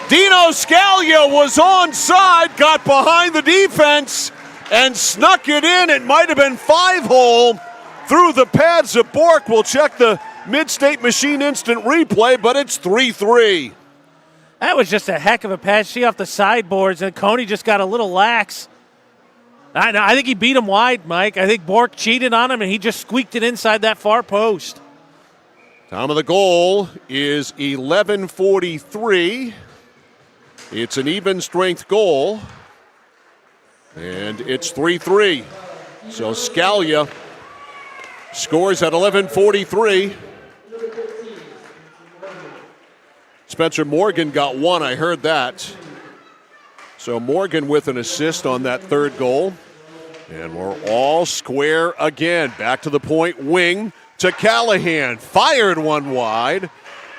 Dino Scalia was onside, got behind the defense, and snuck it in. It might have been 5-hole. Through the pads of Bork. We'll check the Mid-State Machine instant replay, but it's 3-3. That was just a heck of a pass. See off the sideboards, and Cony just got a little lax. I think he beat him wide, Mike. I think Bork cheated on him, and he just squeaked it inside that far post. Time of the goal is 11:43. It's an even strength goal, and it's 3-3. So Scalia scores at 11:43. Spencer Morgan got one, I heard that. So Morgan with an assist on that third goal. And we're all square again. Back to the point, wing to Callahan. Fired one wide.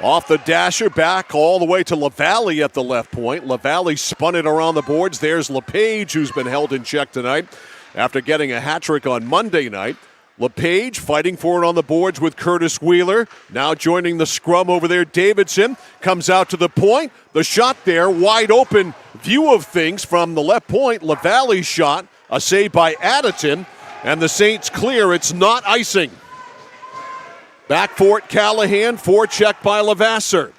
Off the dasher, back all the way to LaValle at the left point. LaValle spun it around the boards. There's LePage, who's been held in check tonight after getting a hat trick on Monday night. LePage fighting for it on the boards with Curtis Wheeler. Now joining the scrum over there, Davidson comes out to the point. The shot there, wide open view of things from the left point. LaValle's shot, a save by Addison, and the Saints clear. It's not icing. Back for it, Callahan, forecheck by Lavasser.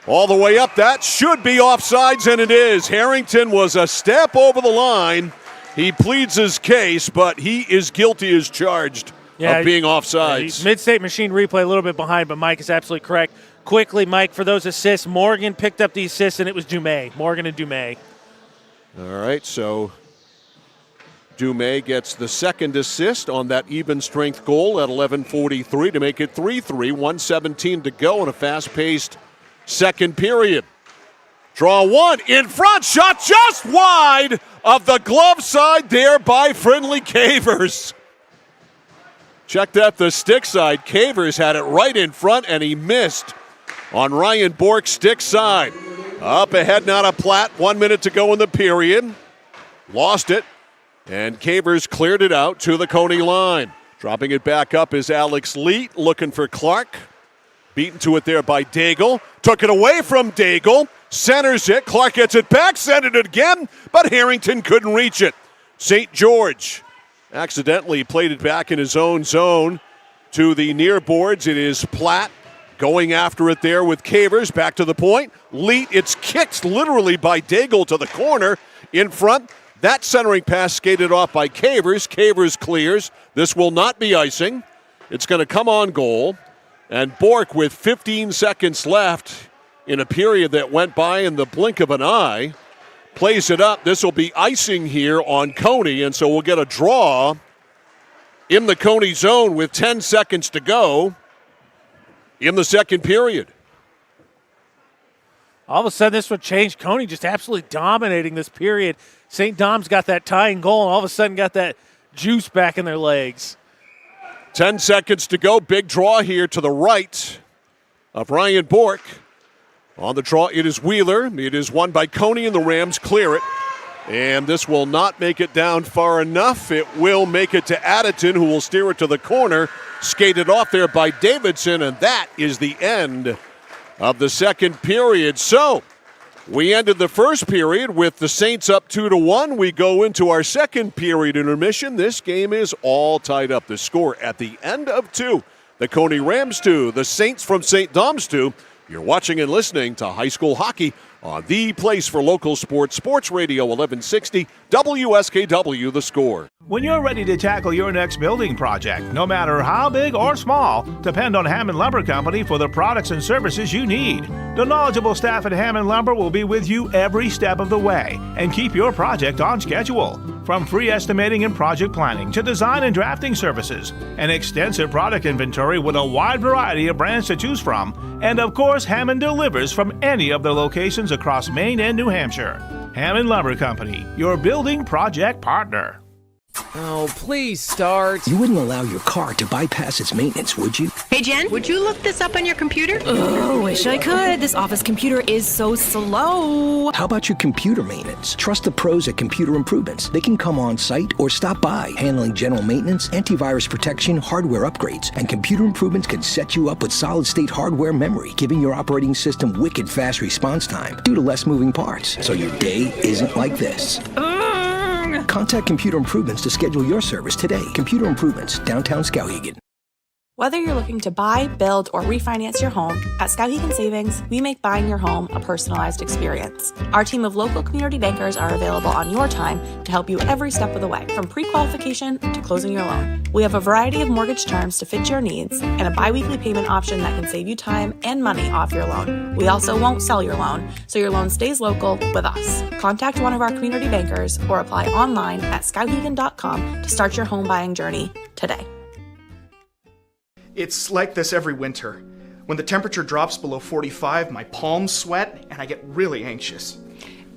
All the way up, that should be offsides, and it is. Harrington was a step over the line. He pleads his case, but he is guilty as charged of being offsides. Mid-State Machine replay a little bit behind, but Mike is absolutely correct. Quickly, Mike, for those assists, Morgan picked up the assists, and it was Dumais. Morgan and Dumais. All right, so Dumais gets the second assist on that even strength goal at 11:43 to make it 3-3, 1:17 to go in a fast-paced second period. Draw one, in front, shot just wide of the glove side there by Friendly Cavers. Checked at the stick side. Cavers had it right in front, and he missed on Ryan Bork's stick side. Up ahead now to Platt, 1 minute to go in the period. Lost it, and Cavers cleared it out to the Cony line. Dropping it back up is Alex Leet, looking for Clark. Beaten to it there by Daigle. Took it away from Daigle. Centers it. Clark gets it back. Sent it again, but Harrington couldn't reach it. St. George accidentally played it back in his own zone to the near boards. It is Platt going after it there with Cavers. Back to the point. Leet, it's kicked literally by Daigle to the corner in front. That centering pass skated off by Cavers. Cavers clears. This will not be icing. It's going to come on goal. And Bork, with 15 seconds left in a period that went by in the blink of an eye, plays it up. This will be icing here on Cony, and so we'll get a draw in the Cony zone with 10 seconds to go in the second period. All of a sudden, this would change. Cony just absolutely dominating this period. St. Dom's got that tying goal, and all of a sudden got that juice back in their legs. 10 seconds to go. Big draw here to the right of Ryan Bork. On the draw, it is Wheeler. It is won by Cony, and the Rams clear it. And this will not make it down far enough. It will make it to Additon, who will steer it to the corner. Skated off there by Davidson, and that is the end of the second period. So we ended the first period with the Saints up 2-1. We go into our second period intermission. This game is all tied up. The score at the end of 2. The Cony Rams 2, the Saints from St. Dom's 2. You're watching and listening to high school hockey on the place for local sports, Sports Radio 1160, WSKW, The Score. When you're ready to tackle your next building project, no matter how big or small, depend on Hammond Lumber Company for the products and services you need. The knowledgeable staff at Hammond Lumber will be with you every step of the way and keep your project on schedule. From free estimating and project planning to design and drafting services, an extensive product inventory with a wide variety of brands to choose from, and of course, Hammond delivers from any of the locations across Maine and New Hampshire. Hammond Lumber Company, your building project partner. Oh, please start. You wouldn't allow your car to bypass its maintenance, would you? Hey, Jen, would you look this up on your computer? Oh, wish I could. This office computer is so slow. How about your computer maintenance? Trust the pros at Computer Improvements. They can come on site or stop by, handling general maintenance, antivirus protection, hardware upgrades. And Computer Improvements can set you up with solid-state hardware memory, giving your operating system wicked fast response time due to less moving parts, so your day isn't like this. Contact Computer Improvements to schedule your service today. Computer Improvements, downtown Skowhegan. Whether you're looking to buy, build, or refinance your home, at Skowhegan Savings, we make buying your home a personalized experience. Our team of local community bankers are available on your time to help you every step of the way, from pre-qualification to closing your loan. We have a variety of mortgage terms to fit your needs and a bi-weekly payment option that can save you time and money off your loan. We also won't sell your loan, so your loan stays local with us. Contact one of our community bankers or apply online at skowhegan.com to start your home buying journey today. It's like this every winter. When the temperature drops below 45, my palms sweat and I get really anxious.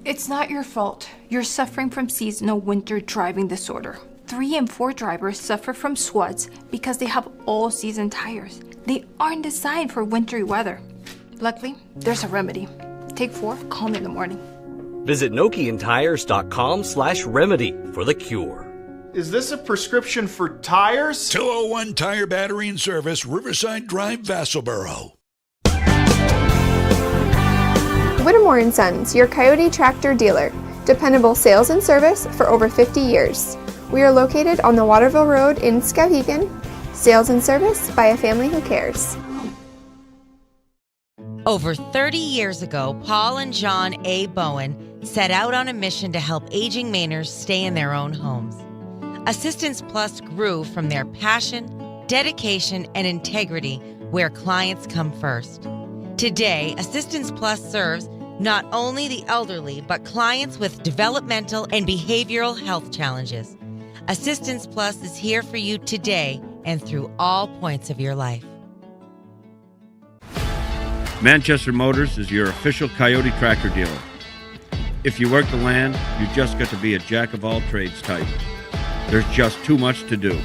It's not your fault. You're suffering from seasonal winter driving disorder. 3 and 4 drivers suffer from SWUDs because they have all-season tires. They aren't designed for wintry weather. Luckily, there's a remedy. Take 4, call me in the morning. Visit NokianTires.com/remedy for the cure. Is this a prescription for tires? 201 Tire Battery and Service, Riverside Drive, Vassalboro. Whittemore & Sons, your Coyote tractor dealer. Dependable sales and service for over 50 years. We are located on the Waterville Road in Skowhegan. Sales and service by a family who cares. Over 30 years ago, Paul and John A. Bowen set out on a mission to help aging Mainers stay in their own homes. Assistance Plus grew from their passion, dedication, and integrity where clients come first. Today, Assistance Plus serves not only the elderly, but clients with developmental and behavioral health challenges. Assistance Plus is here for you today and through all points of your life. Manchester Motors is your official Coyote tractor dealer. If you work the land, you just got to be a jack-of-all-trades type. There's just too much to do.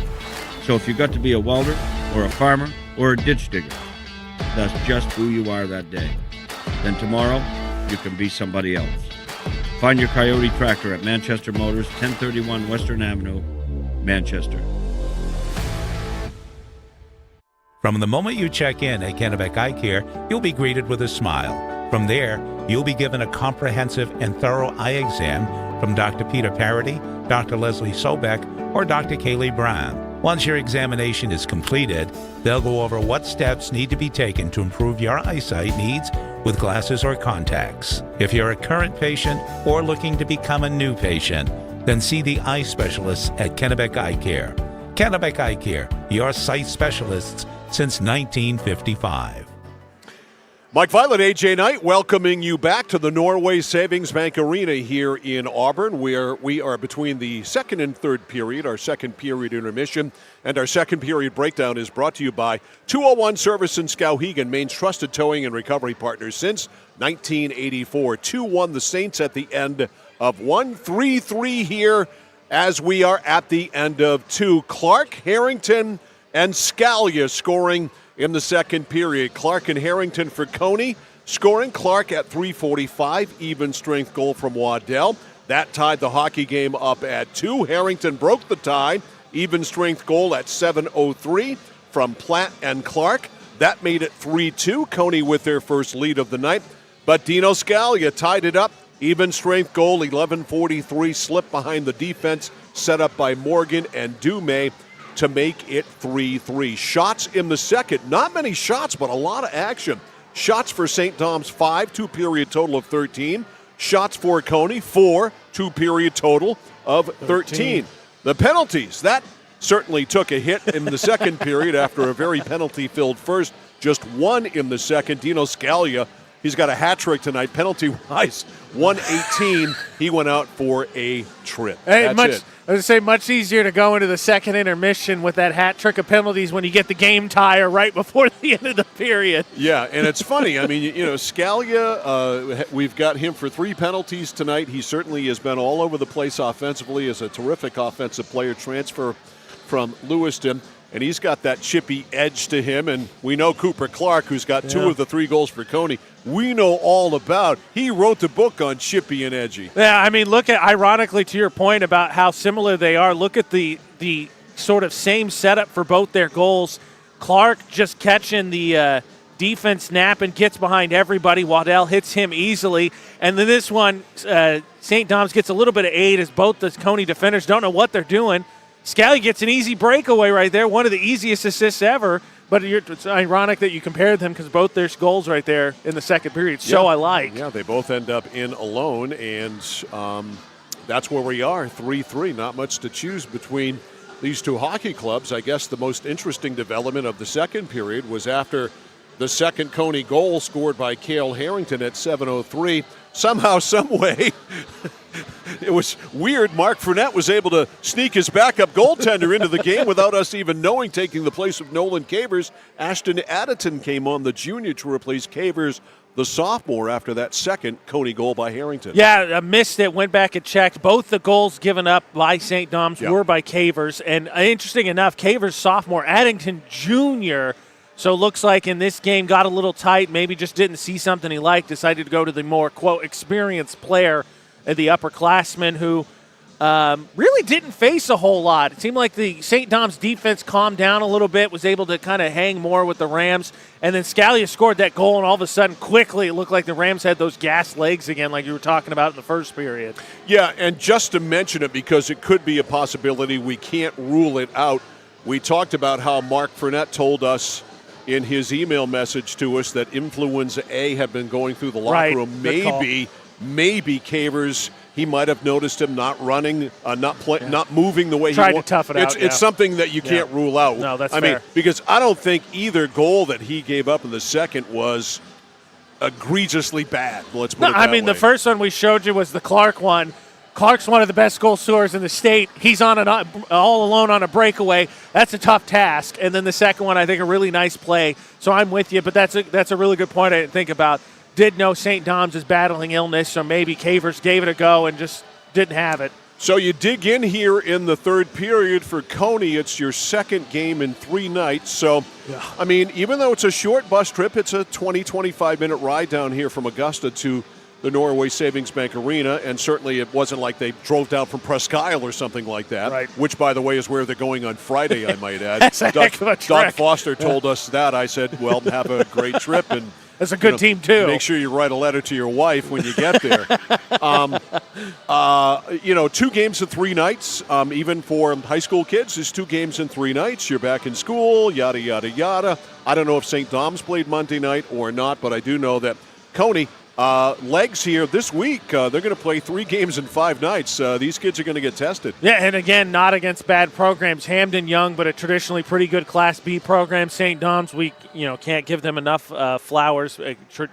So if you got to be a welder, or a farmer, or a ditch digger, that's just who you are that day. Then tomorrow, you can be somebody else. Find your Coyote tractor at Manchester Motors, 1031 Western Avenue, Manchester. From the moment you check in at Kennebec Eye Care, you'll be greeted with a smile. From there, you'll be given a comprehensive and thorough eye exam from Dr. Peter Parody, Dr. Leslie Sobeck, or Dr. Kaylee Brown. Once your examination is completed, they'll go over what steps need to be taken to improve your eyesight needs with glasses or contacts. If you're a current patient or looking to become a new patient, then see the eye specialists at Kennebec Eye Care. Kennebec Eye Care, your sight specialists since 1955. Mike Violet, AJ Knight, welcoming you back to the Norway Savings Bank Arena here in Auburn, where we are between the second and third period, our second period intermission, and our second period breakdown is brought to you by 201 Service in Skowhegan, Maine's trusted towing and recovery partner since 1984. 2-1 the Saints at the end of 1, 3-3 here as we are at the end of 2. Clark, Harrington, and Scalia scoring in the second period. Clark and Harrington for Cony, scoring. Clark at 3:45, even strength goal from Waddell. That tied the hockey game up at 2. Harrington broke the tie, even strength goal at 7:03 from Platt and Clark. That made it 3-2. Cony with their first lead of the night. But Dino Scalia tied it up. Even strength goal, 11:43, slip behind the defense, set up by Morgan and Dumais to make it 3-3. Shots in the second. Not many shots, but a lot of action. Shots for St. Dom's, 5, 2-period total of 13. Shots for Cony, 4, 2-period total of 13. The penalties, that certainly took a hit in the second period after a very penalty-filled first. Just 1 in the second. Dino Scalia, he's got a hat trick tonight. Penalty-wise, 118. He went out for a trip. Hey, That's it. I was say much easier to go into the second intermission with that hat trick of penalties when you get the game tire right before the end of the period. Yeah, and it's funny. I mean, you know, Scalia, we've got him for 3 penalties tonight. He certainly has been all over the place offensively as a terrific offensive player, transfer from Lewiston. And he's got that chippy edge to him. And we know Cooper Clark, who's got 2 of the 3 goals for Cony, we know all about. He wrote the book on chippy and edgy. Yeah, I mean, look at, ironically, to your point about how similar they are, look at the sort of same setup for both their goals. Clark just catching the defense snap and gets behind everybody. Waddell hits him easily. And then this one, St. Dom's gets a little bit of aid as both the Cony defenders don't know what they're doing. Scally gets an easy breakaway right there, one of the easiest assists ever But it's ironic that you compared them because both their goals right there in the second period. So I like. Yeah, they both end up in alone, and that's where we are, 3-3. Not much to choose between these two hockey clubs. I guess the most interesting development of the second period was after the second Cony goal scored by Cale Harrington at 7:03. Somehow, some way, it was weird. Mark Fournette was able to sneak his backup goaltender into the game without us even knowing, taking the place of Nolan Cavers. Ashton Addison came on, the junior, to replace Cavers, the sophomore, after that second Cony goal by Harrington. Yeah, I missed it, went back and checked. Both the goals given up by St. Dom's were by Cavers. And interesting enough, Cavers sophomore, Addington junior. So looks like in this game got a little tight, maybe just didn't see something he liked, decided to go to the more, quote, experienced player, the upperclassman, who really didn't face a whole lot. It seemed like the St. Dom's defense calmed down a little bit, was able to kind of hang more with the Rams. And then Scalia scored that goal, and all of a sudden, quickly, it looked like the Rams had those gas legs again, like you were talking about in the first period. Yeah, and just to mention it, because it could be a possibility, we can't rule it out. We talked about how Mark Fournette told us in his email message to us that influenza A had been going through the locker room. Maybe Cavers, he might have noticed him not running, not moving the way Tried he wanted. to tough it out. It's something that you can't rule out. No, that's fair. I mean, because I don't think either goal that he gave up in the second was egregiously bad. Let's put it that way. The first one we showed you was the Clark one. Clark's one of the best goal scorers in the state. He's on all alone on a breakaway. That's a tough task. And then the second one, I think, a really nice play. So I'm with you, but that's a really good point I didn't think about. Did know St. Dom's is battling illness, so maybe Cavers gave it a go and just didn't have it. So you dig in here in the third period for Cony. It's your second game in 3 nights. So, I mean, even though it's a short bus trip, it's a 20, 25-minute ride down here from Augusta to the Norway Savings Bank Arena, and certainly it wasn't like they drove down from Presque Isle or something like that, which, by the way, is where they're going on Friday, I might add. That's a heck of a trek. Doug Foster told us that. I said, well, have a great trip. And it's a good team, too. Make sure you write a letter to your wife when you get there. 2 games in 3 nights, even for high school kids, is 2 games in 3 nights. You're back in school, yada, yada, yada. I don't know if St. Dom's played Monday night or not, but I do know that Cony, legs here this week. They're going to play 3 games in 5 nights. These kids are going to get tested. Yeah, and again, not against bad programs. Hamden Young, but a traditionally pretty good Class B program. St. Dom's, we can't give them enough flowers.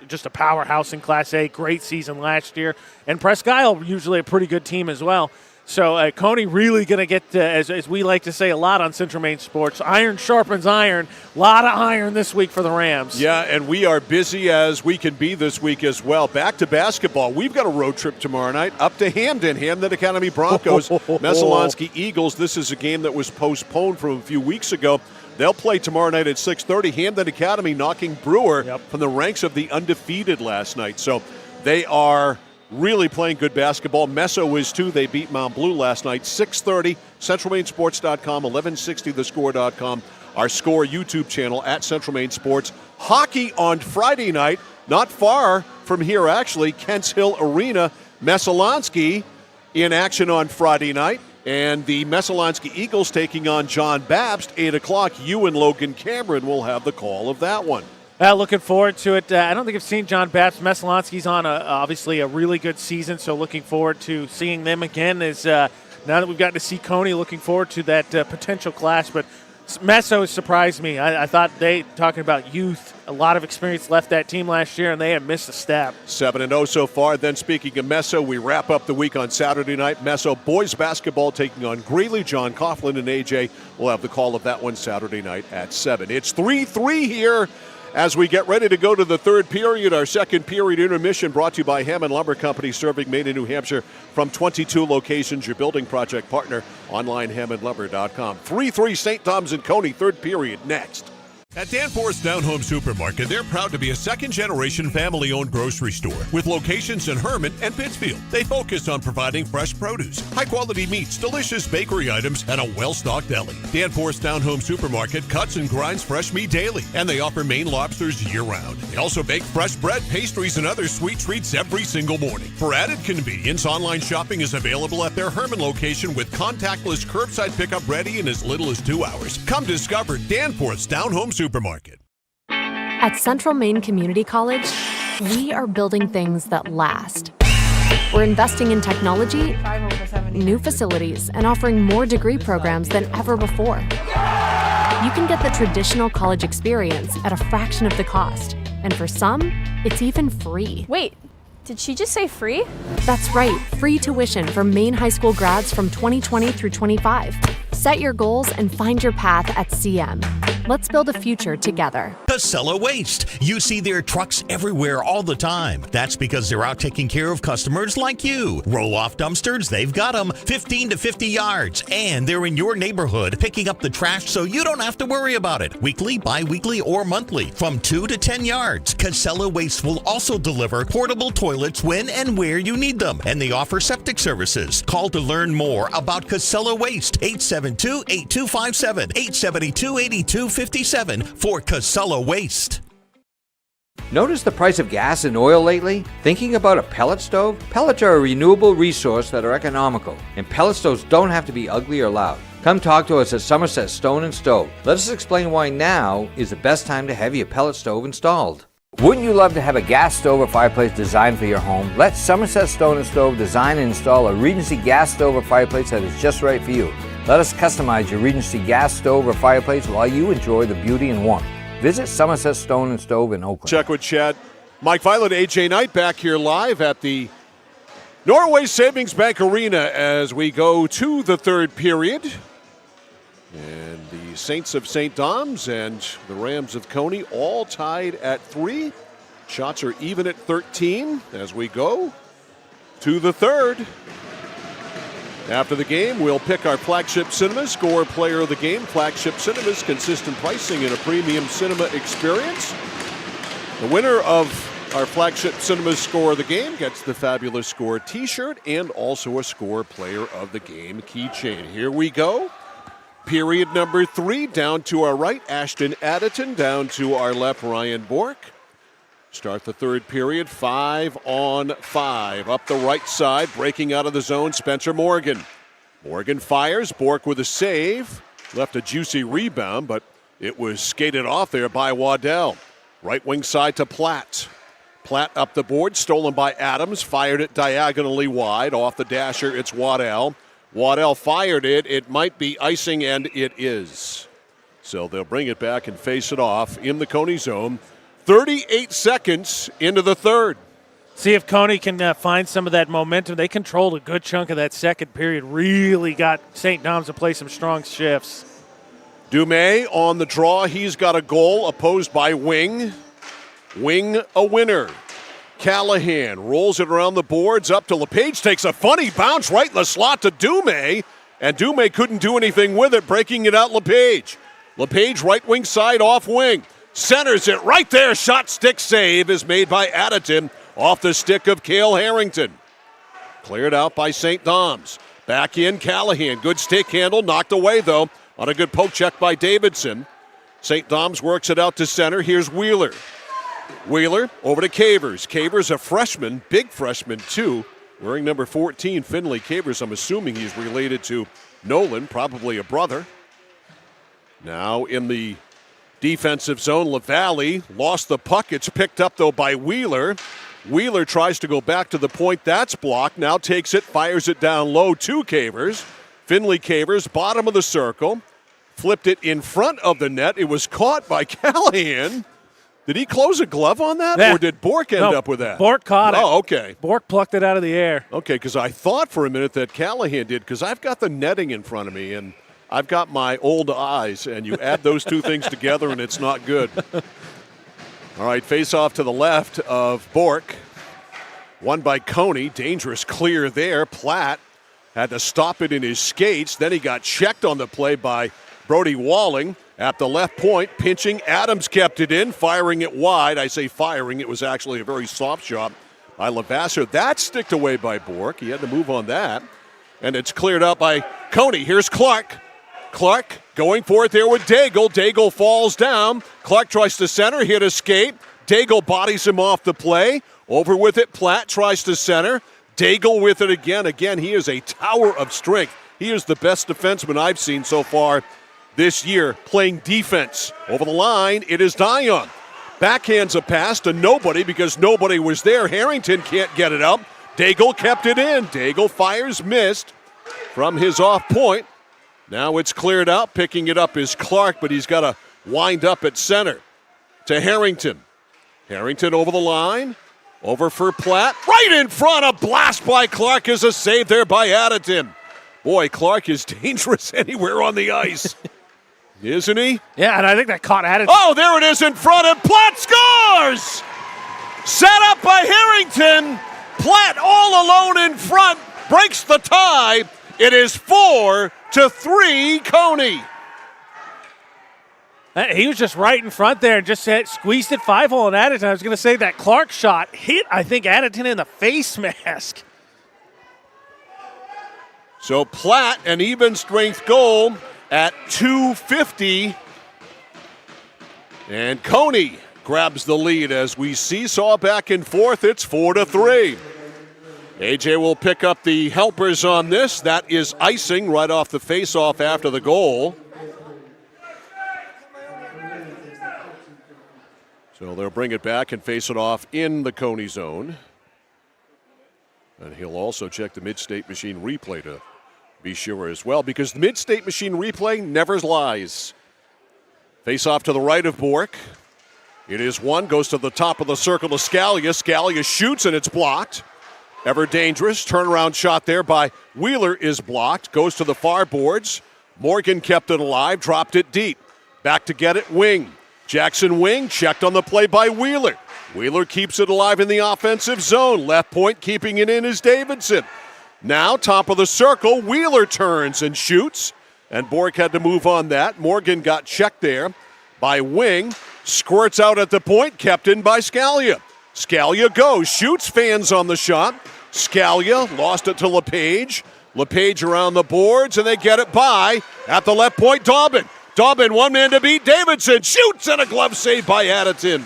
Just a powerhouse in Class A. Great season last year. And Presque Isle, usually a pretty good team as well. So Cony really going to get, as we like to say a lot on Central Maine Sports, iron sharpens iron. A lot of iron this week for the Rams. Yeah, and we are busy as we can be this week as well. Back to basketball. We've got a road trip tomorrow night up to Hamden Academy Broncos, Messalonskee Eagles. This is a game that was postponed from a few weeks ago. They'll play tomorrow night at 6:30. Hamden Academy knocking Brewer from the ranks of the undefeated last night. So they are really playing good basketball. Meso is too. They beat Mount Blue last night. 6:30, CentralMaineSports.com, 1160thescore.com, our Score YouTube channel at Central Maine Sports. Hockey on Friday night, not far from here actually, Kents Hill Arena. Messalonskee in action on Friday night. And the Messalonskee Eagles taking on John Babst, 8 o'clock. You and Logan Cameron will have the call of that one. Looking forward to it. I don't think I've seen John Babst. Messalonski's on obviously a really good season, so looking forward to seeing them again. Now that we've gotten to see Cony, looking forward to that potential clash. But Meso has surprised me. I thought talking about youth, a lot of experience left that team last year, and they have missed a step. 7-0 so far. Then speaking of Meso, we wrap up the week on Saturday night. Meso boys basketball taking on Greeley. John Coughlin and AJ will have the call of that one Saturday night at 7. It's 3-3 here as we get ready to go to the third period. Our second period intermission brought to you by Hammond Lumber Company, serving Maine and New Hampshire from 22 locations. Your building project partner, online hammondlumber.com. 3-3 St. Dom's and Cony, third period next. At Danforth's Down Home Supermarket, they're proud to be a second-generation family-owned grocery store with locations in Hermit and Pittsfield. They focus on providing fresh produce, high-quality meats, delicious bakery items, and a well-stocked deli. Danforth's Down Home Supermarket cuts and grinds fresh meat daily, and they offer Maine lobsters year-round. They also bake fresh bread, pastries, and other sweet treats every single morning. For added convenience, online shopping is available at their Hermit location with contactless curbside pickup ready in as little as 2 hours. Come discover Danforth's Down Home Supermarket. Supermarket. At Central Maine Community College, we are building things that last. We're investing in technology, new facilities, and offering more degree programs than ever before. You can get the traditional college experience at a fraction of the cost, and for some, it's even free. Wait, did she just say free? That's right, free tuition for Maine high school grads from 2020 through 25. Set your goals and find your path at CM. Let's build a future together. Casella Waste. You see their trucks everywhere all the time. That's because they're out taking care of customers like you. Roll-off dumpsters, they've got them 15 to 50 yards. And they're in your neighborhood picking up the trash so you don't have to worry about it. Weekly, bi-weekly, or monthly from 2 to 10 yards. Casella Waste will also deliver portable toilets when and where you need them. And they offer septic services. Call to learn more about Casella Waste. 872-8257, 872-8257 for Casella Waste. Notice the price of gas and oil lately? Thinking about a pellet stove? Pellets are a renewable resource that are economical, and pellet stoves don't have to be ugly or loud. Come talk to us at Somerset Stone & Stove. Let us explain why now is the best time to have your pellet stove installed. Wouldn't you love to have a gas stove or fireplace designed for your home? Let Somerset Stone & Stove design and install a Regency gas stove or fireplace that is just right for you. Let us customize your Regency gas stove or fireplace while you enjoy the beauty and warmth. Visit Somerset Stone & Stove in Oakland. Check with Chad. Mike Violet, AJ Knight back here live at the Norway Savings Bank Arena as we go to the third period. And the Saints of St. Dom's and the Rams of Cony all tied at 3. Shots are even at 13 as we go to the third. After the game, we'll pick our Flagship Cinema Score Player of the Game. Flagship Cinemas, consistent pricing and a premium cinema experience. The winner of our Flagship Cinema Score of the Game gets the Fabulous Score t-shirt and also a Score Player of the Game keychain. Here we go. Period number 3, down to our right, Ashton Additon, down to our left, Ryan Bork. Start the third period, 5-on-5. Up the right side, breaking out of the zone, Spencer Morgan. Morgan fires, Bork with a save. Left a juicy rebound, but it was skated off there by Waddell. Right wing side to Platt. Platt up the board, stolen by Adams, fired it diagonally wide. Off the dasher, it's Waddell. Waddell fired it. It might be icing, and it is. So they'll bring it back and face it off in the Cony zone. 38 seconds into the third. See if Cony can find some of that momentum. They controlled a good chunk of that second period. Really got St. Dom's to play some strong shifts. Dumais on the draw. He's got a goal opposed by Wing. Wing a winner. Callahan rolls it around the boards up to LePage. Takes a funny bounce right in the slot to Dumais. And Dumais couldn't do anything with it, breaking it out LePage. LePage right wing side off wing. Centers it right there. Shot stick save is made by Additon off the stick of Cale Harrington. Cleared out by St. Dom's. Back in Callahan. Good stick handle. Knocked away, though, on a good poke check by Davidson. St. Dom's works it out to center. Here's Wheeler. Wheeler over to Cavers. Cavers, a freshman, big freshman, too, wearing number 14, Finley Cavers. I'm assuming he's related to Nolan, probably a brother. Now in the defensive zone, LaValle lost the puck. It's picked up, though, by Wheeler. Wheeler tries to go back to the point. That's blocked. Now takes it, fires it down low to Cavers. Finley Cavers, bottom of the circle. Flipped it in front of the net. It was caught by Callahan. Did he close a glove on that, or did Bork end up with that? Bork caught it. Oh, okay. Bork plucked it out of the air. Okay, because I thought for a minute that Callahan did, because I've got the netting in front of me, and I've got my old eyes, and you add those two things together, and it's not good. All right, face off to the left of Bork. Won by Cony. Dangerous clear there. Platt had to stop it in his skates. Then he got checked on the play by Brody Walling. At the left point, pinching. Adams kept it in, firing it wide. I say firing. It was actually a very soft shot by Levasseur. That's sticked away by Bork. He had to move on that. And it's cleared out by Cony. Here's Clark. Clark going for it there with Daigle. Daigle falls down. Clark tries to center. Hit a skate. Daigle bodies him off the play. Over with it. Platt tries to center. Daigle with it again. Again, he is a tower of strength. He is the best defenseman I've seen so far this year playing defense. Over the line, it is Dion. Backhands a pass to nobody because nobody was there. Harrington can't get it up. Daigle kept it in. Daigle fires, missed from his off point. Now it's cleared out. Picking it up is Clark, but he's got to wind up at center to Harrington. Harrington over the line. Over for Platt. Right in front. A blast by Clark is a save there by Additon. Boy, Clark is dangerous anywhere on the ice. Isn't he? Yeah, and I think that caught Additon. Oh, there it is in front, and Platt scores! Set up by Harrington. Platt all alone in front. Breaks the tie. It is 4-3 Cony. He was just right in front there and just squeezed it 5-hole in Additon. I was going to say that Clark shot hit, I think, Additon in the face mask. So Platt, an even strength goal at .250. And Cony grabs the lead as we seesaw back and forth. It's 4-3. AJ will pick up the helpers on this. That is icing right off the faceoff after the goal. So they'll bring it back and face it off in the Cony zone. And he'll also check the Mid-State Machine replay to be sure as well, because the Mid-State Machine replay never lies. Face off to the right of Bork. It is one, goes to the top of the circle to Scalia. Scalia shoots and it's blocked. Ever dangerous. Turnaround shot there by Wheeler is blocked. Goes to the far boards. Morgan kept it alive, dropped it deep. Back to get it, Wing. Jackson Wing checked on the play by Wheeler. Wheeler keeps it alive in the offensive zone. Left point keeping it in is Davidson. Now top of the circle, Wheeler turns and shoots. And Bork had to move on that. Morgan got checked there by Wing. Squirts out at the point, kept in by Scalia. Scalia goes, shoots, fans on the shot. Scalia lost it to LePage. LePage around the boards, and they get it by at the left point, Dobbin. Dobbin, one man to beat. Davidson shoots, and a glove save by Additon.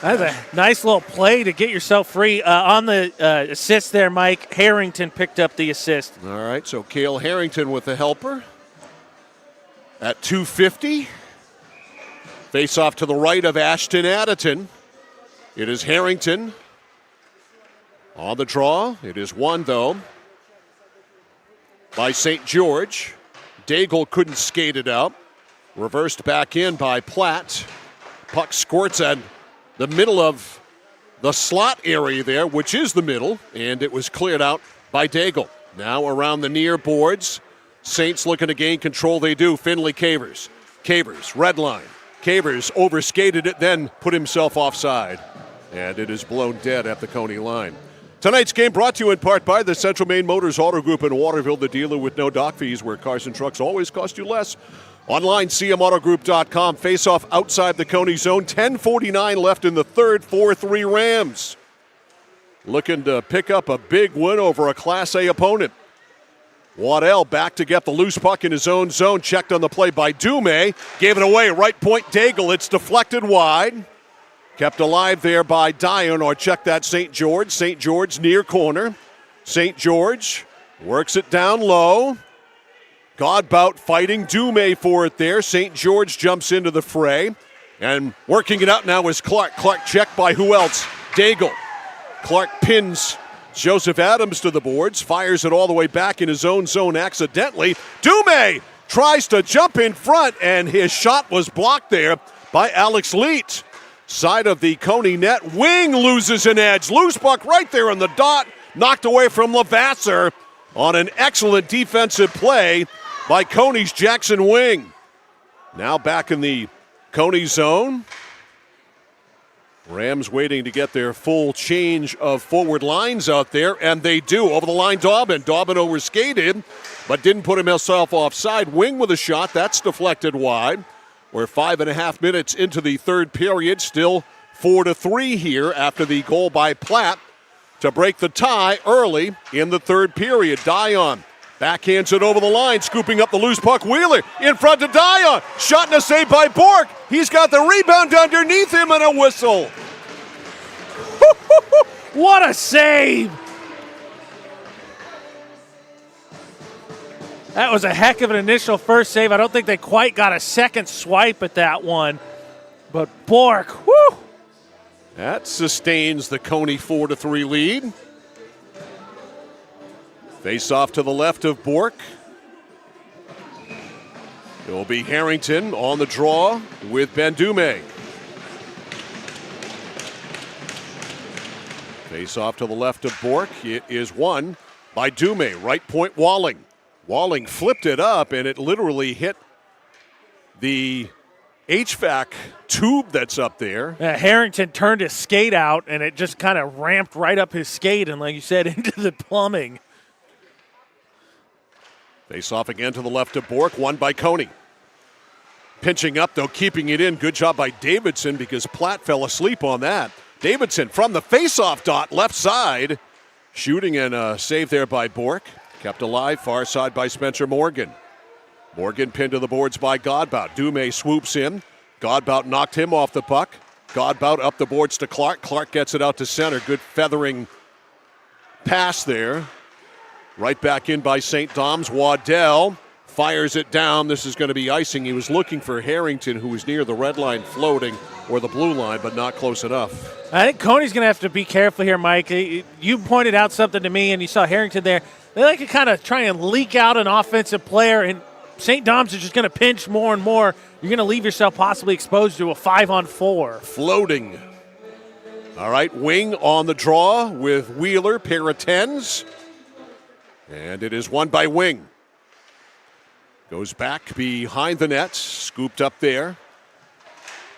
That's a nice little play to get yourself free. On the assist there, Mike, Harrington picked up the assist. All right, so Cale Harrington with the helper at .250. Face off to the right of Ashton Additon. It is Harrington on the draw. It is one, though, by St. George. Daigle couldn't skate it out. Reversed back in by Platt. Puck squirts at the middle of the slot area there, which is the middle, and it was cleared out by Daigle. Now around the near boards. Saints looking to gain control. They do. Finley Cavers. Cavers, red line. Cavers overskated it, then put himself offside. And it is blown dead at the Cony line. Tonight's game brought to you in part by the Central Maine Motors Auto Group in Waterville, the dealer with no dock fees, where cars and trucks always cost you less. Online, cmautogroup.com. Face-off outside the Cony zone. 10:49 left in the third. 4-3 Rams. Looking to pick up a big win over a Class A opponent. Waddell back to get the loose puck in his own zone. Checked on the play by Dume. Gave it away. Right point Daigle. It's deflected wide. Kept alive there by Dion, or check that St. George. St. George near corner. St. George works it down low. Godbout fighting Dume for it there. St. George jumps into the fray. And working it out now is Clark. Clark checked by who else? Daigle. Clark pins Joseph Adams to the boards. Fires it all the way back in his own zone accidentally. Dume tries to jump in front, and his shot was blocked there by Alex Leet. Side of the Cony net. Wing loses an edge. Loose puck right there on the dot. Knocked away from Levasseur on an excellent defensive play by Cony's Jackson Wing. Now back in the Cony zone. Rams waiting to get their full change of forward lines out there, and they do. Over the line, Dobbin. Dobbin overskated, but didn't put himself offside. Wing with a shot. That's deflected wide. We're 5.5 minutes into the third period. Still 4-3 here after the goal by Platt to break the tie early in the third period. Dion backhands it over the line, scooping up the loose puck. Wheeler in front of Dion. Shot and a save by Bork. He's got the rebound underneath him and a whistle. What a save! That was a heck of an initial first save. I don't think they quite got a second swipe at that one. But Bork, whoo! That sustains the Cony 4-3 lead. Face off to the left of Bork. It will be Harrington on the draw with Bendume. Face off to the left of Bork. It is won by Dume. Right point Walling. Walling flipped it up and it literally hit the HVAC tube that's up there. Harrington turned his skate out and it just kind of ramped right up his skate and, like you said, into the plumbing. Face off again to the left of Bork, won by Cony. Pinching up, though, keeping it in. Good job by Davidson because Platt fell asleep on that. Davidson from the face-off dot, left side. Shooting and a save there by Bork. Kept alive, far side by Spencer Morgan. Morgan pinned to the boards by Godbout. Dume swoops in. Godbout knocked him off the puck. Godbout up the boards to Clark. Clark gets it out to center. Good feathering pass there. Right back in by St. Dom's. Waddell fires it down. This is going to be icing. He was looking for Harrington, who was near the red line floating, or the blue line, but not close enough. I think Coney's going to have to be careful here, Mike. You pointed out something to me, and you saw Harrington there. They like to kind of try and leak out an offensive player, and St. Dom's is just going to pinch more and more. You're going to leave yourself possibly exposed to a 5-on-4. Floating. All right, Wing on the draw with Wheeler, pair of 10s. And it is won by Wing. Goes back behind the net, scooped up there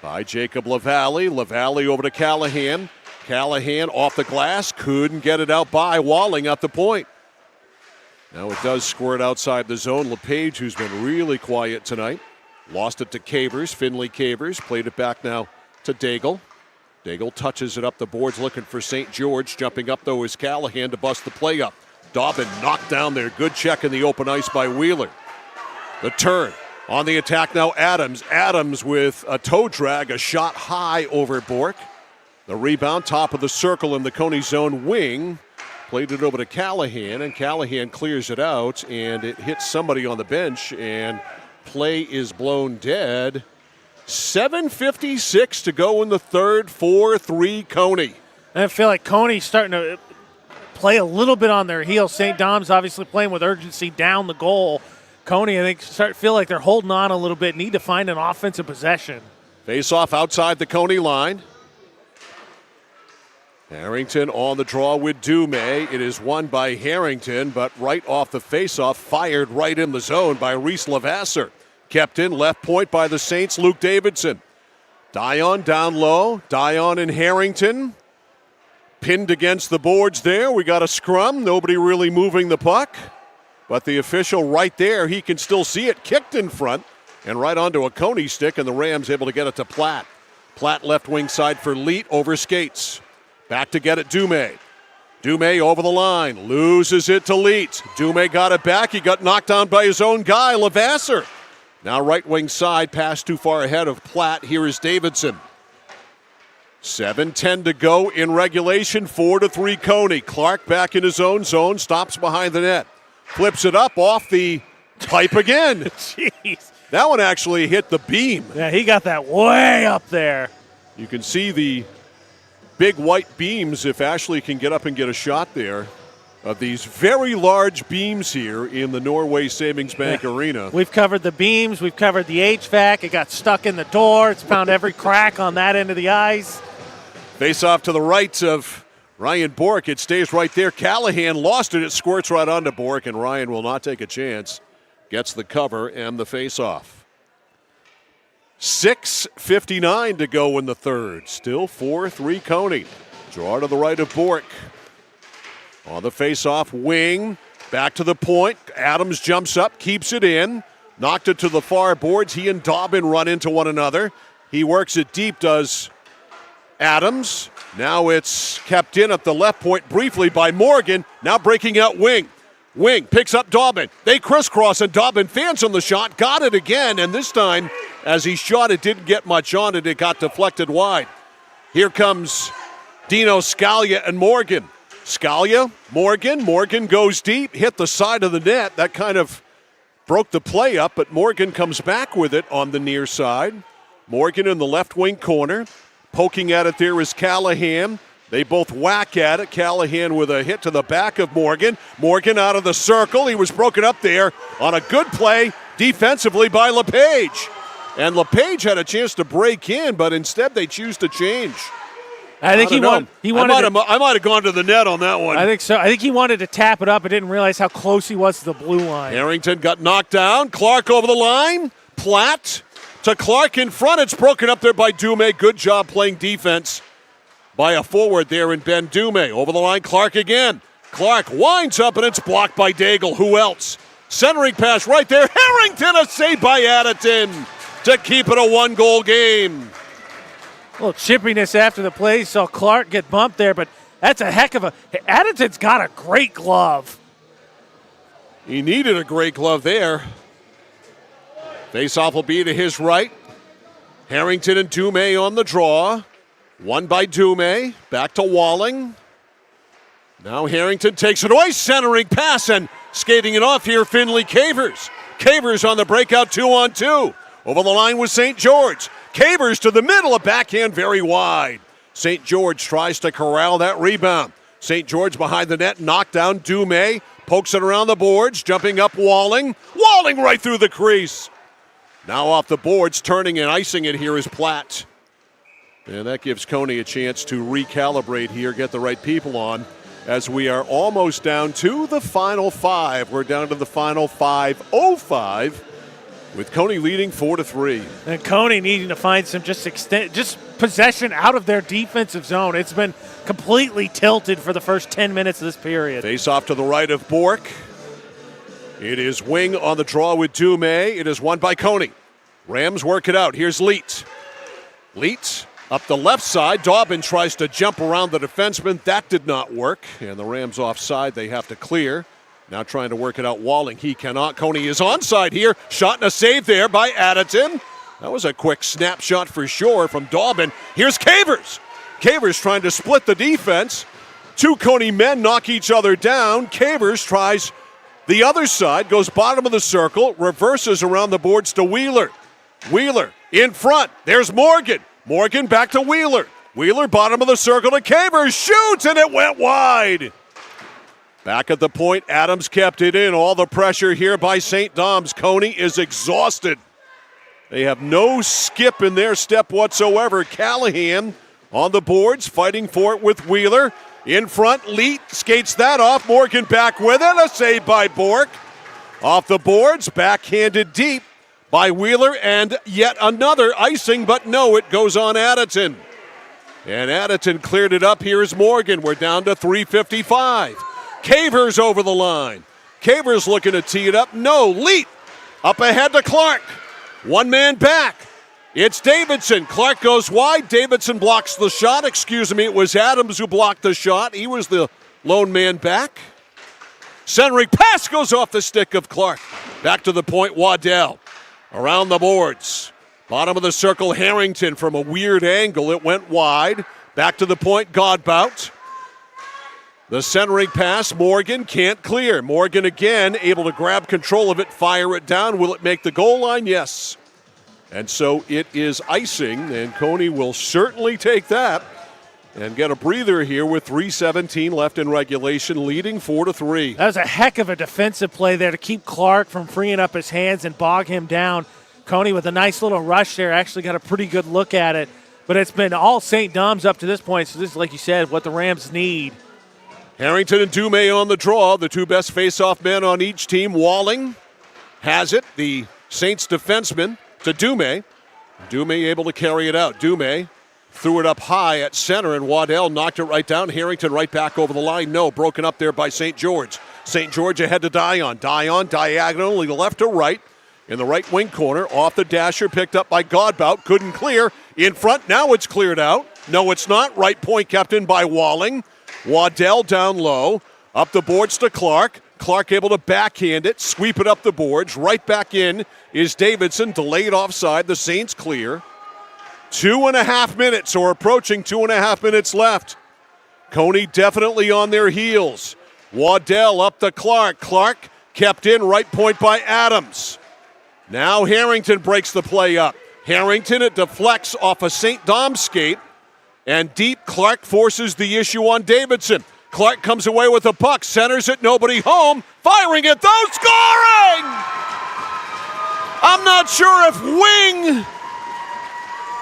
by Jacob LaValle. LaValle over to Callahan. Callahan off the glass, couldn't get it out by Walling at the point. Now it does squirt outside the zone. LePage, who's been really quiet tonight, lost it to Cavers. Finley Cavers played it back now to Daigle. Daigle touches it up the boards looking for St. George. Jumping up, though, is Callahan to bust the play up. Dobbin knocked down there. Good check in the open ice by Wheeler. The turn on the attack now, Adams. Adams with a toe drag, a shot high over Bork. The rebound, top of the circle in the Cony zone. Wing played it over to Callahan, and Callahan clears it out, and it hits somebody on the bench, and play is blown dead. 7:56 to go in the third, 4-3 Cony. I feel like Coney's starting to play a little bit on their heels. St. Dom's obviously playing with urgency down the goal. Cony, I think, feel like they're holding on a little bit, need to find an offensive possession. Face off outside the Cony line. Harrington on the draw with Dume. It is won by Harrington, but right off the face-off, fired right in the zone by Reese Lavasser. Kept in left point by the Saints, Luke Davidson. Dion down low. Dion and Harrington pinned against the boards there. We got a scrum. Nobody really moving the puck. But the official right there, he can still see it. Kicked in front and right onto a Cony stick, and the Rams able to get it to Platt. Platt left wing side for Leet over skates. Back to get it, Dume. Dume over the line, loses it to Leet. Dume got it back. He got knocked down by his own guy, Lavasser. Now right wing side, pass too far ahead of Platt. Here is Davidson. 7:10 to go in regulation, 4-3 Cony. Clark back in his own zone, stops behind the net. Flips it up off the pipe again. Jeez. That one actually hit the beam. Yeah, he got that way up there. You can see the big white beams if Ashley can get up and get a shot there of these very large beams here in the Norway Savings Bank Arena. We've covered the beams. We've covered the HVAC. It got stuck in the door. It's found every crack on that end of the ice. Face off to the right of Ryan Bork. It stays right there. Callahan lost it. It squirts right onto Bork, and Ryan will not take a chance. Gets the cover and the face-off. 6:59 to go in the third. Still 4-3 Cony. Draw to the right of Bork. On the face-off, Wing. Back to the point. Adams jumps up, keeps it in. Knocked it to the far boards. He and Dobbin run into one another. He works it deep, does Adams. Now it's kept in at the left point briefly by Morgan. Now breaking out Wing. Wing picks up Dobbin. They crisscross, and Dobbin fans on the shot. Got it again, and this time, as he shot it, didn't get much on it. It got deflected wide. Here comes Dino Scalia and Morgan. Scalia, Morgan. Morgan goes deep, hit the side of the net. That kind of broke the play up, but Morgan comes back with it on the near side. Morgan in the left wing corner. Poking at it there is Callahan. They both whack at it. Callahan with a hit to the back of Morgan. Morgan out of the circle. He was broken up there on a good play defensively by LePage. And LePage had a chance to break in, but instead they choose to change. I think I might have gone to the net on that one. I think so. I think he wanted to tap it up and didn't realize how close he was to the blue line. Harrington got knocked down. Clark over the line. Platt to Clark in front. It's broken up there by Dume. Good job playing defense by a forward there in Ben Dume. Over the line, Clark again. Clark winds up, and it's blocked by Daigle. Who else? Centering pass right there. Harrington, a save by Addington to keep it a one-goal game. A little chippiness after the play. Saw Clark get bumped there, but that's a heck of a... Addington's got a great glove. He needed a great glove there. Faceoff will be to his right. Harrington and Dume on the draw. Won by Dume. Back to Walling. Now Harrington takes it away. Centering pass and skating it off here, Finley Cavers. Cavers on the breakout 2-on-2. Over the line with St. George. Cavers to the middle, a backhand very wide. St. George tries to corral that rebound. St. George behind the net, knocked down Dume. Pokes it around the boards, jumping up Walling. Walling right through the crease. Now off the boards, turning and icing it here is Platt. And that gives Cony a chance to recalibrate here, get the right people on, as we are almost down to the final five. We're down to the final 5:05, with Cony leading 4-3. And Cony needing to find some just possession out of their defensive zone. It's been completely tilted for the first 10 minutes of this period. Face off to the right of Bork. It is Wing on the draw with Dume. It is won by Cony. Rams work it out. Here's Leet. Leet up the left side. Dobbin tries to jump around the defenseman. That did not work. And the Rams offside. They have to clear. Now trying to work it out. Walling. He cannot. Cony is onside here. Shot and a save there by Addington. That was a quick snapshot for sure from Dobbin. Here's Cavers. Cavers trying to split the defense. Two Cony men knock each other down. Cavers tries the other side, goes bottom of the circle, reverses around the boards to Wheeler. Wheeler in front. There's Morgan. Morgan back to Wheeler. Wheeler bottom of the circle to Cavers. Shoots, and it went wide. Back at the point, Adams kept it in. All the pressure here by St. Dom's. Cony is exhausted. They have no skip in their step whatsoever. Callahan on the boards, fighting for it with Wheeler. In front, Leet skates that off. Morgan back with it. A save by Bork. Off the boards, backhanded deep by Wheeler, and yet another icing, but no, it goes on Addington. And Addington cleared it up. Here's Morgan. We're down to 3:55. Cavers over the line. Cavers looking to tee it up. No, Leet up ahead to Clark. One man back. It's Davidson. Clark goes wide. Davidson blocks the shot. Excuse me, it was Adams who blocked the shot. He was the lone man back. Centering pass goes off the stick of Clark. Back to the point, Waddell. Around the boards. Bottom of the circle, Harrington from a weird angle. It went wide. Back to the point, Godbout. The centering pass, Morgan can't clear. Morgan again able to grab control of it, fire it down. Will it make the goal line? Yes. And so it is icing, and Cony will certainly take that and get a breather here with 3:17 left in regulation, leading 4-3. That was a heck of a defensive play there to keep Clark from freeing up his hands and bog him down. Cony with a nice little rush there, actually got a pretty good look at it. But it's been all St. Dom's up to this point, so this is, like you said, what the Rams need. Harrington and Dume on the draw, the two best face-off men on each team. Walling has it, the Saints defenseman, to Dume. Dume able to carry it out. Dume threw it up high at center, and Waddell knocked it right down. Harrington right back over the line. No, broken up there by St. George. St. George ahead to Dion. Dion diagonally left to right. In the right wing corner, off the dasher, picked up by Godbout. Couldn't clear. In front, now it's cleared out. No, it's not. Right point kept in by Walling. Waddell down low. Up the boards to Clark. Clark able to backhand it, sweep it up the boards. Right back in is Davidson, delayed offside. The Saints clear. 2.5 minutes, or approaching 2.5 minutes left. Cony definitely on their heels. Waddell up to Clark. Clark Kept in, right point by Adams. Now Harrington breaks the play up. Harrington, it deflects off a St. Dom's skate. And deep, Clark forces the issue on Davidson. Clark comes away with the puck, centers it, nobody home. Firing it, though, scoring! I'm not sure if Wing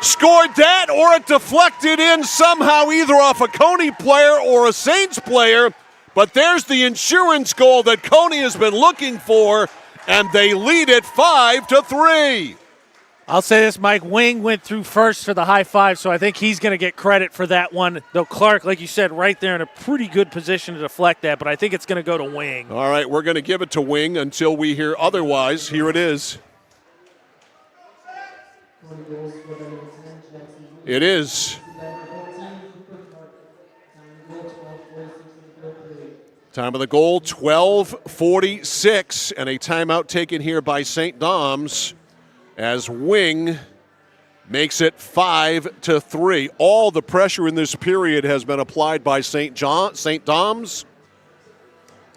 scored that or it deflected in somehow either off a Cony player or a Saints player. But there's the insurance goal that Cony has been looking for, and they lead it 5-3. I'll say this, Mike. Wing went through first for the high five, so I think he's going to get credit for that one. Though Clark, like you said, right there in a pretty good position to deflect that, but I think it's going to go to Wing. All right, we're going to give it to Wing until we hear otherwise. Here it is. It is. Time of the goal, 12:46, and a timeout taken here by St. Dom's as Wing makes it 5-3. All the pressure in this period has been applied by St. Dom's,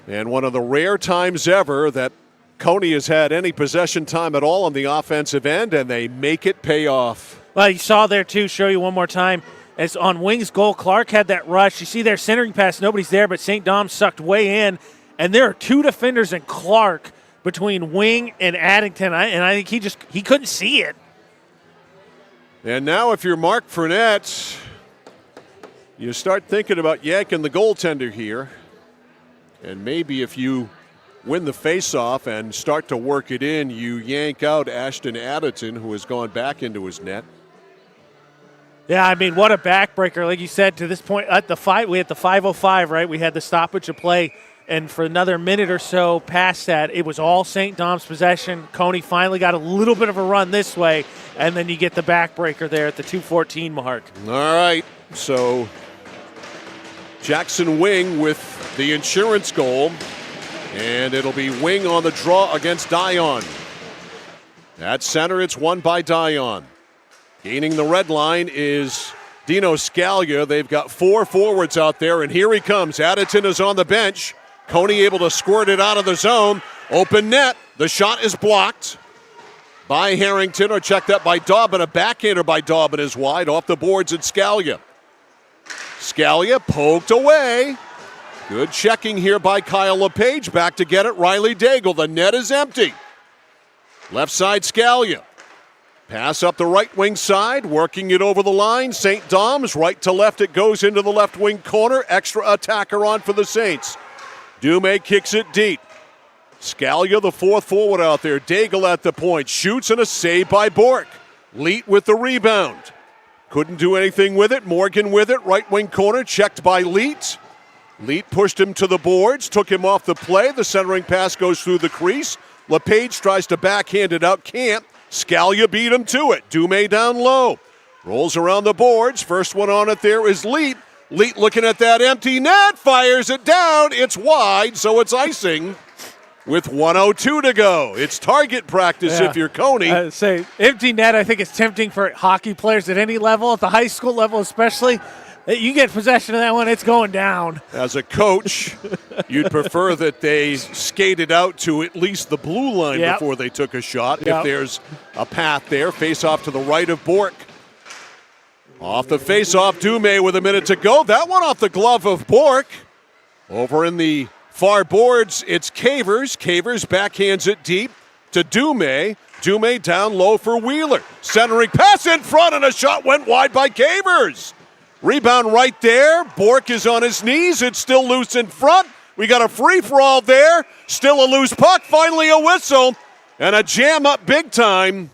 and one of the rare times ever that Cony has had any possession time at all on the offensive end, and they make it pay off. Well, you saw there, too, show you one more time. As on Wing's goal, Clark had that rush. You see their centering pass, nobody's there, but St. Dom's sucked way in. And there are two defenders in Clark between Wing and Addington, and I think he couldn't see it. And now if you're Mark Fournette, you start thinking about yanking the goaltender here. And maybe if you win the faceoff and start to work it in, you yank out Ashton Addington, who has gone back into his net. Yeah, I mean, what a backbreaker. Like you said, to this point, at the fight, we had the 5:05, right? We had the stoppage of play, and for another minute or so past that, it was all St. Dom's possession. Cony finally got a little bit of a run this way, and then you get the backbreaker there at the 2:14 mark. All right, so Jackson Wing with the insurance goal, and it'll be Wing on the draw against Dion. At center, it's won by Dion. Gaining the red line is Dino Scalia. They've got four forwards out there, and here he comes. Addington is on the bench. Cony able to squirt it out of the zone. Open net. The shot is blocked by Harrington, or checked up by Dobbin. A backhander by Dobbin is wide. Off the boards at Scalia. Scalia poked away. Good checking here by Kyle LePage. Back to get it. Riley Daigle. The net is empty. Left side Scalia. Pass up the right wing side, working it over the line. St. Dom's, right to left, it goes into the left wing corner. Extra attacker on for the Saints. Dumais kicks it deep. Scalia, the fourth forward out there. Daigle at the point, shoots, and a save by Bork. Leet with the rebound. Couldn't do anything with it. Morgan with it, right wing corner, checked by Leet. Leet pushed him to the boards, took him off the play. The centering pass goes through the crease. LePage tries to backhand it out, can't. Scalia beat him to it. Dumais down low. Rolls around the boards. First one on it there is Leet. Leet looking at that empty net. Fires it down. It's wide, so it's icing with 1:02 to go. It's target practice if you're Cony. Say, empty net, I think it's tempting for hockey players at any level, at the high school level especially. You get possession of that one, it's going down. As a coach, you'd prefer that they skated out to at least the blue line before they took a shot. If there's a path there, face off to the right of Bork. Off the face-off, Dumais with a minute to go. That one off the glove of Bork. Over in the far boards, it's Cavers. Cavers backhands it deep to Dumais. Dumais down low for Wheeler. Centering pass in front, and a shot went wide by Cavers. Rebound right there. Bork is on his knees. It's still loose in front. We got a free-for-all there. Still a loose puck. Finally a whistle. And a jam up big time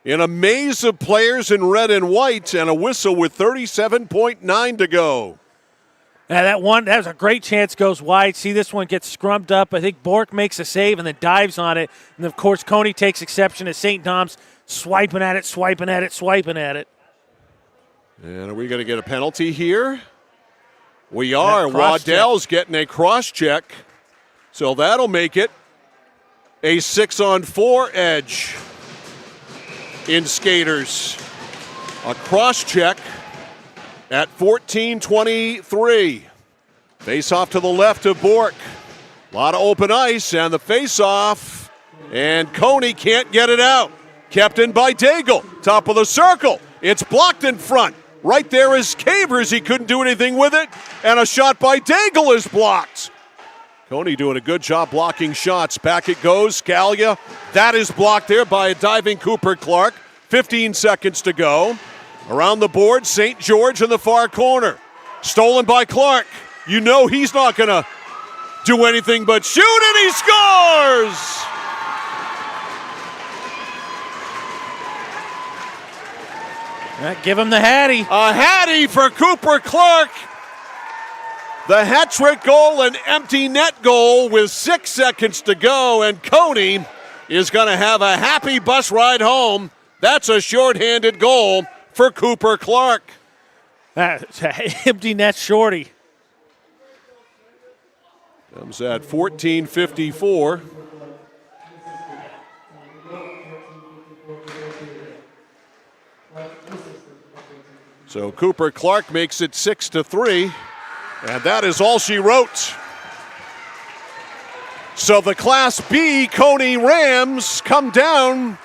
in a maze of players in red and white. And a whistle with 37.9 to go. Yeah, that was a great chance, goes wide. See, this one gets scrubbed up. I think Bork makes a save and then dives on it. And, of course, Cony takes exception as St. Dom's swiping at it, swiping at it, swiping at it. And are we going to get a penalty here? We are. Waddell's getting a cross check. So that'll make it a 6-on-4 edge in skaters. A cross check at 14:23. Face off to the left of Bork. A lot of open ice and the face-off. And Cony can't get it out. Kept in by Daigle. Top of the circle. It's blocked in front. Right there is Cavers. He couldn't do anything with it. And a shot by Daigle is blocked. Cony doing a good job blocking shots. Back it goes. Scalia. That is blocked there by a diving Cooper Clark. 15 seconds to go. Around the board, St. George in the far corner. Stolen by Clark. You know he's not going to do anything but shoot, and he scores! Give him the hattie. A hattie for Cooper Clark. The hat-trick goal, an empty net goal with 6 seconds to go, and Cony is going to have a happy bus ride home. That's a shorthanded goal for Cooper Clark. That's an empty net shorty. Comes at 14:54. So Cooper Clark makes it 6-3, and that is all she wrote. So the Class B Cony Rams come down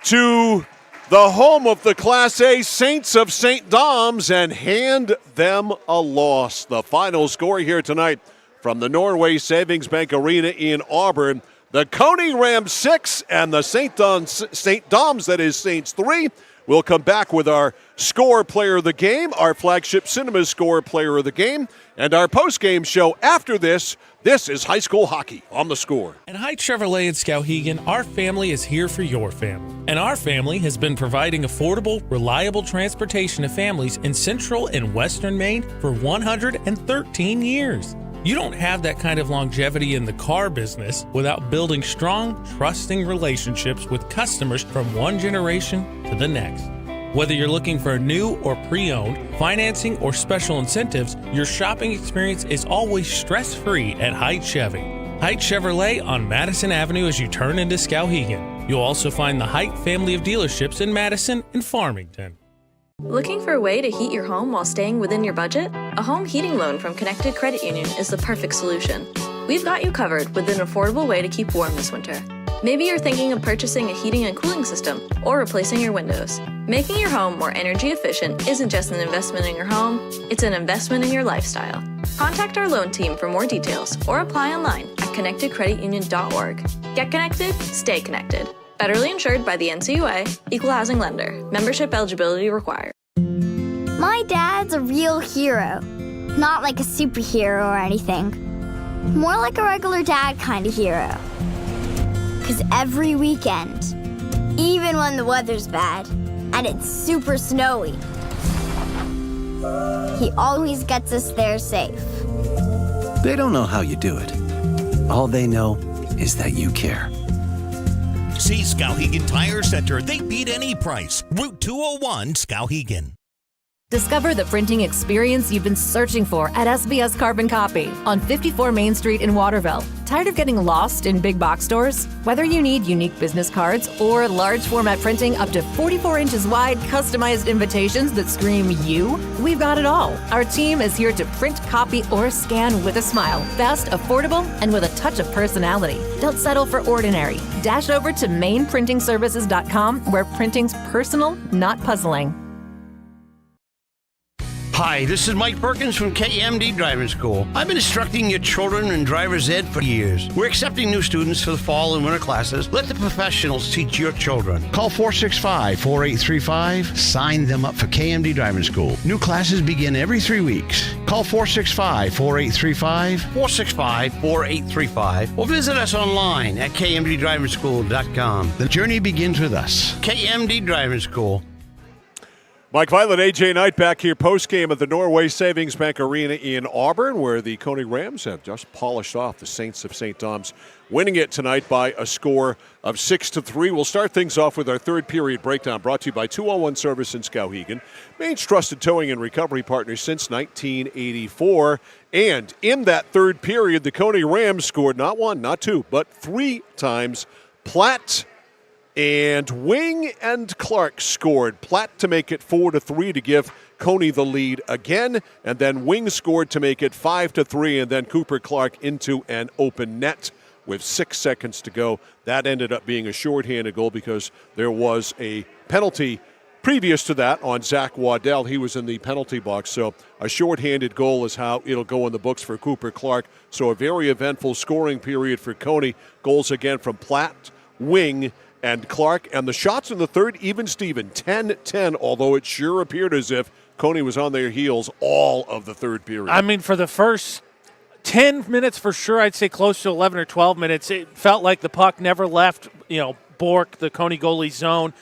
to the home of the Class A Saints of St. Dom's and hand them a loss. The final score here tonight from the Norway Savings Bank Arena in Auburn. The Cony Rams 6 and the St. Dom's, that is Saints 3. We'll come back with our score player of the game, our flagship cinema score player of the game, and our post-game show after this. This is high school hockey on The Score. At High Chevrolet in Skowhegan, our family is here for your family. And our family has been providing affordable, reliable transportation to families in central and western Maine for 113 years. You don't have that kind of longevity in the car business without building strong, trusting relationships with customers from one generation to the next. Whether you're looking for a new or pre-owned, financing, or special incentives, your shopping experience is always stress-free at Haight Chevy. Haight Chevrolet on Madison Avenue as you turn into Skowhegan. You'll also find the Haight family of dealerships in Madison and Farmington. Looking for a way to heat your home while staying within your budget? A home heating loan from Connected Credit Union is the perfect solution. We've got you covered with an affordable way to keep warm this winter. Maybe you're thinking of purchasing a heating and cooling system or replacing your windows. Making your home more energy efficient isn't just an investment in your home, it's an investment in your lifestyle. Contact our loan team for more details or apply online at connectedcreditunion.org. Get connected, stay connected. Federally insured by the NCUA, Equal Housing Lender. Membership eligibility required. My dad's a real hero. Not like a superhero or anything. More like a regular dad kind of hero. 'Cause every weekend, even when the weather's bad and it's super snowy, he always gets us there safe. They don't know how you do it. All they know is that you care. See Skowhegan Tire Center. They beat any price. Route 201, Skowhegan. Discover the printing experience you've been searching for at SBS Carbon Copy on 54 Main Street in Waterville. Tired of getting lost in big box stores? Whether you need unique business cards or large format printing up to 44 inches wide, customized invitations that scream you, we've got it all. Our team is here to print, copy, or scan with a smile. Fast, affordable, and with a touch of personality. Don't settle for ordinary. Dash over to mainprintingservices.com where printing's personal, not puzzling. Hi, this is Mike Perkins from KMD Driving School. I've been instructing your children in driver's ed for years. We're accepting new students for the fall and winter classes. Let the professionals teach your children. Call 465-4835. Sign them up for KMD Driving School. New classes begin every 3 weeks. Call 465-4835, 465-4835, or visit us online at kmddrivingschool.com. The journey begins with us. KMD Driving School. Mike Violet, AJ Knight back here post-game at the Norway Savings Bank Arena in Auburn, where the Cony Rams have just polished off the Saints of St. Dom's, winning it tonight by a score of 6-3. We'll start things off with our third period breakdown, brought to you by 201 Service in Skowhegan, Maine's trusted towing and recovery partner since 1984. And in that third period, the Cony Rams scored not one, not two, but 3 times. Platt and Wing and Clark scored. Platt to make it 4-3 to give Cony the lead again, and then Wing scored to make it 5-3, and then Cooper Clark into an open net with 6 seconds to go. That ended up being a shorthanded goal because there was a penalty previous to that on Zach Waddell. He was in the penalty box, so a shorthanded goal is how it'll go in the books for Cooper Clark. So a very eventful scoring period for Cony. Goals again from Platt, Wing, and Clark. And the shots in the third, even Steven, 10-10, although it sure appeared as if Cony was on their heels all of the third period. I mean, for the first 10 minutes for sure, I'd say close to 11 or 12 minutes, it felt like the puck never left, Bork, the Cony goalie zone.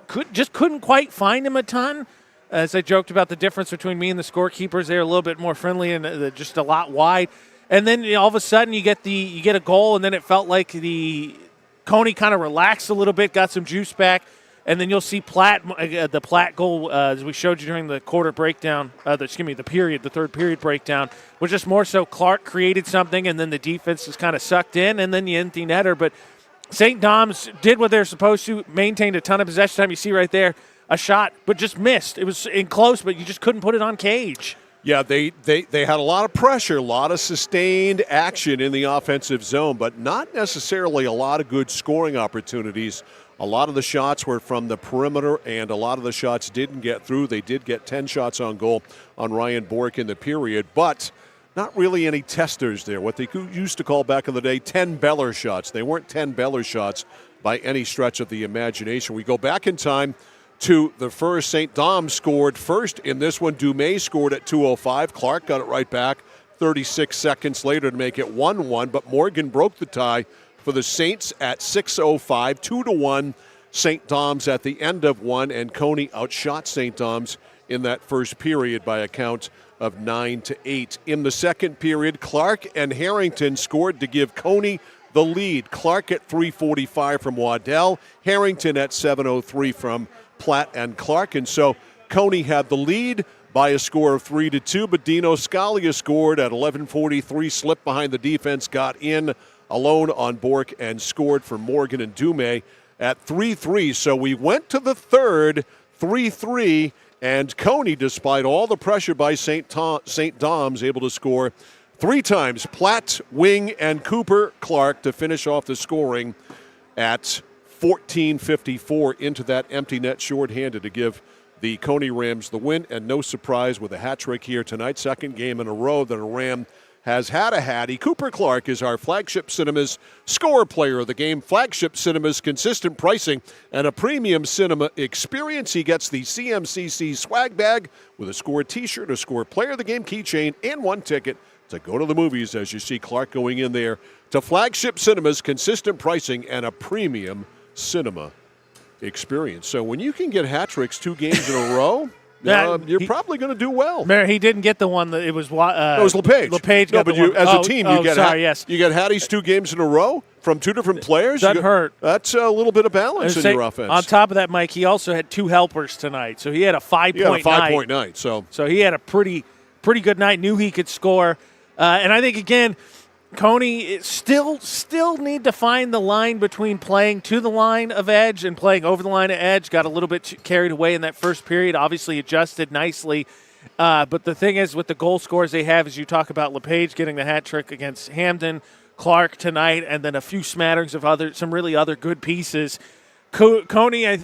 Couldn't quite find him a ton. As I joked about the difference between me and the scorekeepers, they're a little bit more friendly and just a lot wide. And then all of a sudden you get a goal, and then it felt like the Cony kind of relaxed a little bit, got some juice back, and then you'll see the Platt goal, as we showed you during the quarter breakdown, the third period breakdown, was just more so Clark created something, and then the defense is kind of sucked in, and then the empty netter. But St. Dom's did what they're supposed to, maintained a ton of possession time. You see right there a shot, but just missed. It was in close, but you just couldn't put it on cage. Yeah, they had a lot of pressure, a lot of sustained action in the offensive zone, but not necessarily a lot of good scoring opportunities. A lot of the shots were from the perimeter, and a lot of the shots didn't get through. They did get 10 shots on goal on Ryan Bork in the period, but not really any testers there. What they used to call back in the day 10 Beller shots. They weren't 10 Beller shots by any stretch of the imagination. We go back in time to the first. St. Dom scored first in this one. Dumais scored at 2:05. Clark got it right back 36 seconds later to make it 1-1, but Morgan broke the tie for the Saints at 6:05, 2-1. St. Dom's at the end of one, and Cony outshot St. Dom's in that first period by a count of 9-8. In the second period, Clark and Harrington scored to give Cony the lead. Clark at 3:45 from Waddell, Harrington at 7:03 from Platt and Clark, and so Cony had the lead by a score of 3-2, but Dino Scalia scored at 11:43, slipped behind the defense, got in alone on Bork, and scored for Morgan and Dumais at 3-3. So we went to the third, 3-3, and Cony, despite all the pressure by St. Dom's, able to score three times. Platt, Wing, and Cooper Clark to finish off the scoring at 14:54 into that empty net shorthanded to give the Cony Rams the win, and no surprise with a hat trick here tonight. Second game in a row that a Ram has had a hattie. Cooper Clark is our Flagship Cinemas score player of the game. Flagship Cinemas, consistent pricing and a premium cinema experience. He gets the CMCC swag bag with a Score t-shirt, a Score player of the game keychain, and one ticket to go to the movies, as you see Clark going in there to Flagship Cinemas, consistent pricing and a premium cinema experience. So when you can get hat tricks 2 games in a row, you're probably going to do well. He didn't get the one that it was. It was LePage. LePage got but the one. As a team, you get yes. You get hatties 2 games in a row from 2 different players. That hurt. That's a little bit of balance in your offense. On top of that, Mike, he also had 2 helpers tonight, so he had a 5-point night. So he had a pretty good night. Knew he could score, and I think again, Cony still need to find the line between playing to the line of edge and playing over the line of edge. Got a little bit carried away in that first period. Obviously adjusted nicely. But the thing is, with the goal scores they have, as you talk about LePage getting the hat trick against Hamden, Clark tonight, and then a few smatterings of some really other good pieces. Cony, I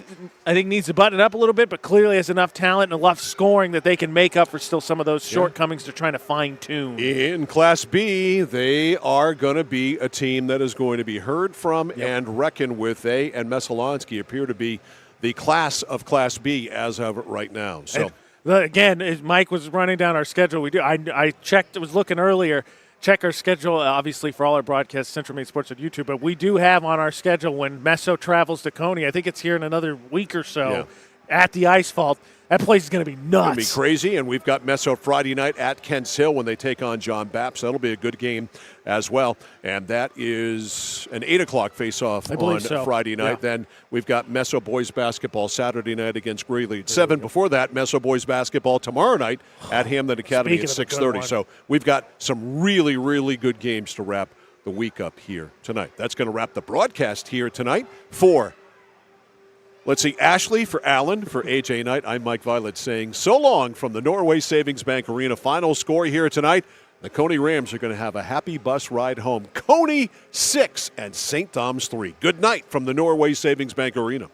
think, needs to button it up a little bit, but clearly has enough talent and enough scoring that they can make up for still some of those shortcomings they're trying to fine-tune. In Class B, they are going to be a team that is going to be heard from and reckoned with. They and Mesolonsky appear to be the class of Class B as of right now. So, again, as Mike was running down our schedule, I checked, was looking earlier, check our schedule, obviously, for all our broadcasts, Central Maine Sports on YouTube. But we do have on our schedule when Meso travels to Cony. I think it's here in another week or so at the Ice Vault. That place is going to be nuts. It's going to be crazy. And we've got Meso Friday night at Kents Hill when they take on John Bapp. So that'll be a good game as well. And that is an 8 o'clock face-off on Friday night. Yeah. Then we've got Meso boys basketball Saturday night against Greeley at 7. Before that, Meso boys basketball tomorrow night at Hamden Academy at 6:30. So we've got some really, really good games to wrap the week up here tonight. That's going to wrap the broadcast here tonight for Let's see, Ashley for Allen, for AJ Knight. I'm Mike Violet saying so long from the Norway Savings Bank Arena. Final score here tonight. The Cony Rams are going to have a happy bus ride home. Cony 6 and St. Thomas 3. Good night from the Norway Savings Bank Arena.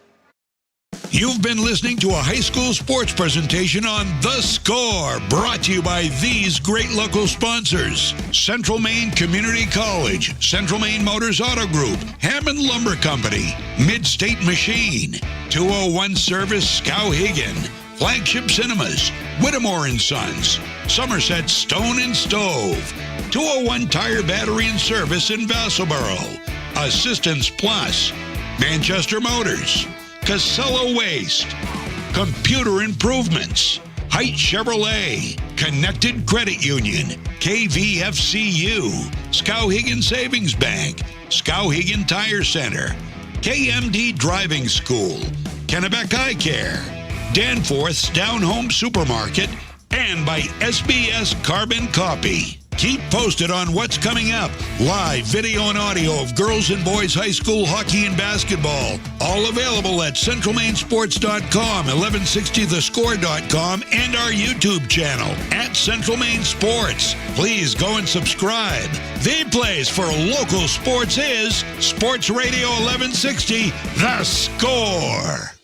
You've been listening to a high school sports presentation on The Score, brought to you by these great local sponsors: Central Maine Community College, Central Maine Motors Auto Group, Hammond Lumber Company, Mid-State Machine, 201 Service Skowhegan, Flagship Cinemas, Whittemore & Sons, Somerset Stone and Stove, 201 Tire Battery and Service in Vassalboro, Assistance Plus, Manchester Motors, Casella Waste, Computer Improvements, Height Chevrolet, Connected Credit Union, KVFCU, Skowhegan Savings Bank, Skowhegan Tire Center, KMD Driving School, Kennebec Eye Care, Danforth's Down Home Supermarket, and by SBS Carbon Copy. Keep posted on what's coming up. Live video and audio of girls and boys high school hockey and basketball. All available at centralmainsports.com, 1160thescore.com, and our YouTube channel at Central Maine Sports. Please go and subscribe. The place for local sports is Sports Radio 1160, The Score.